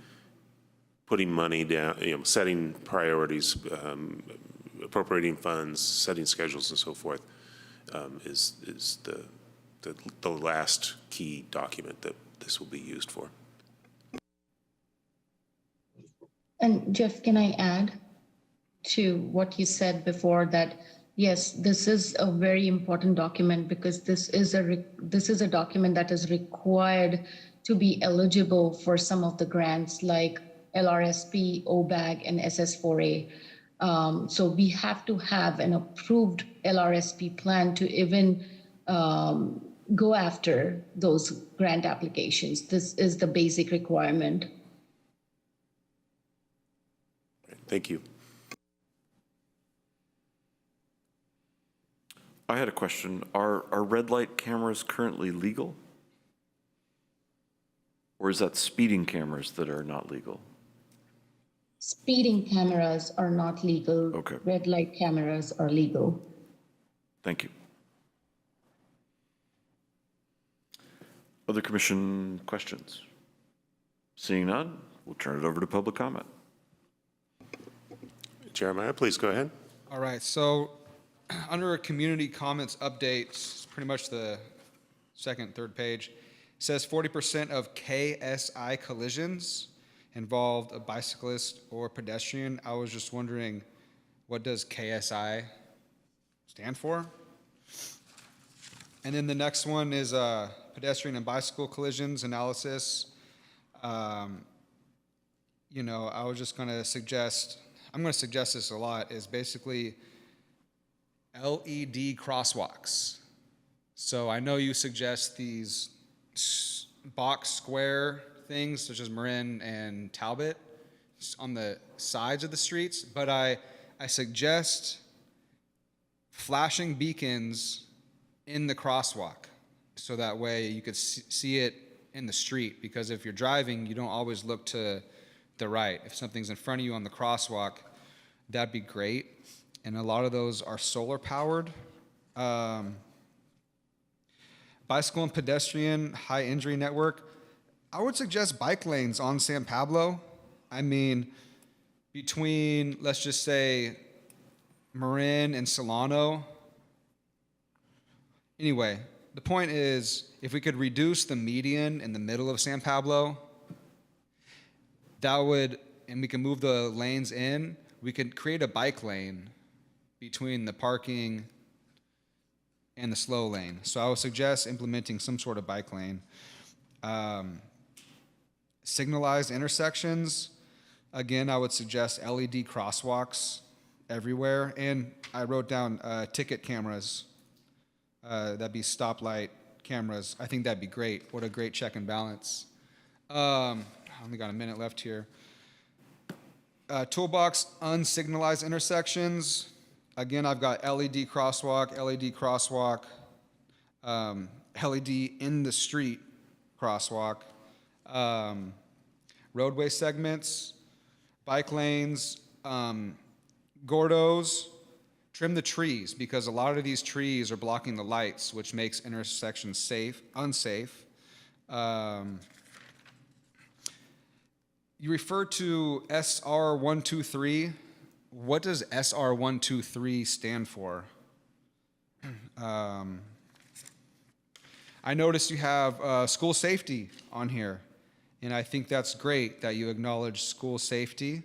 putting money down, setting priorities, appropriating funds, setting schedules and so forth, is the last key document that this will be used for. And Jeff, can I add to what you said before that, yes, this is a very important document because this is a document that is required to be eligible for some of the grants like LRSP, OBAG, and SS4A. So we have to have an approved LRSP plan to even go after those grant applications. This is the basic requirement. Thank you. I had a question. Are red light cameras currently legal? Or is that speeding cameras that are not legal? Speeding cameras are not legal. Okay. Red light cameras are legal. Thank you. Other commission questions? Seeing none, we'll turn it over to public comment. Jeremiah, please go ahead. All right, so under community comments updates, pretty much the second, third page, it says 40% of KSI collisions involved a bicyclist or pedestrian. I was just wondering, what does KSI stand for? And then the next one is pedestrian and bicycle collisions analysis. I was just going to suggest, I'm going to suggest this a lot, is basically LED crosswalks. So I know you suggest these box square things such as Marin and Talbot on the sides of the streets, but I suggest flashing beacons in the crosswalk so that way you could see it in the street, because if you're driving, you don't always look to the right. If something's in front of you on the crosswalk, that'd be great. And a lot of those are solar powered. Bicycle and pedestrian high injury network. I would suggest bike lanes on San Pablo. I mean, between, let's just say, Marin and Solano. Anyway, the point is, if we could reduce the median in the middle of San Pablo, that would, and we can move the lanes in, we could create a bike lane between the parking and the slow lane. So I would suggest implementing some sort of bike lane. Signalized intersections, again, I would suggest LED crosswalks everywhere. And I wrote down ticket cameras. That'd be stoplight cameras. I think that'd be great. What a great check and balance. I only got a minute left here. Toolbox, unsignalized intersections. Again, I've got LED crosswalk, LED in the street crosswalk, roadway segments, bike lanes, Gordos, trim the trees, because a lot of these trees are blocking the lights, which makes intersections unsafe. You refer to SR 123. What does SR 123 stand for? I noticed you have school safety on here, and I think that's great that you acknowledge school safety.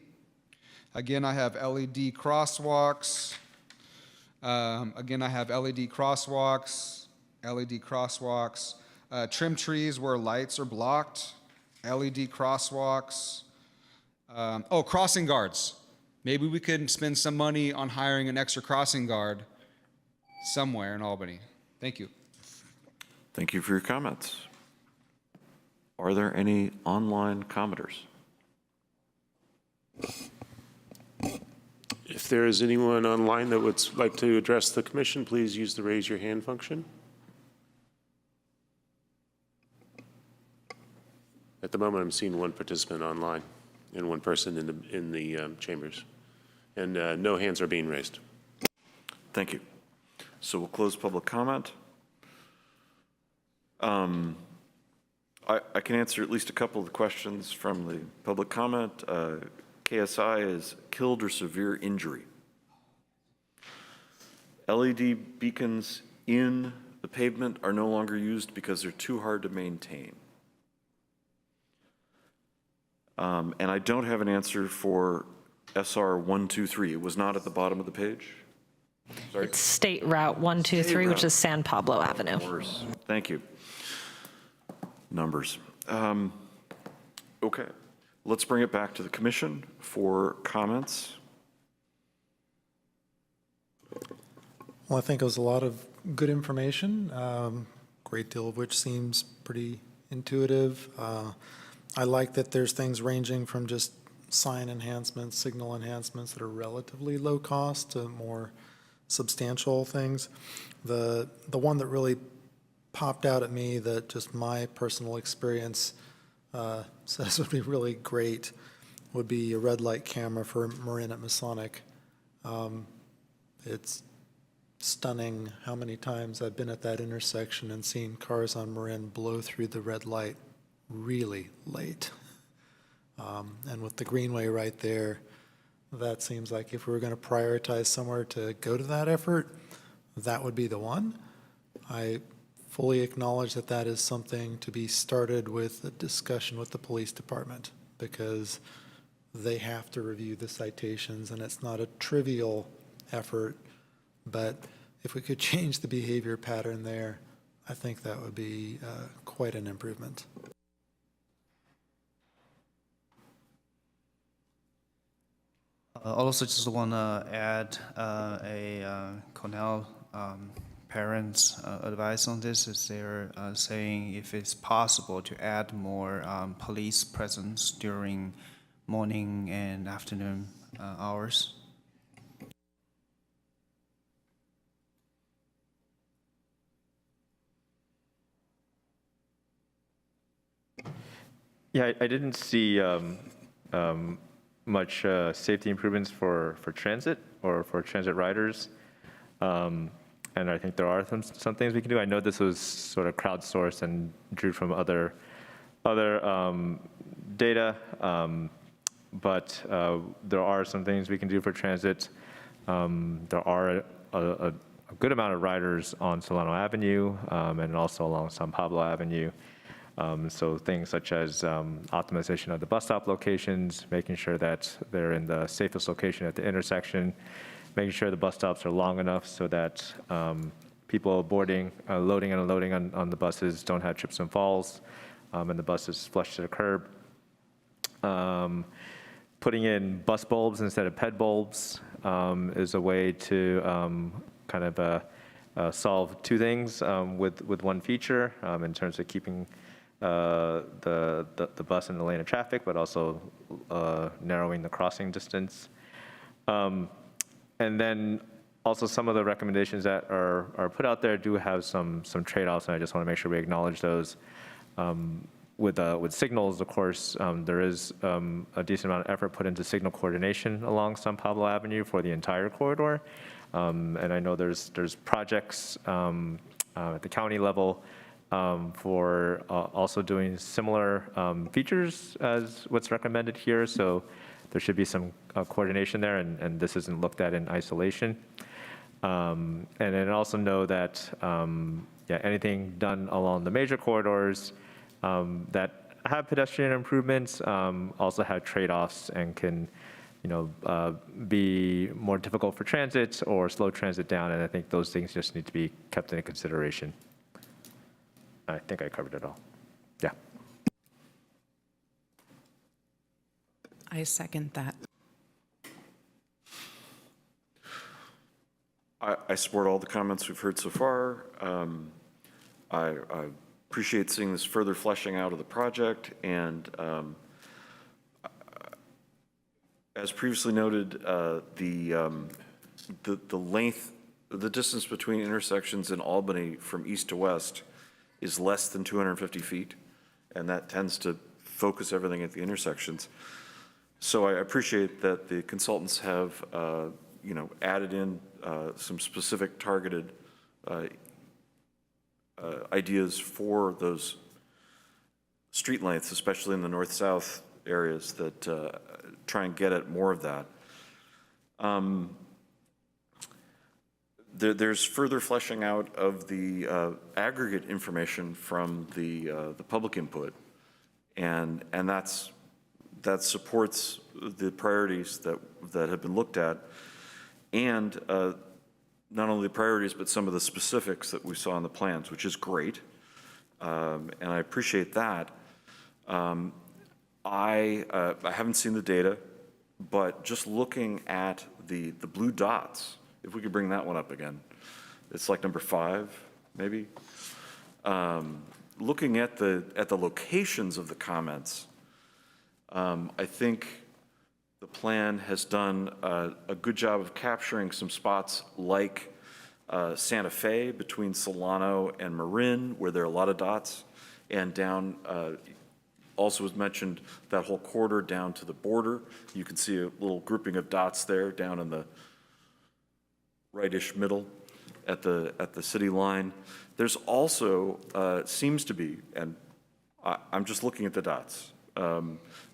Again, I have LED crosswalks. Trim trees where lights are blocked. LED crosswalks. Crossing guards. Maybe we could spend some money on hiring an extra crossing guard somewhere in Albany. Thank you. Thank you for your comments. Are there any online commenters? If there is anyone online that would like to address the commission, please use the raise your hand function. At the moment, I'm seeing one participant online and one person in the chambers. And no hands are being raised. Thank you. So we'll close public comment. I can answer at least a couple of the questions from the public comment. KSI is killed or severe injury. LED beacons in the pavement are no longer used because they're too hard to maintain. And I don't have an answer for SR 123. It was not at the bottom of the page. Sorry. It's State Route 123, which is San Pablo Avenue. Thank you. Numbers. Okay, let's bring it back to the commission for comments. Well, I think it was a lot of good information, great deal of which seems pretty intuitive. I like that there's things ranging from just sign enhancements, signal enhancements that are relatively low cost to more substantial things. The one that really popped out at me that just my personal experience says would be really great would be a red light camera for Marin at Masonic. It's stunning how many times I've been at that intersection and seen cars on Marin blow through the red light really late. And with the greenway right there, that seems like if we were going to prioritize somewhere to go to that effort, that would be the one. I fully acknowledge that that is something to be started with a discussion with the police department, because they have to review the citations, and it's not a trivial effort. But if we could change the behavior pattern there, I think that would be quite an improvement. Also, just want to add Cornell parents' advice on this is they're saying if it's possible to add more police presence during morning and afternoon hours. Yeah, I didn't see much safety improvements for transit or for transit riders. And I think there are some things we can do. I know this was sort of crowdsourced and drew from other data, but there are some things we can do for transit. There are a good amount of riders on Solano Avenue and also along San Pablo Avenue. So things such as optimization of the bus stop locations, making sure that they're in the safest location at the intersection, making sure the bus stops are long enough so that people boarding, loading and unloading on the buses don't have trips and falls, and the bus is flush to the curb. Putting in bus bulbs instead of PED bulbs is a way to kind of solve two things with one feature in terms of keeping the bus in the lane of traffic, but also narrowing the crossing distance. And then also some of the recommendations that are put out there do have some trade-offs, and I just want to make sure we acknowledge those. With signals, of course, there is a decent amount of effort put into signal coordination along San Pablo Avenue for the entire corridor. And I know there's projects at the county level for also doing similar features as what's recommended here. So there should be some coordination there, and this isn't looked at in isolation. And then also know that anything done along the major corridors that have pedestrian improvements also have trade-offs and can, be more difficult for transit or slow transit down. And I think those things just need to be kept into consideration. I think I covered it all. Yeah. I second that. I support all the comments we've heard so far. I appreciate seeing this further fleshing out of the project, and as previously noted, the distance between intersections in Albany from east to west is less than 250 feet, and that tends to focus everything at the intersections. So I appreciate that the consultants have, added in some specific targeted ideas for those street lengths, especially in the north-south areas, that try and get at more of that. There's further fleshing out of the aggregate information from the public input, and that supports the priorities that have been looked at, and not only the priorities, but some of the specifics that we saw in the plans, which is great, and I appreciate that. I haven't seen the data, but just looking at the blue dots, if we could bring that one up again, it's like number 5, maybe. Looking at the locations of the comments, I think the plan has done a good job of capturing some spots like Santa Fe between Solano and Marin, where there are a lot of dots, and down, also was mentioned that whole corridor down to the border. You can see a little grouping of dots there down in the rightish middle at the city line. There's also seems to be, and I'm just looking at the dots,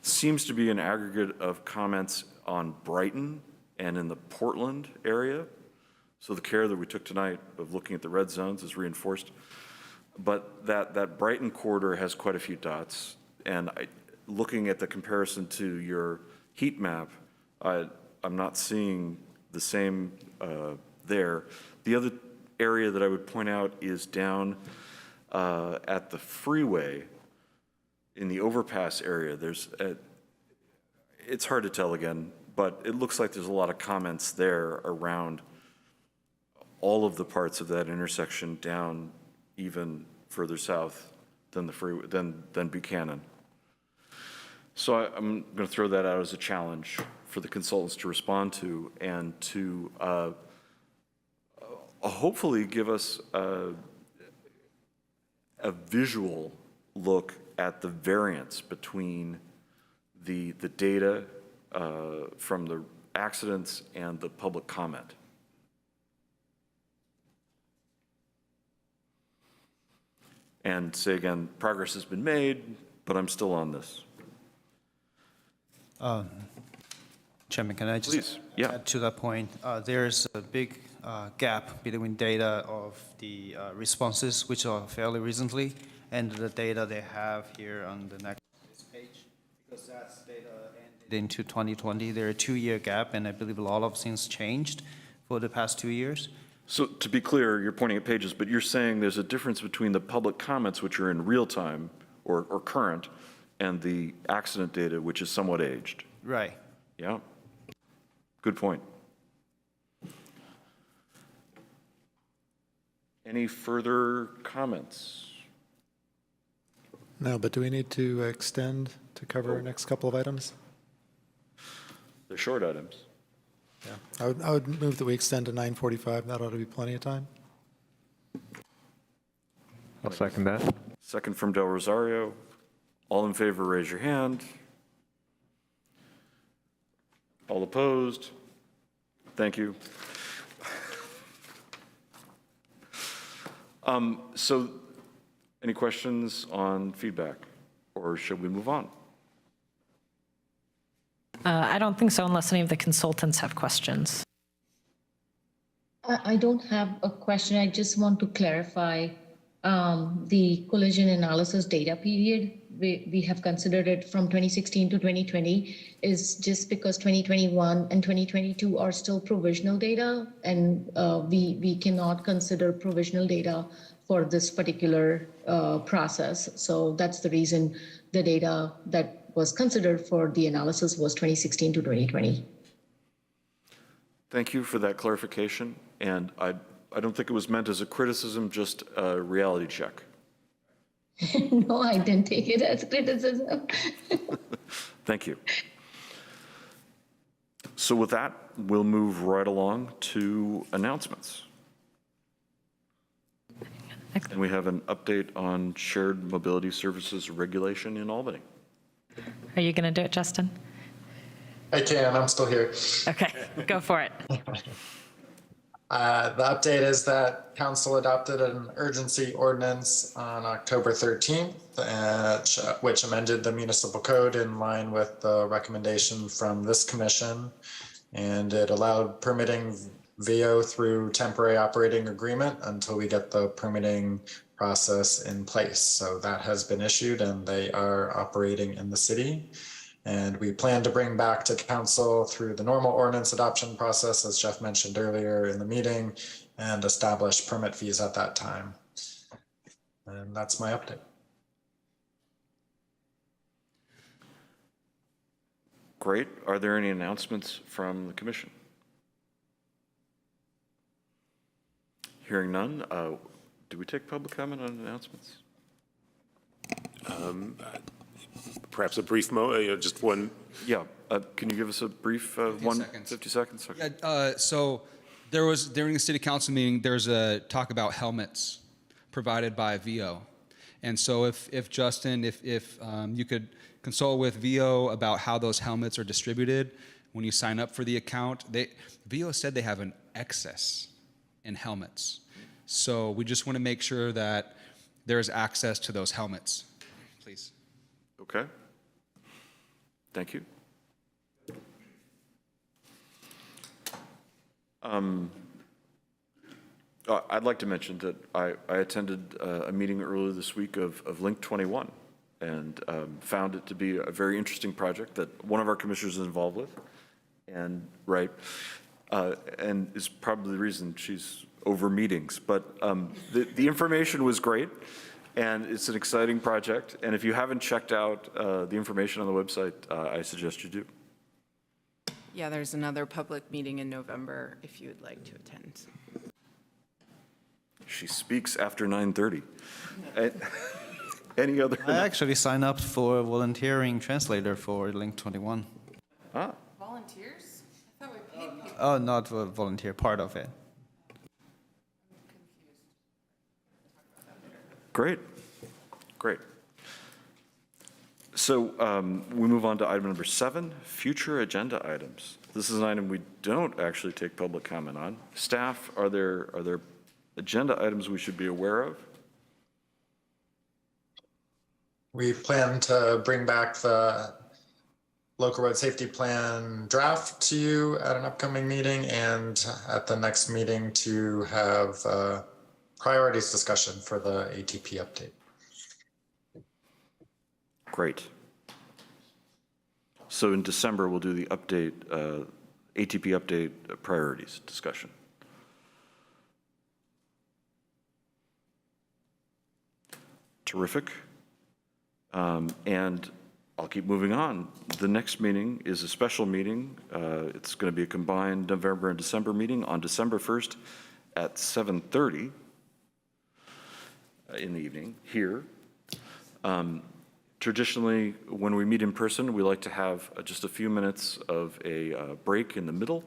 seems to be an aggregate of comments on Brighton and in the Portland area. So the care that we took tonight of looking at the red zones is reinforced. But that Brighton corridor has quite a few dots. And looking at the comparison to your heat map, I'm not seeing the same there. The other area that I would point out is down at the freeway in the overpass area. It's hard to tell again, but it looks like there's a lot of comments there around all of the parts of that intersection down even further south than the freeway, than Buchanan. So I'm going to throw that out as a challenge for the consultants to respond to, and to hopefully give us a visual look at the variance between the data from the accidents and the public comment. And say again, progress has been made, but I'm still on this. Chairman, can I just add to that point? There's a big gap between data of the responses, which are fairly recently, and the data they have here on the next page, because that's data ended into 2020. There are a 2-year gap, and I believe a lot of things changed for the past 2 years. So to be clear, you're pointing at pages, but you're saying there's a difference between the public comments, which are in real time or current, and the accident data, which is somewhat aged. Right. Yeah. Good point. Any further comments? No, but do we need to extend to cover our next couple of items? They're short items. Yeah, I would move that we extend to 9:45. That ought to be plenty of time. I'll second that. Second from Del Rosario. All in favor, raise your hand. All opposed? Thank you. So any questions on feedback, or should we move on? I don't think so, unless any of the consultants have questions. I don't have a question. I just want to clarify the collision analysis data period. We have considered it from 2016 to 2020 is just because 2021 and 2022 are still provisional data, and we cannot consider provisional data for this particular process. So that's the reason the data that was considered for the analysis was 2016 to 2020. Thank you for that clarification. And I don't think it was meant as a criticism, just a reality check. No, I didn't take it as criticism. Thank you. So with that, we'll move right along to announcements. And we have an update on shared mobility services regulation in Albany. Are you going to do it, Justin? I can, I'm still here. Okay, go for it. The update is that council adopted an urgency ordinance on October 13th, which amended the municipal code in line with the recommendation from this commission. And it allowed permitting VO through temporary operating agreement until we get the permitting process in place. So that has been issued and they are operating in the city. And we plan to bring back to council through the normal ordinance adoption process, as Jeff mentioned earlier in the meeting, and establish permit fees at that time. And that's my update. Great. Are there any announcements from the commission? Hearing none, do we take public comment on announcements? Perhaps a brief, just one. Yeah, can you give us a brief 50 seconds? Okay. Yeah, so there was, during the city council meeting, there's a talk about helmets provided by VO. And so if Justin, if you could consult with VO about how those helmets are distributed when you sign up for the account. VO said they have an excess in helmets. So we just want to make sure that there's access to those helmets, please. Okay. Thank you. I'd like to mention that I attended a meeting earlier this week of Link 21 and found it to be a very interesting project that one of our commissioners is involved with, and and is probably the reason she's over meetings. But the information was great, and it's an exciting project. And if you haven't checked out the information on the website, I suggest you do. Yeah, there's another public meeting in November if you would like to attend. She speaks after 9:30. Any other? I actually signed up for a volunteering translator for Link 21. Ah. Volunteers? I thought we paid people. Oh, not a volunteer, part of it. Great, great. So we move on to item number 7, future agenda items. This is an item we don't actually take public comment on. Staff, are there agenda items we should be aware of? We plan to bring back the local road safety plan draft to you at an upcoming meeting, and at the next meeting to have priorities discussion for the ATP update. Great. So in December, we'll do the update, ATP update priorities discussion. Terrific. And I'll keep moving on. The next meeting is a special meeting. It's going to be a combined November and December meeting on December 1st at 7:30 in the evening here. Traditionally, when we meet in person, we like to have just a few minutes of a break in the middle.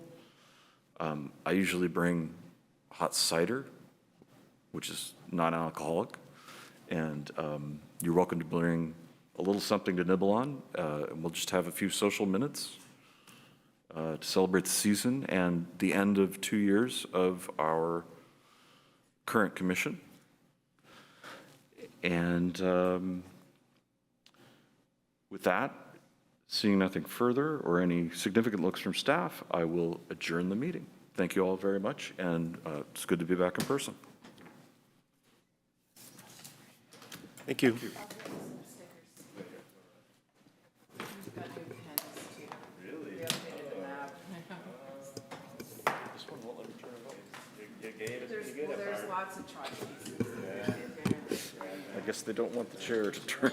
I usually bring hot cider, which is non-alcoholic, and you're welcome to bring a little something to nibble on, and we'll just have a few social minutes to celebrate the season and the end of 2 years of our current commission. And with that, seeing nothing further or any significant looks from staff, I will adjourn the meeting. Thank you all very much, and it's good to be back in person. Thank you. There's lots of choices. I guess they don't want the chair to turn.